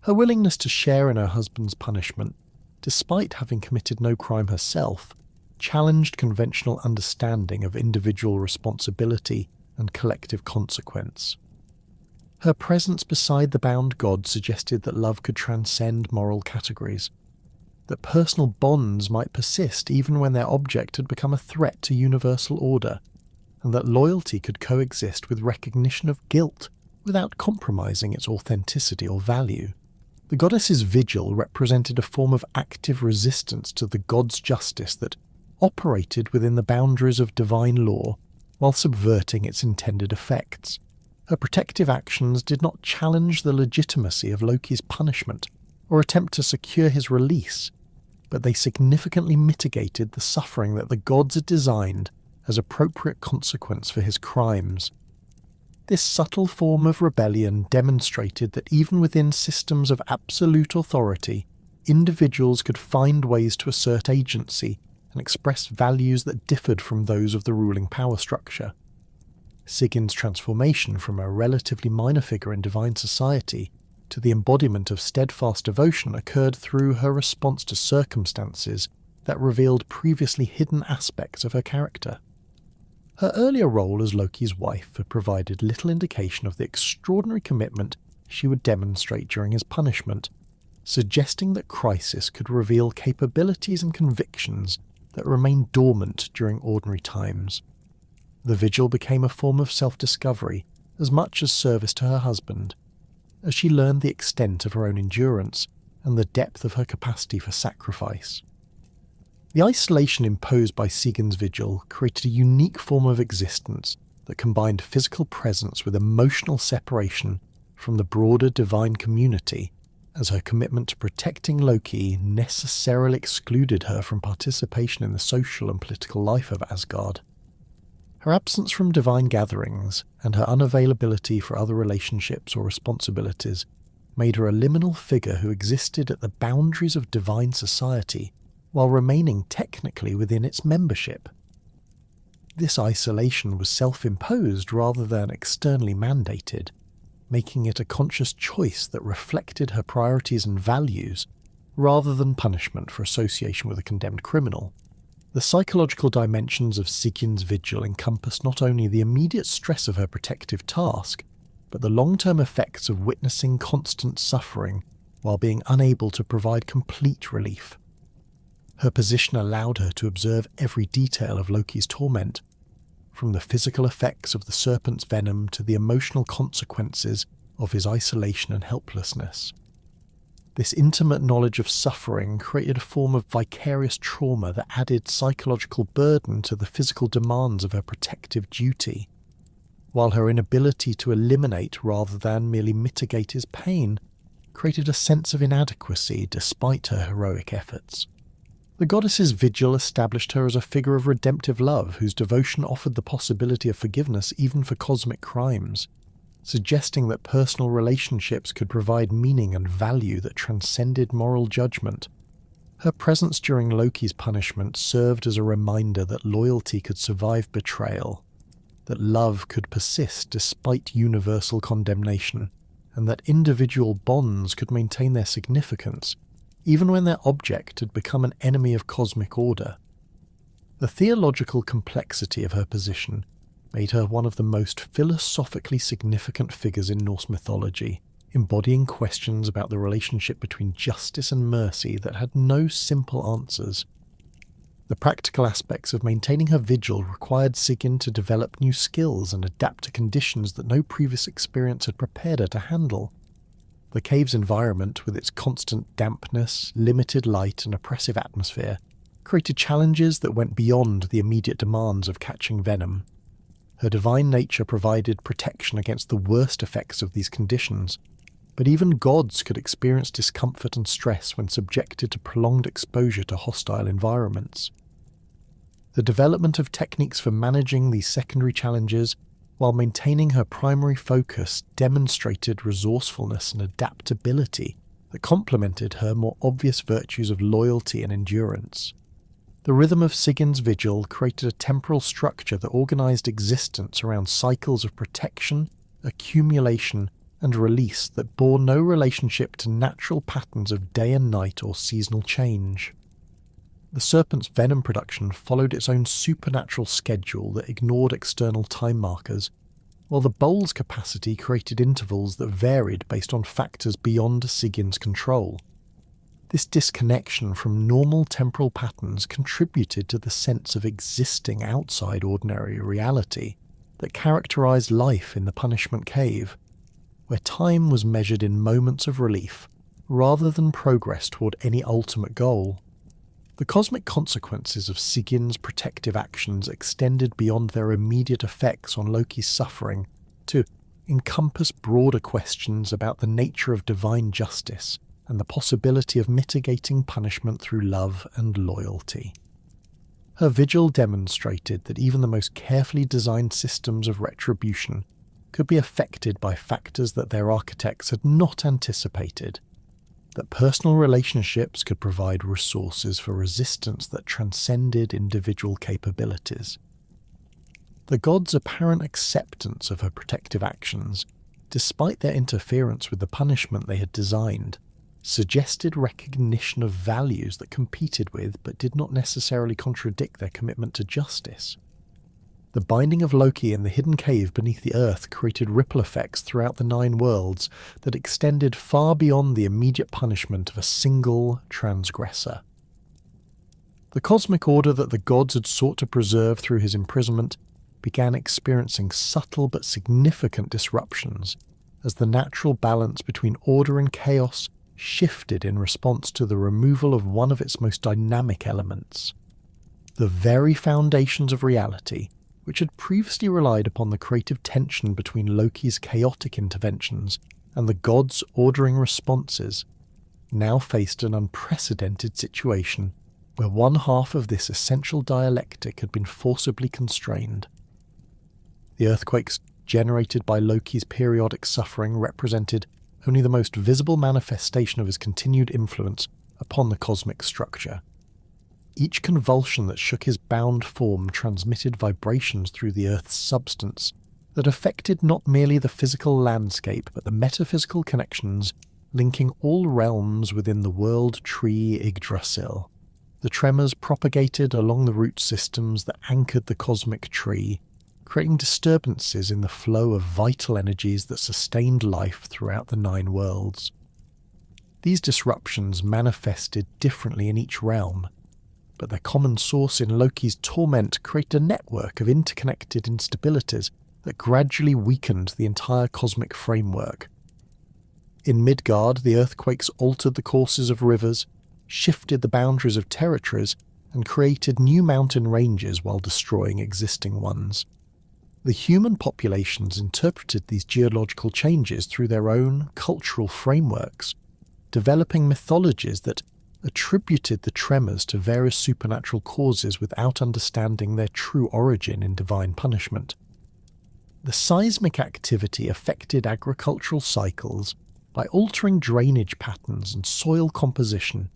Her willingness to share in her husband's punishment, despite having committed no crime herself, challenged conventional understanding of individual responsibility and collective consequence. Her presence beside the bound god suggested that love could transcend moral categories, that personal bonds might persist even when their object had become a threat to universal order, and that loyalty could coexist with recognition of guilt without compromising its authenticity or value. The goddess's vigil represented a form of active resistance to the god's justice that operated within the boundaries of divine law while subverting its intended effects. Her protective actions did not challenge the legitimacy of Loki's punishment or attempt to secure his release, but they significantly mitigated the suffering that the gods had designed as appropriate consequence for his crimes. This subtle form of rebellion demonstrated that even within systems of absolute authority, individuals could find ways to assert agency and express values that differed from those of the ruling power structure. Sigyn's transformation from a relatively minor figure in divine society to the embodiment of steadfast devotion occurred through her response to circumstances that revealed previously hidden aspects of her character. Her earlier role as Loki's wife had provided little indication of the extraordinary commitment she would demonstrate during his punishment, suggesting that crisis could reveal capabilities and convictions that remained dormant during ordinary times. The vigil became a form of self-discovery as much as service to her husband, as she learned the extent of her own endurance and the depth of her capacity for sacrifice. The isolation imposed by Sigyn's vigil created a unique form of existence that combined physical presence with emotional separation from the broader divine community, as her commitment to protecting Loki necessarily excluded her from participation in the social and political life of Asgard. Her absence from divine gatherings and her unavailability for other relationships or responsibilities made her a liminal figure who existed at the boundaries of divine society while remaining technically within its membership. This isolation was self-imposed rather than externally mandated, making it a conscious choice that reflected her priorities and values, rather than punishment for association with a condemned criminal. The psychological dimensions of Sigjin's vigil encompass not only the immediate stress of her protective task, but the long-term effects of witnessing constant suffering while being unable to provide complete relief. Her position allowed her to observe every detail of Loki's torment, from the physical effects of the serpent's venom to the emotional consequences of his isolation and helplessness. This intimate knowledge of suffering created a form of vicarious trauma that added psychological burden to the physical demands of her protective duty, while her inability to eliminate rather than merely mitigate his pain created a sense of inadequacy despite her heroic efforts. The goddess's vigil established her as a figure of redemptive love whose devotion offered the possibility of forgiveness even for cosmic crimes, suggesting that personal relationships could provide meaning and value that transcended moral judgment. Her presence during Loki's punishment served as a reminder that loyalty could survive betrayal, that love could persist despite universal condemnation, and that individual bonds could maintain their significance even when their object had become an enemy of cosmic order. The theological complexity of her position made her one of the most philosophically significant figures in Norse mythology, embodying questions about the relationship between justice and mercy that had no simple answers. The practical aspects of maintaining her vigil required Sigyn to develop new skills and adapt to conditions that no previous experience had prepared her to handle. The cave's environment, with its constant dampness, limited light and oppressive atmosphere, created challenges that went beyond the immediate demands of catching venom. Her divine nature provided protection against the worst effects of these conditions, but even gods could experience discomfort and stress when subjected to prolonged exposure to hostile environments. The development of techniques for managing these secondary challenges while maintaining her primary focus demonstrated resourcefulness and adaptability that complemented her more obvious virtues of loyalty and endurance. The rhythm of Sigjin's vigil created a temporal structure that organized existence around cycles of protection, accumulation, and release that bore no relationship to natural patterns of day and night or seasonal change. The serpent's venom production followed its own supernatural schedule that ignored external time markers, while the bowl's capacity created intervals that varied based on factors beyond Sigjin's control. This disconnection from normal temporal patterns contributed to the sense of existing outside ordinary reality that characterized life in the punishment cave, where time was measured in moments of relief rather than progress toward any ultimate goal. The cosmic consequences of Sigjin's protective actions extended beyond their immediate effects on Loki's suffering to encompass broader questions about the nature of divine justice and the possibility of mitigating punishment through love and loyalty. Her vigil demonstrated that even the most carefully designed systems of retribution could be affected by factors that their architects had not anticipated, that personal relationships could provide resources for resistance that transcended individual capabilities. The gods' apparent acceptance of her protective actions, despite their interference with the punishment they had designed, suggested recognition of values that competed with but did not necessarily contradict their commitment to justice. The binding of Loki in the hidden cave beneath the earth created ripple effects throughout the 9 worlds that extended far beyond the immediate punishment of a single transgressor. The cosmic order that the gods had sought to preserve through his imprisonment began experiencing subtle but significant disruptions as the natural balance between order and chaos shifted in response to the removal of one of its most dynamic elements. The very foundations of reality, which had previously relied upon the creative tension between Loki's chaotic interventions and the gods' ordering responses, now faced an unprecedented situation where one half of this essential dialectic had been forcibly constrained. The earthquakes generated by Loki's periodic suffering represented only the most visible manifestation of his continued influence upon the cosmic structure. Each convulsion that shook his bound form transmitted vibrations through the Earth's substance that affected not merely the physical landscape but the metaphysical connections linking all realms within the world tree Yggdrasil. The tremors propagated along the root systems that anchored the cosmic tree, creating disturbances in the flow of vital energies that sustained life throughout the 9 worlds. These disruptions manifested differently in each realm, but their common source in Loki's torment created a network of interconnected instabilities that gradually weakened the entire cosmic framework. In Midgard, the earthquakes altered the courses of rivers, shifted the boundaries of territories, and created new mountain ranges while destroying existing ones. The human populations interpreted these geological changes through their own cultural frameworks, developing mythologies that attributed the tremors to various supernatural causes without understanding their true origin in divine punishment. The seismic activity affected agricultural cycles by altering drainage patterns and soil composition,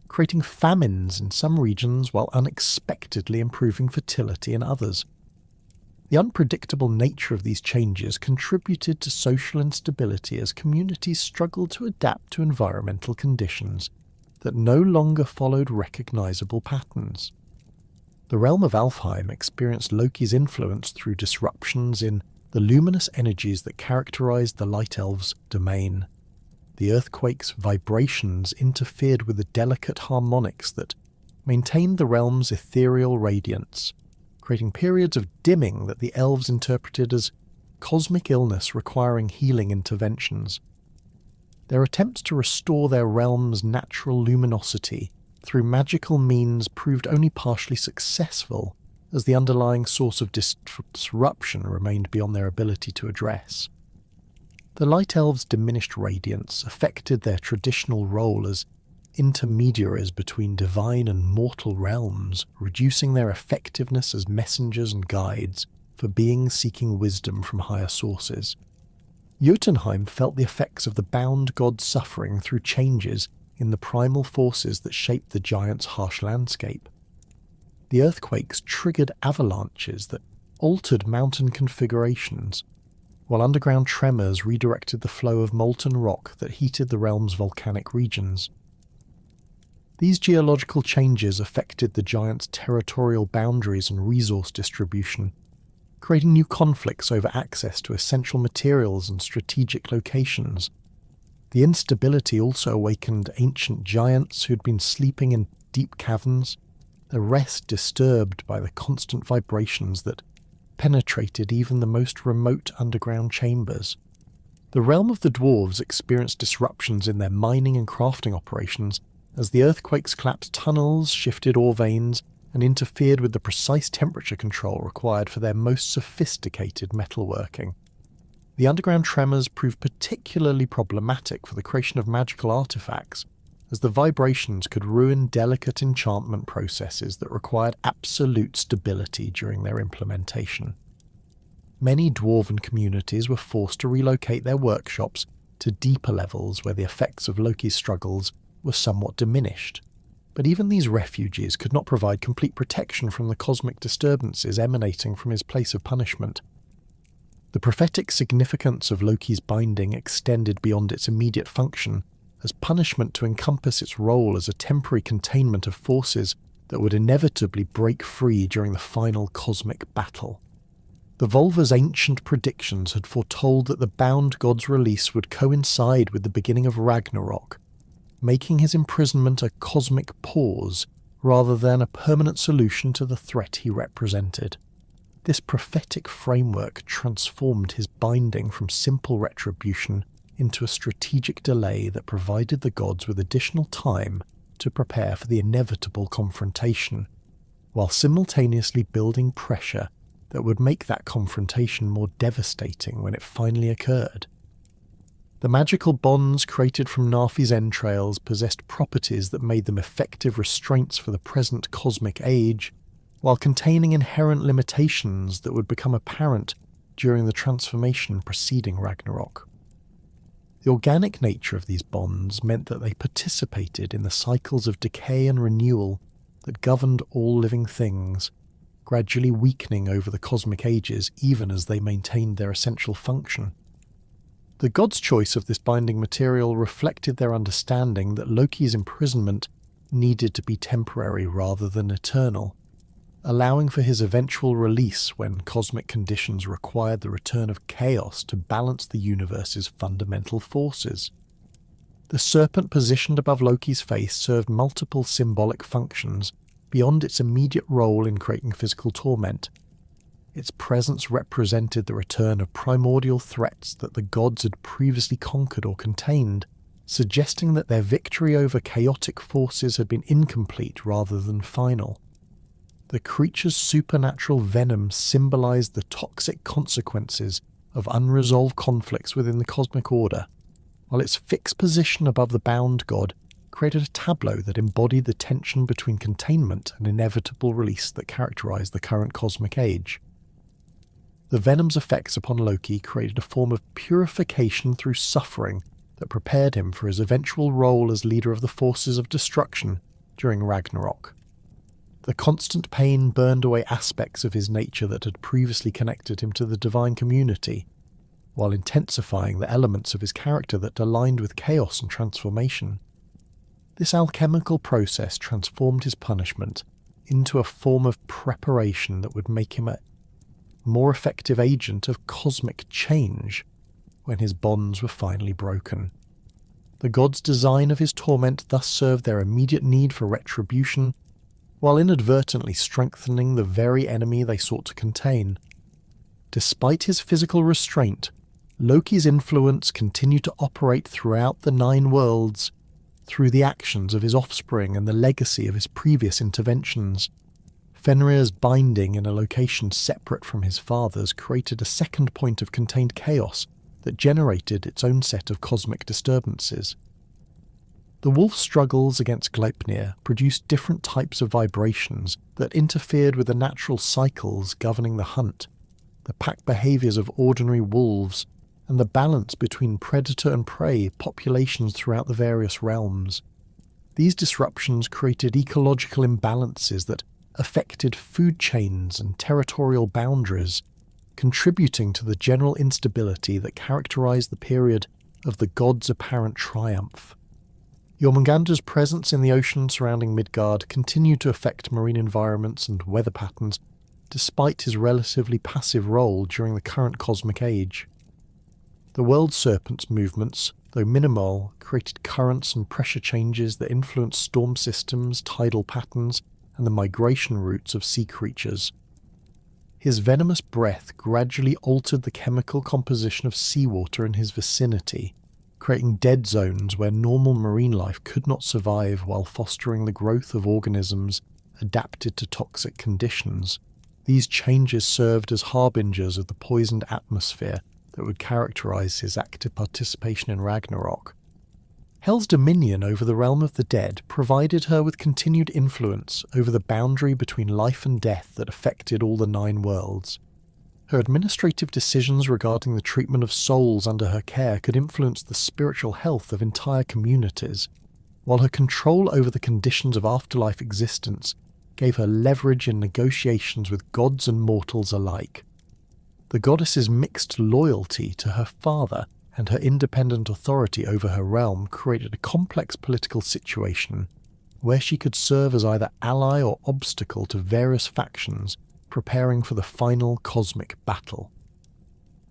creating famines in some regions while unexpectedly improving fertility in others. The unpredictable nature of these changes contributed to social instability as communities struggled to adapt to environmental conditions that no longer followed recognizable patterns. The realm of Alfheim experienced Loki's influence through disruptions in the luminous energies that characterized the Light Elves' domain. The earthquake's vibrations interfered with the delicate harmonics that maintained the realm's ethereal radiance, creating periods of dimming that the elves interpreted as cosmic illness requiring healing interventions. Their attempts to restore their realm's natural luminosity through magical means proved only partially successful, as the underlying source of disruption remained beyond their ability to address. The Light Elves' diminished radiance affected their traditional role as intermediaries between divine and mortal realms, reducing their effectiveness as messengers and guides for beings seeking wisdom from higher sources. Jotunheim felt the effects of the bound god's suffering through changes in the primal forces that shaped the giant's harsh landscape. The earthquakes triggered avalanches that altered mountain configurations, while underground tremors redirected the flow of molten rock that heated the realm's volcanic regions. These geological changes affected the giant's territorial boundaries and resource distribution, creating new conflicts over access to essential materials and strategic locations. The instability also awakened ancient giants who had been sleeping in deep caverns, their rest disturbed by the constant vibrations that penetrated even the most remote underground chambers. The realm of the dwarves experienced disruptions in their mining and crafting operations as the earthquakes collapsed tunnels, shifted ore veins, and interfered with the precise temperature control required for their most sophisticated metalworking. The underground tremors proved particularly problematic for the creation of magical artifacts, as the vibrations could ruin delicate enchantment processes that required absolute stability during their implementation. Many dwarven communities were forced to relocate their workshops to deeper levels where the effects of Loki's struggles were somewhat diminished. But even these refugees could not provide complete protection from the cosmic disturbances emanating from his place of punishment. The prophetic significance of Loki's binding extended beyond its immediate function as punishment to encompass its role as a temporary containment of forces that would inevitably break free during the final cosmic battle. The Volva's ancient predictions had foretold that the bound god's release would coincide with the beginning of Ragnarok, making his imprisonment a cosmic pause rather than a permanent solution to the threat he represented. This prophetic framework transformed his binding from simple retribution into a strategic delay that provided the gods with additional time to prepare for the inevitable confrontation, while simultaneously building pressure that would make that confrontation more devastating when it finally occurred. The magical bonds created from Nafi's entrails possessed properties that made them effective restraints for the present cosmic age, while containing inherent limitations that would become apparent during the transformation preceding Ragnarok. The organic nature of these bonds meant that they participated in the cycles of decay and renewal that governed all living things, gradually weakening over the cosmic ages even as they maintained their essential function. The gods' choice of this binding material reflected their understanding that Loki's imprisonment needed to be temporary rather than eternal, allowing for his eventual release when cosmic conditions required the return of chaos to balance the universe's fundamental forces. The serpent positioned above Loki's face served multiple symbolic functions beyond its immediate role in creating physical torment. Its presence represented the return of primordial threats that the gods had previously conquered or contained, suggesting that their victory over chaotic forces had been incomplete rather than final. The creature's supernatural venom symbolized the toxic consequences of unresolved conflicts within the cosmic order, while its fixed position above the bound god created a tableau that embodied the tension between containment and inevitable release that characterized the current cosmic age. The venom's effects upon Loki created a form of purification through suffering that prepared him for his eventual role as leader of the forces of destruction during Ragnarok. The constant pain burned away aspects of his nature that had previously connected him to the divine community, while intensifying the elements of his character that aligned with chaos and transformation. This alchemical process transformed his punishment into a form of preparation that would make him a more effective agent of cosmic change when his bonds were finally broken. The gods' design of his torment thus served their immediate need for retribution, while inadvertently strengthening the very enemy they sought to contain. Despite his physical restraint, Loki's influence continued to operate throughout the 9 worlds, through the actions of his offspring and the legacy of his previous interventions. Fenrir's binding in a location separate from his father's created a second point of contained chaos that generated its own set of cosmic disturbances. The wolf's struggles against Gleipnir produced different types of vibrations that interfered with the natural cycles governing the hunt, the pack behaviours of ordinary wolves, and the balance between predator and prey populations throughout the various realms. These disruptions created ecological imbalances that affected food chains and territorial boundaries, contributing to the general instability that characterized the period of the gods' apparent triumph. Jormungandr's presence in the ocean surrounding Midgard continued to affect marine environments and weather patterns, despite his relatively passive role during the current cosmic age. The world serpent's movements, though minimal, created currents and pressure changes that influenced storm systems, tidal patterns, and the migration routes of sea creatures. His venomous breath gradually altered the chemical composition of seawater in his vicinity, creating dead zones where normal marine life could not survive while fostering the growth of organisms adapted to toxic conditions. These changes served as harbingers of the poisoned atmosphere that would characterize his active participation in Ragnarok. Hel's dominion over the realm of the dead provided her with continued influence over the boundary between life and death that affected all the 9 worlds. Her administrative decisions regarding the treatment of souls under her care could influence the spiritual health of entire communities, while her control over the conditions of afterlife existence gave her leverage in negotiations with gods and mortals alike. The goddess's mixed loyalty to her father and her independent authority over her realm created a complex political situation where she could serve as either ally or obstacle to various factions preparing for the final cosmic battle.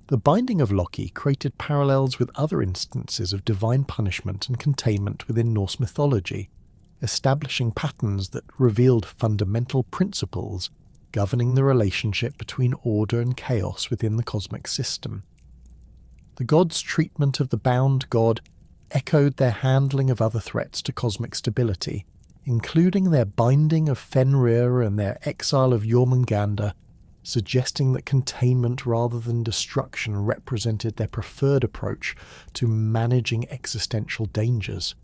The binding of Loki created parallels with other instances of divine punishment and containment within Norse mythology, establishing patterns that revealed fundamental principles governing the relationship between order and chaos within the cosmic system. The gods' treatment of the bound god echoed their handling of other threats to cosmic stability, including their binding of Fenrir and their exile of Jormungandr, suggesting that containment rather than destruction represented their preferred approach to managing existential dangers.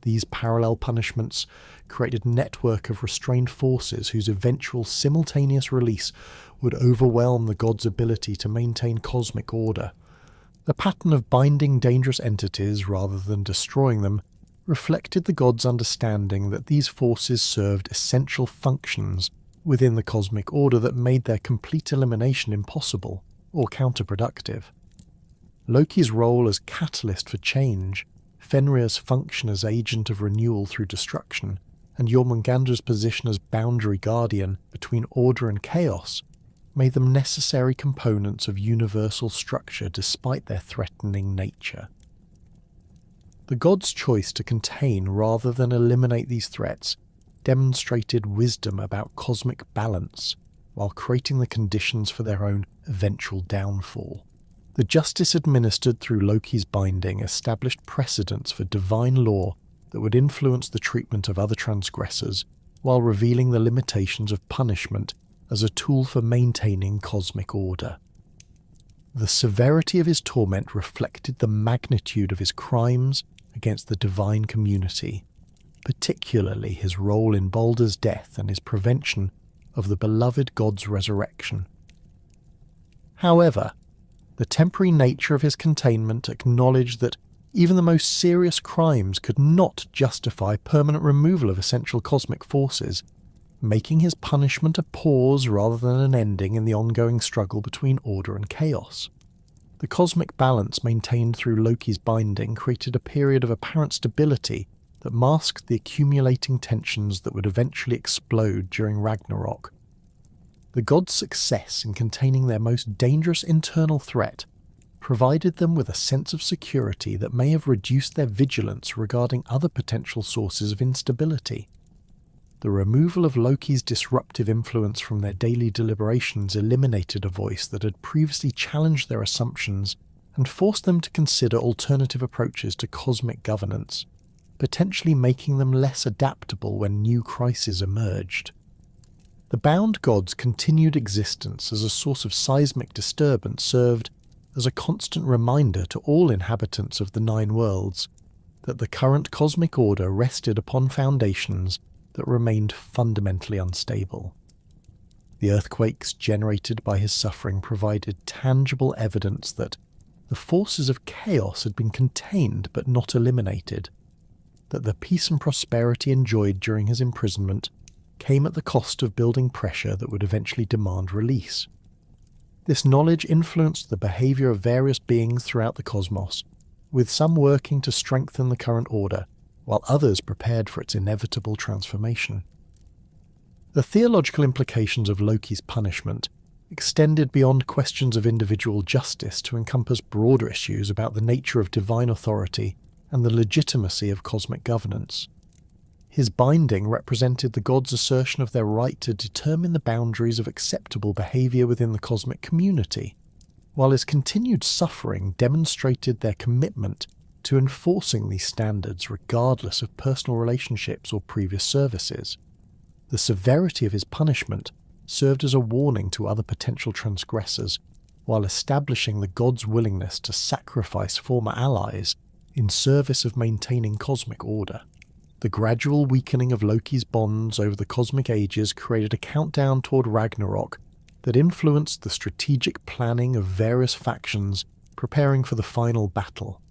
These parallel punishments created a network of restrained forces whose eventual simultaneous release would overwhelm the gods' ability to maintain cosmic order. The pattern of binding dangerous entities rather than destroying them reflected the gods' understanding that these forces served essential functions within the cosmic order that made their complete elimination impossible or counterproductive. Loki's role as catalyst for change, Fenrir's function as agent of renewal through destruction, and Jormungandr's position as boundary guardian between order and chaos made them necessary components of universal structure despite their threatening nature. The gods' choice to contain rather than eliminate these threats demonstrated wisdom about cosmic balance while creating the conditions for their own eventual downfall. The justice administered through Loki's binding established precedents for divine law that would influence the treatment of other transgressors, while revealing the limitations of punishment as a tool for maintaining cosmic order. The severity of his torment reflected the magnitude of his crimes against the divine community, particularly his role in Baldur's death and his prevention of the beloved god's resurrection. However, the temporary nature of his containment acknowledged that even the most serious crimes could not justify permanent removal of essential cosmic forces, making his punishment a pause rather than an ending in the ongoing struggle between order and chaos. The cosmic balance maintained through Loki's binding created a period of apparent stability that masked the accumulating tensions that would eventually explode during Ragnarok. The gods' success in containing their most dangerous internal threat provided them with a sense of security that may have reduced their vigilance regarding other potential sources of instability. The removal of Loki's disruptive influence from their daily deliberations eliminated a voice that had previously challenged their assumptions and forced them to consider alternative approaches to cosmic governance, potentially making them less adaptable when new crises emerged. The bound gods' continued existence as a source of seismic disturbance served as a constant reminder to all inhabitants of the Nine Worlds that the current cosmic order rested upon foundations that remained fundamentally unstable. The earthquakes generated by his suffering provided tangible evidence that the forces of chaos had been contained but not eliminated, that the peace and prosperity enjoyed during his imprisonment came at the cost of building pressure that would eventually demand release. This knowledge influenced the behavior of various beings throughout the cosmos, with some working to strengthen the current order, while others prepared for its inevitable transformation. The theological implications of Loki's punishment extended beyond questions of individual justice to encompass broader issues about the nature of divine authority and the legitimacy of cosmic governance. His binding represented the gods' assertion of their right to determine the boundaries of acceptable behavior within the cosmic community, while his continued suffering demonstrated their commitment to enforcing these standards regardless of personal relationships or previous services. The severity of his punishment served as a warning to other potential transgressors, while establishing the gods' willingness to sacrifice former allies in service of maintaining cosmic order. The gradual weakening of Loki's bonds over the cosmic ages created a countdown toward Ragnarok that influenced the strategic planning of various factions preparing for the final battle.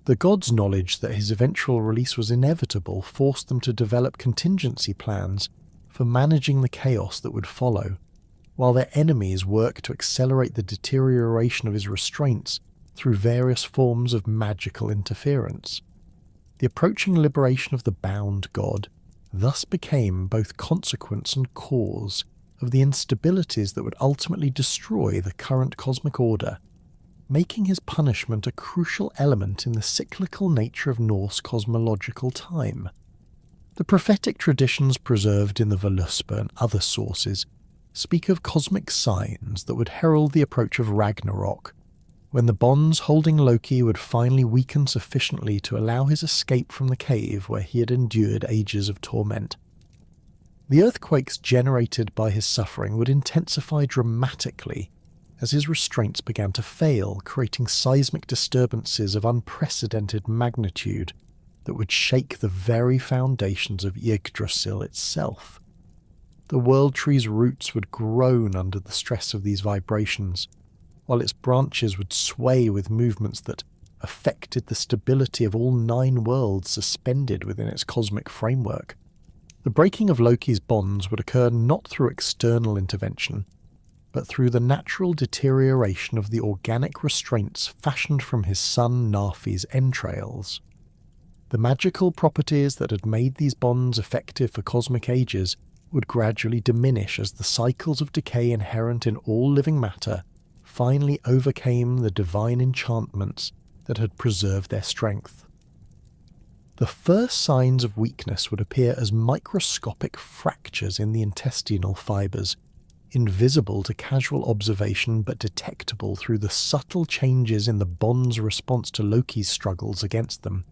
The gods' knowledge that his eventual release was inevitable forced them to develop contingency plans for managing the chaos that would follow, while their enemies worked to accelerate the deterioration of his restraints through various forms of magical interference. The approaching liberation of the bound god thus became both consequence and cause of the instabilities that would ultimately destroy the current cosmic order, making his punishment a crucial element in the cyclical nature of Norse cosmological time. The prophetic traditions preserved in the Völuspá and other sources speak of cosmic signs that would herald the approach of Ragnarok, when the bonds holding Loki would finally weaken sufficiently to allow his escape from the cave where he had endured ages of torment. The earthquakes generated by his suffering would intensify dramatically as his restraints began to fail, creating seismic disturbances of unprecedented magnitude that would shake the very foundations of Yggdrasil itself. The world tree's roots would groan under the stress of these vibrations, while its branches would sway with movements that affected the stability of all 9 worlds suspended within its cosmic framework. The breaking of Loki's bonds would occur not through external intervention, but through the natural deterioration of the organic restraints fashioned from his son Narfi's entrails. The magical properties that had made these bonds effective for cosmic ages would gradually diminish as the cycles of decay inherent in all living matter finally overcame the divine enchantments that had preserved their strength. The first signs of weakness would appear as microscopic fractures in the intestinal fibres, invisible to casual observation but detectable through the subtle changes in the bond's response to Loki's struggles against them.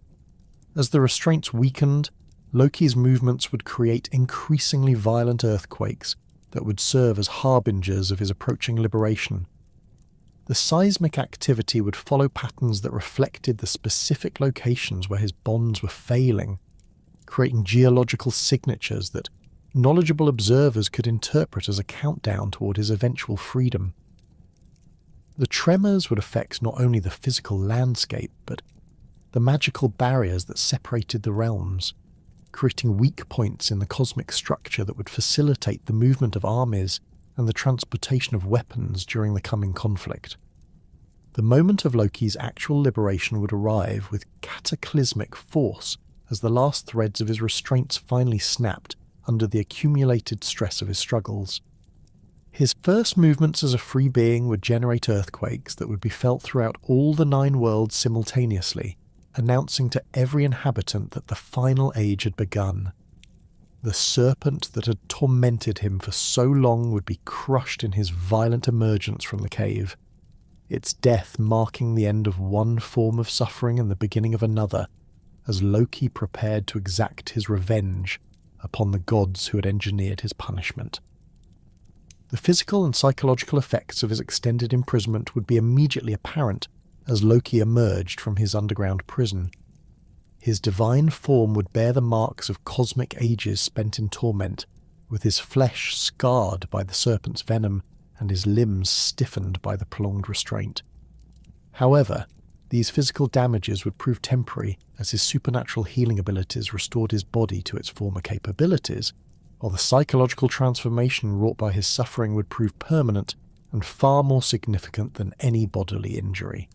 As the restraints weakened, Loki's movements would create increasingly violent earthquakes that would serve as harbingers of his approaching liberation. The seismic activity would follow patterns that reflected the specific locations where his bonds were failing, creating geological signatures that knowledgeable observers could interpret as a countdown toward his eventual freedom. The tremors would affect not only the physical landscape, but the magical barriers that separated the realms, creating weak points in the cosmic structure that would facilitate the movement of armies and the transportation of weapons during the coming conflict. The moment of Loki's actual liberation would arrive with cataclysmic force as the last threads of his restraints finally snapped under the accumulated stress of his struggles. His first movements as a free being would generate earthquakes that would be felt throughout all the 9 worlds simultaneously, announcing to every inhabitant that the final age had begun. The serpent that had tormented him for so long would be crushed in his violent emergence from the cave, its death marking the end of one form of suffering and the beginning of another, as Loki prepared to exact his revenge upon the gods who had engineered his punishment. The physical and psychological effects of his extended imprisonment would be immediately apparent as Loki emerged from his underground prison. His divine form would bear the marks of cosmic ages spent in torment, with his flesh scarred by the serpent's venom and his limbs stiffened by the prolonged restraint. However, these physical damages would prove temporary as his supernatural healing abilities restored his body to its former capabilities, while the psychological transformation wrought by his suffering would prove permanent and far more significant than any bodily injury.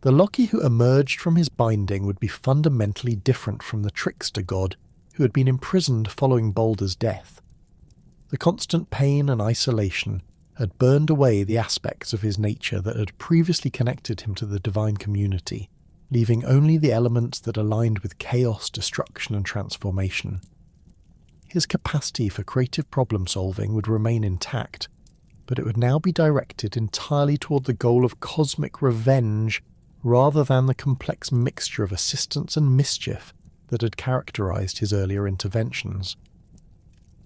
The Loki who emerged from his binding would be fundamentally different from the trickster god who had been imprisoned following Baldur's death. The constant pain and isolation had burned away the aspects of his nature that had previously connected him to the divine community, leaving only the elements that aligned with chaos, destruction, and transformation. His capacity for creative problem-solving would remain intact, but it would now be directed entirely toward the goal of cosmic revenge rather than the complex mixture of assistance and mischief that had characterized his earlier interventions.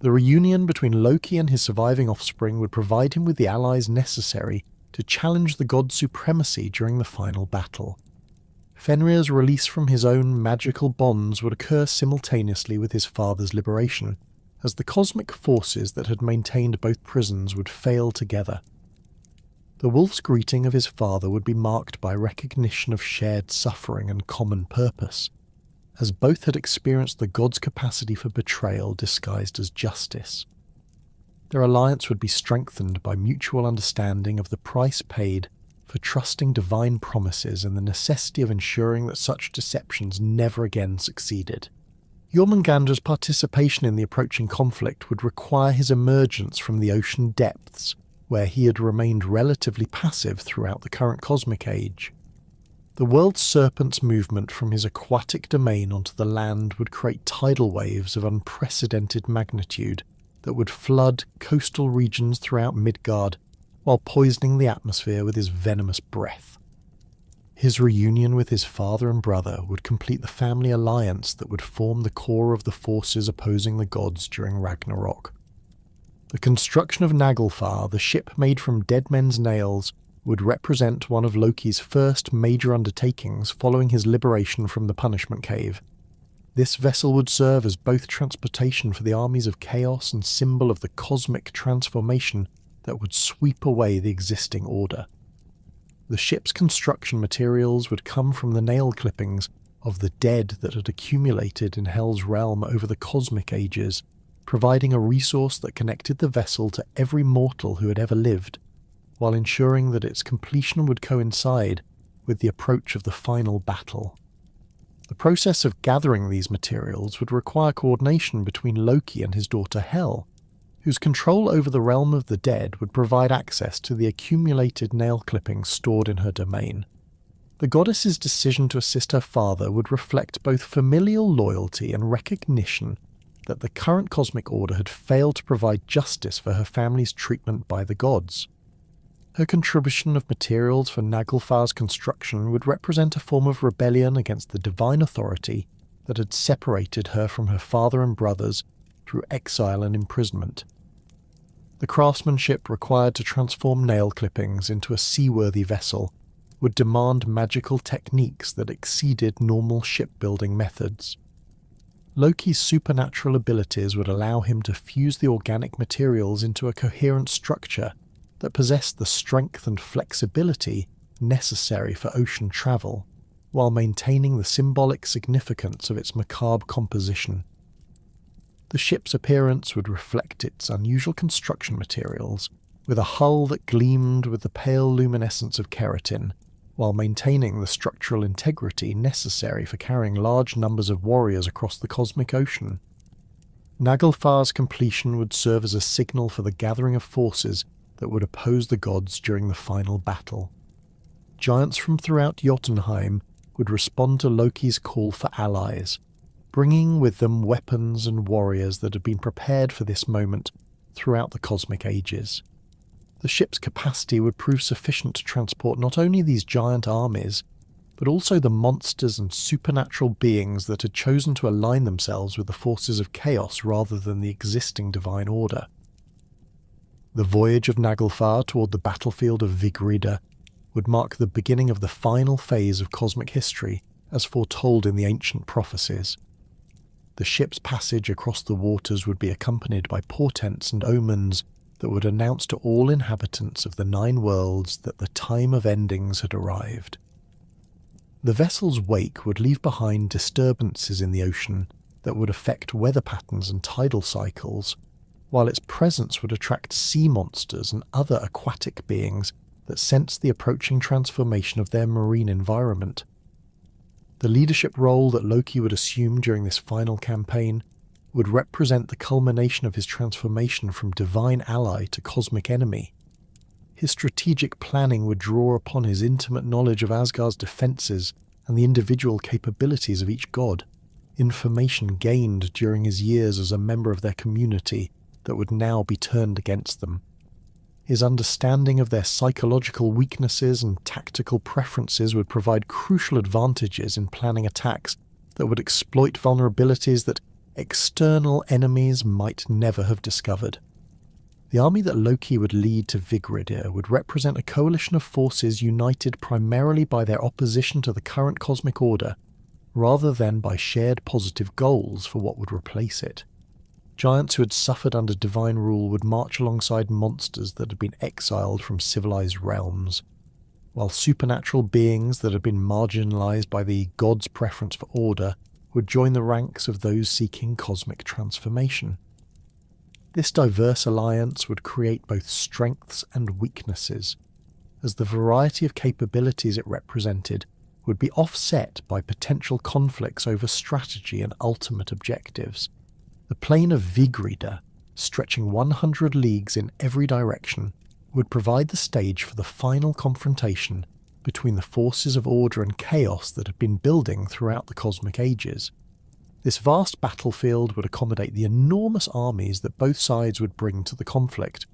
The reunion between Loki and his surviving offspring would provide him with the allies necessary to challenge the god's supremacy during the final battle. Fenrir's release from his own magical bonds would occur simultaneously with his father's liberation, as the cosmic forces that had maintained both prisons would fail together. The wolf's greeting of his father would be marked by recognition of shared suffering and common purpose, as both had experienced the god's capacity for betrayal disguised as justice. Their alliance would be strengthened by mutual understanding of the price paid for trusting divine promises and the necessity of ensuring that such deceptions never again succeeded. Jormungandr's participation in the approaching conflict would require his emergence from the ocean depths, where he had remained relatively passive throughout the current cosmic age. The world serpent's movement from his aquatic domain onto the land would create tidal waves of unprecedented magnitude that would flood coastal regions throughout Midgard while poisoning the atmosphere with his venomous breath. His reunion with his father and brother would complete the family alliance that would form the core of the forces opposing the gods during Ragnarok. The construction of Naglfar, the ship made from dead men's nails, would represent one of Loki's first major undertakings following his liberation from the punishment cave. This vessel would serve as both transportation for the armies of chaos and symbol of the cosmic transformation that would sweep away the existing order. The ship's construction materials would come from the nail clippings of the dead that had accumulated in Hel's realm over the cosmic ages, providing a resource that connected the vessel to every mortal who had ever lived, while ensuring that its completion would coincide with the approach of the final battle. The process of gathering these materials would require coordination between Loki and his daughter Hel, whose control over the realm of the dead would provide access to the accumulated nail clippings stored in her domain. The goddess's decision to assist her father would reflect both familial loyalty and recognition that the current cosmic order had failed to provide justice for her family's treatment by the gods. Her contribution of materials for Naglfar's construction would represent a form of rebellion against the divine authority that had separated her from her father and brothers through exile and imprisonment. The craftsmanship required to transform nail clippings into a seaworthy vessel would demand magical techniques that exceeded normal shipbuilding methods. Loki's supernatural abilities would allow him to fuse the organic materials into a coherent structure that possessed the strength and flexibility necessary for ocean travel, while maintaining the symbolic significance of its macabre composition. The ship's appearance would reflect its unusual construction materials, with a hull that gleamed with the pale luminescence of keratin, while maintaining the structural integrity necessary for carrying large numbers of warriors across the cosmic ocean. Naglfar's completion would serve as a signal for the gathering of forces that would oppose the gods during the final battle. Giants from throughout Jotunheim would respond to Loki's call for allies, bringing with them weapons and warriors that had been prepared for this moment throughout the cosmic ages. The ship's capacity would prove sufficient to transport not only these giant armies, but also the monsters and supernatural beings that had chosen to align themselves with the forces of chaos rather than the existing divine order. The voyage of Naglfar toward the battlefield of Vigridr would mark the beginning of the final phase of cosmic history as foretold in the ancient prophecies. The ship's passage across the waters would be accompanied by portents and omens that would announce to all inhabitants of the 9 worlds that the time of endings had arrived. The vessel's wake would leave behind disturbances in the ocean that would affect weather patterns and tidal cycles, while its presence would attract sea monsters and other aquatic beings that sensed the approaching transformation of their marine environment. The leadership role that Loki would assume during this final campaign would represent the culmination of his transformation from divine ally to cosmic enemy. His strategic planning would draw upon his intimate knowledge of Asgard's defences and the individual capabilities of each god, information gained during his years as a member of their community that would now be turned against them. His understanding of their psychological weaknesses and tactical preferences would provide crucial advantages in planning attacks that would exploit vulnerabilities that external enemies might never have discovered. The army that Loki would lead to Vigridr would represent a coalition of forces united primarily by their opposition to the current cosmic order, rather than by shared positive goals for what would replace it. Giants who had suffered under divine rule would march alongside monsters that had been exiled from civilized realms, while supernatural beings that had been marginalized by the gods' preference for order would join the ranks of those seeking cosmic transformation. This diverse alliance would create both strengths and weaknesses, as the variety of capabilities it represented would be offset by potential conflicts over strategy and ultimate objectives. The plain of Vigridr, stretching 100 leagues in every direction, would provide the stage for the final confrontation between the forces of order and chaos that had been building throughout the cosmic ages. This vast battlefield would accommodate the enormous armies that both sides would bring to the conflict,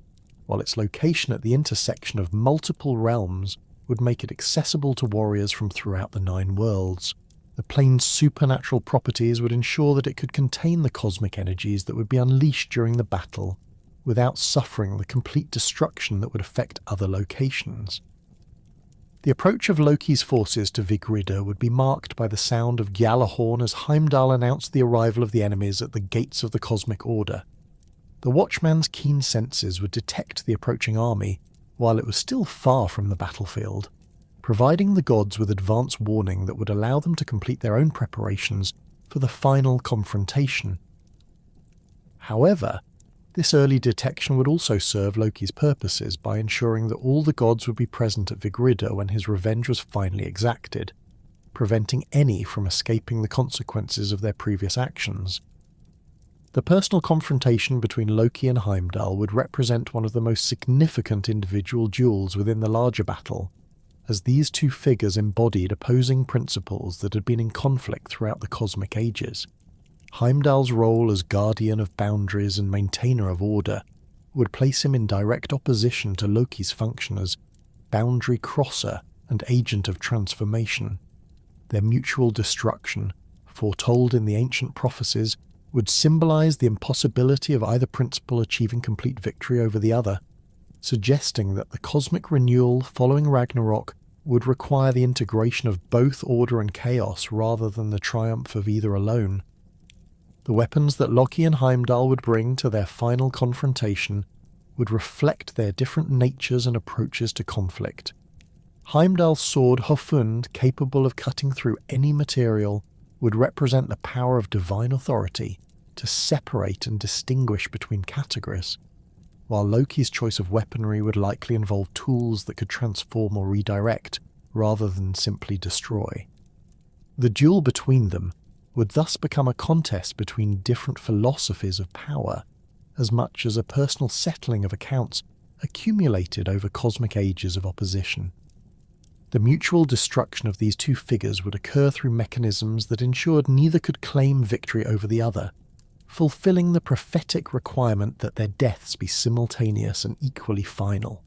while its location at the intersection of multiple realms would make it accessible to warriors from throughout the 9 worlds. The plane's supernatural properties would ensure that it could contain the cosmic energies that would be unleashed during the battle, without suffering the complete destruction that would affect other locations. The approach of Loki's forces to Vigridr would be marked by the sound of Gjallarhorn as Heimdall announced the arrival of the enemies at the gates of the cosmic order. The watchman's keen senses would detect the approaching army, while it was still far from the battlefield. providing the gods with advance warning that would allow them to complete their own preparations for the final confrontation. However, this early detection would also serve Loki's purposes by ensuring that all the gods would be present at Vigridr when his revenge was finally exacted, preventing any from escaping the consequences of their previous actions. The personal confrontation between Loki and Heimdall would represent one of the most significant individual duels within the larger battle, as these two figures embodied opposing principles that had been in conflict throughout the cosmic ages. Heimdall's role as guardian of boundaries and maintainer of order would place him in direct opposition to Loki's function as boundary crosser and agent of transformation. Their mutual destruction, foretold in the ancient prophecies, would symbolize the impossibility of either principle achieving complete victory over the other, suggesting that the cosmic renewal following Ragnarok would require the integration of both order and chaos rather than the triumph of either alone. The weapons that Loki and Heimdall would bring to their final confrontation would reflect their different natures and approaches to conflict. Heimdall's sword Hofund, capable of cutting through any material, would represent the power of divine authority to separate and distinguish between categories, while Loki's choice of weaponry would likely involve tools that could transform or redirect, rather than simply destroy. The duel between them would thus become a contest between different philosophies of power, as much as a personal settling of accounts accumulated over cosmic ages of opposition. The mutual destruction of these two figures would occur through mechanisms that ensured neither could claim victory over the other, fulfilling the prophetic requirement that their deaths be simultaneous and equally final.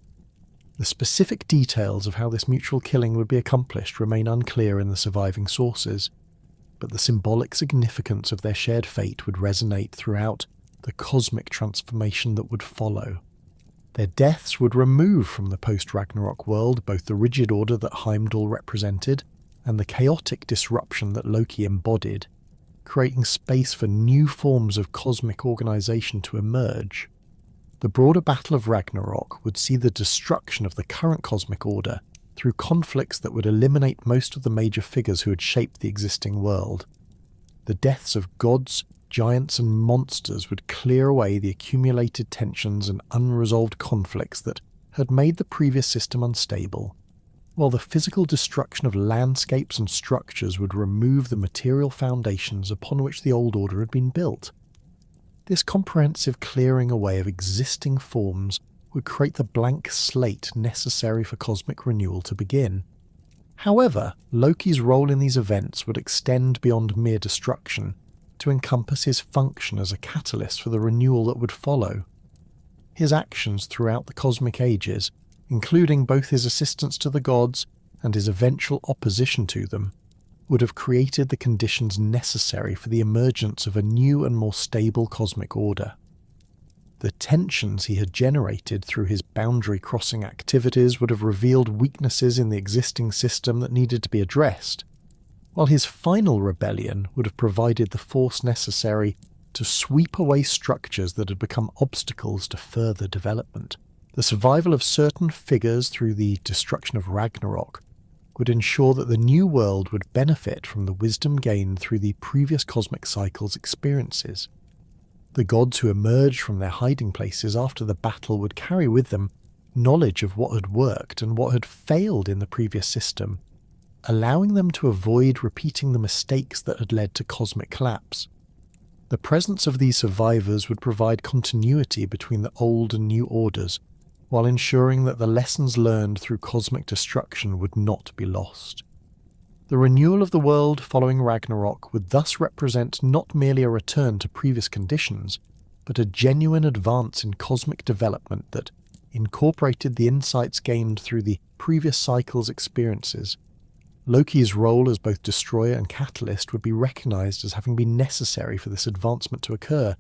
The specific details of how this mutual killing would be accomplished remain unclear in the surviving sources, but the symbolic significance of their shared fate would resonate throughout the cosmic transformation that would follow. Their deaths would remove from the post-Ragnarok world both the rigid order that Heimdall represented and the chaotic disruption that Loki embodied, creating space for new forms of cosmic organization to emerge. The broader Battle of Ragnarok would see the destruction of the current cosmic order through conflicts that would eliminate most of the major figures who had shaped the existing world. The deaths of gods, giants and monsters would clear away the accumulated tensions and unresolved conflicts that had made the previous system unstable, while the physical destruction of landscapes and structures would remove the material foundations upon which the old order had been built. This comprehensive clearing away of existing forms would create the blank slate necessary for cosmic renewal to begin. However, Loki's role in these events would extend beyond mere destruction to encompass his function as a catalyst for the renewal that would follow. His actions throughout the cosmic ages, including both his assistance to the gods and his eventual opposition to them, would have created the conditions necessary for the emergence of a new and more stable cosmic order. The tensions he had generated through his boundary-crossing activities would have revealed weaknesses in the existing system that needed to be addressed, while his final rebellion would have provided the force necessary to sweep away structures that had become obstacles to further development. The survival of certain figures through the destruction of Ragnarok would ensure that the new world would benefit from the wisdom gained through the previous cosmic cycle's experiences. The gods who emerged from their hiding places after the battle would carry with them knowledge of what had worked and what had failed in the previous system, allowing them to avoid repeating the mistakes that had led to cosmic collapse. The presence of these survivors would provide continuity between the old and new orders, while ensuring that the lessons learned through cosmic destruction would not be lost. The renewal of the world following Ragnarok would thus represent not merely a return to previous conditions, but a genuine advance in cosmic development that incorporated the insights gained through the previous cycle's experiences. Loki's role as both destroyer and catalyst would be recognized as having been necessary for this advancement to occur,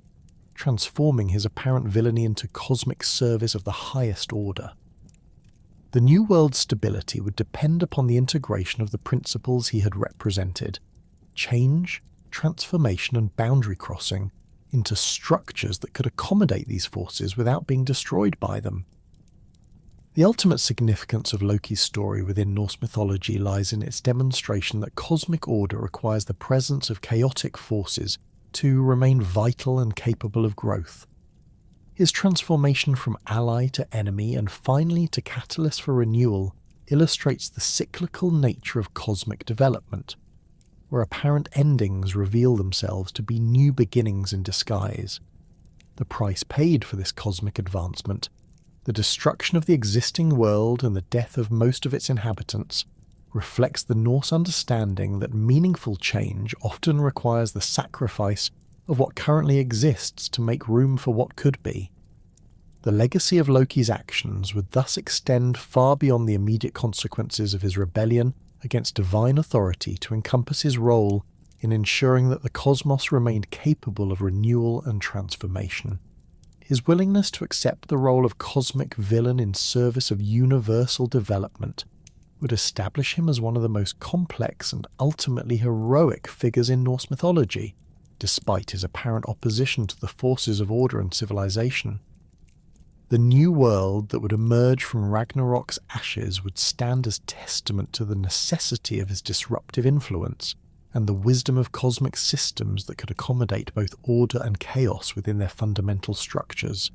transforming his apparent villainy into cosmic service of the highest order. The new world's stability would depend upon the integration of the principles he had represented: change, transformation and boundary crossing, into structures that could accommodate these forces without being destroyed by them. The ultimate significance of Loki's story within Norse mythology lies in its demonstration that cosmic order requires the presence of chaotic forces to remain vital and capable of growth. His transformation from ally to enemy and finally to catalyst for renewal illustrates the cyclical nature of cosmic development, where apparent endings reveal themselves to be new beginnings in disguise. The price paid for this cosmic advancement, the destruction of the existing world and the death of most of its inhabitants, reflects the Norse understanding that meaningful change often requires the sacrifice of what currently exists to make room for what could be. The legacy of Loki's actions would thus extend far beyond the immediate consequences of his rebellion against divine authority to encompass his role in ensuring that the cosmos remained capable of renewal and transformation. His willingness to accept the role of cosmic villain in service of universal development would establish him as one of the most complex and ultimately heroic figures in Norse mythology, despite his apparent opposition to the forces of order and civilization. The new world that would emerge from Ragnarok's ashes would stand as testament to the necessity of his disruptive influence and the wisdom of cosmic systems that could accommodate both order and chaos within their fundamental structures.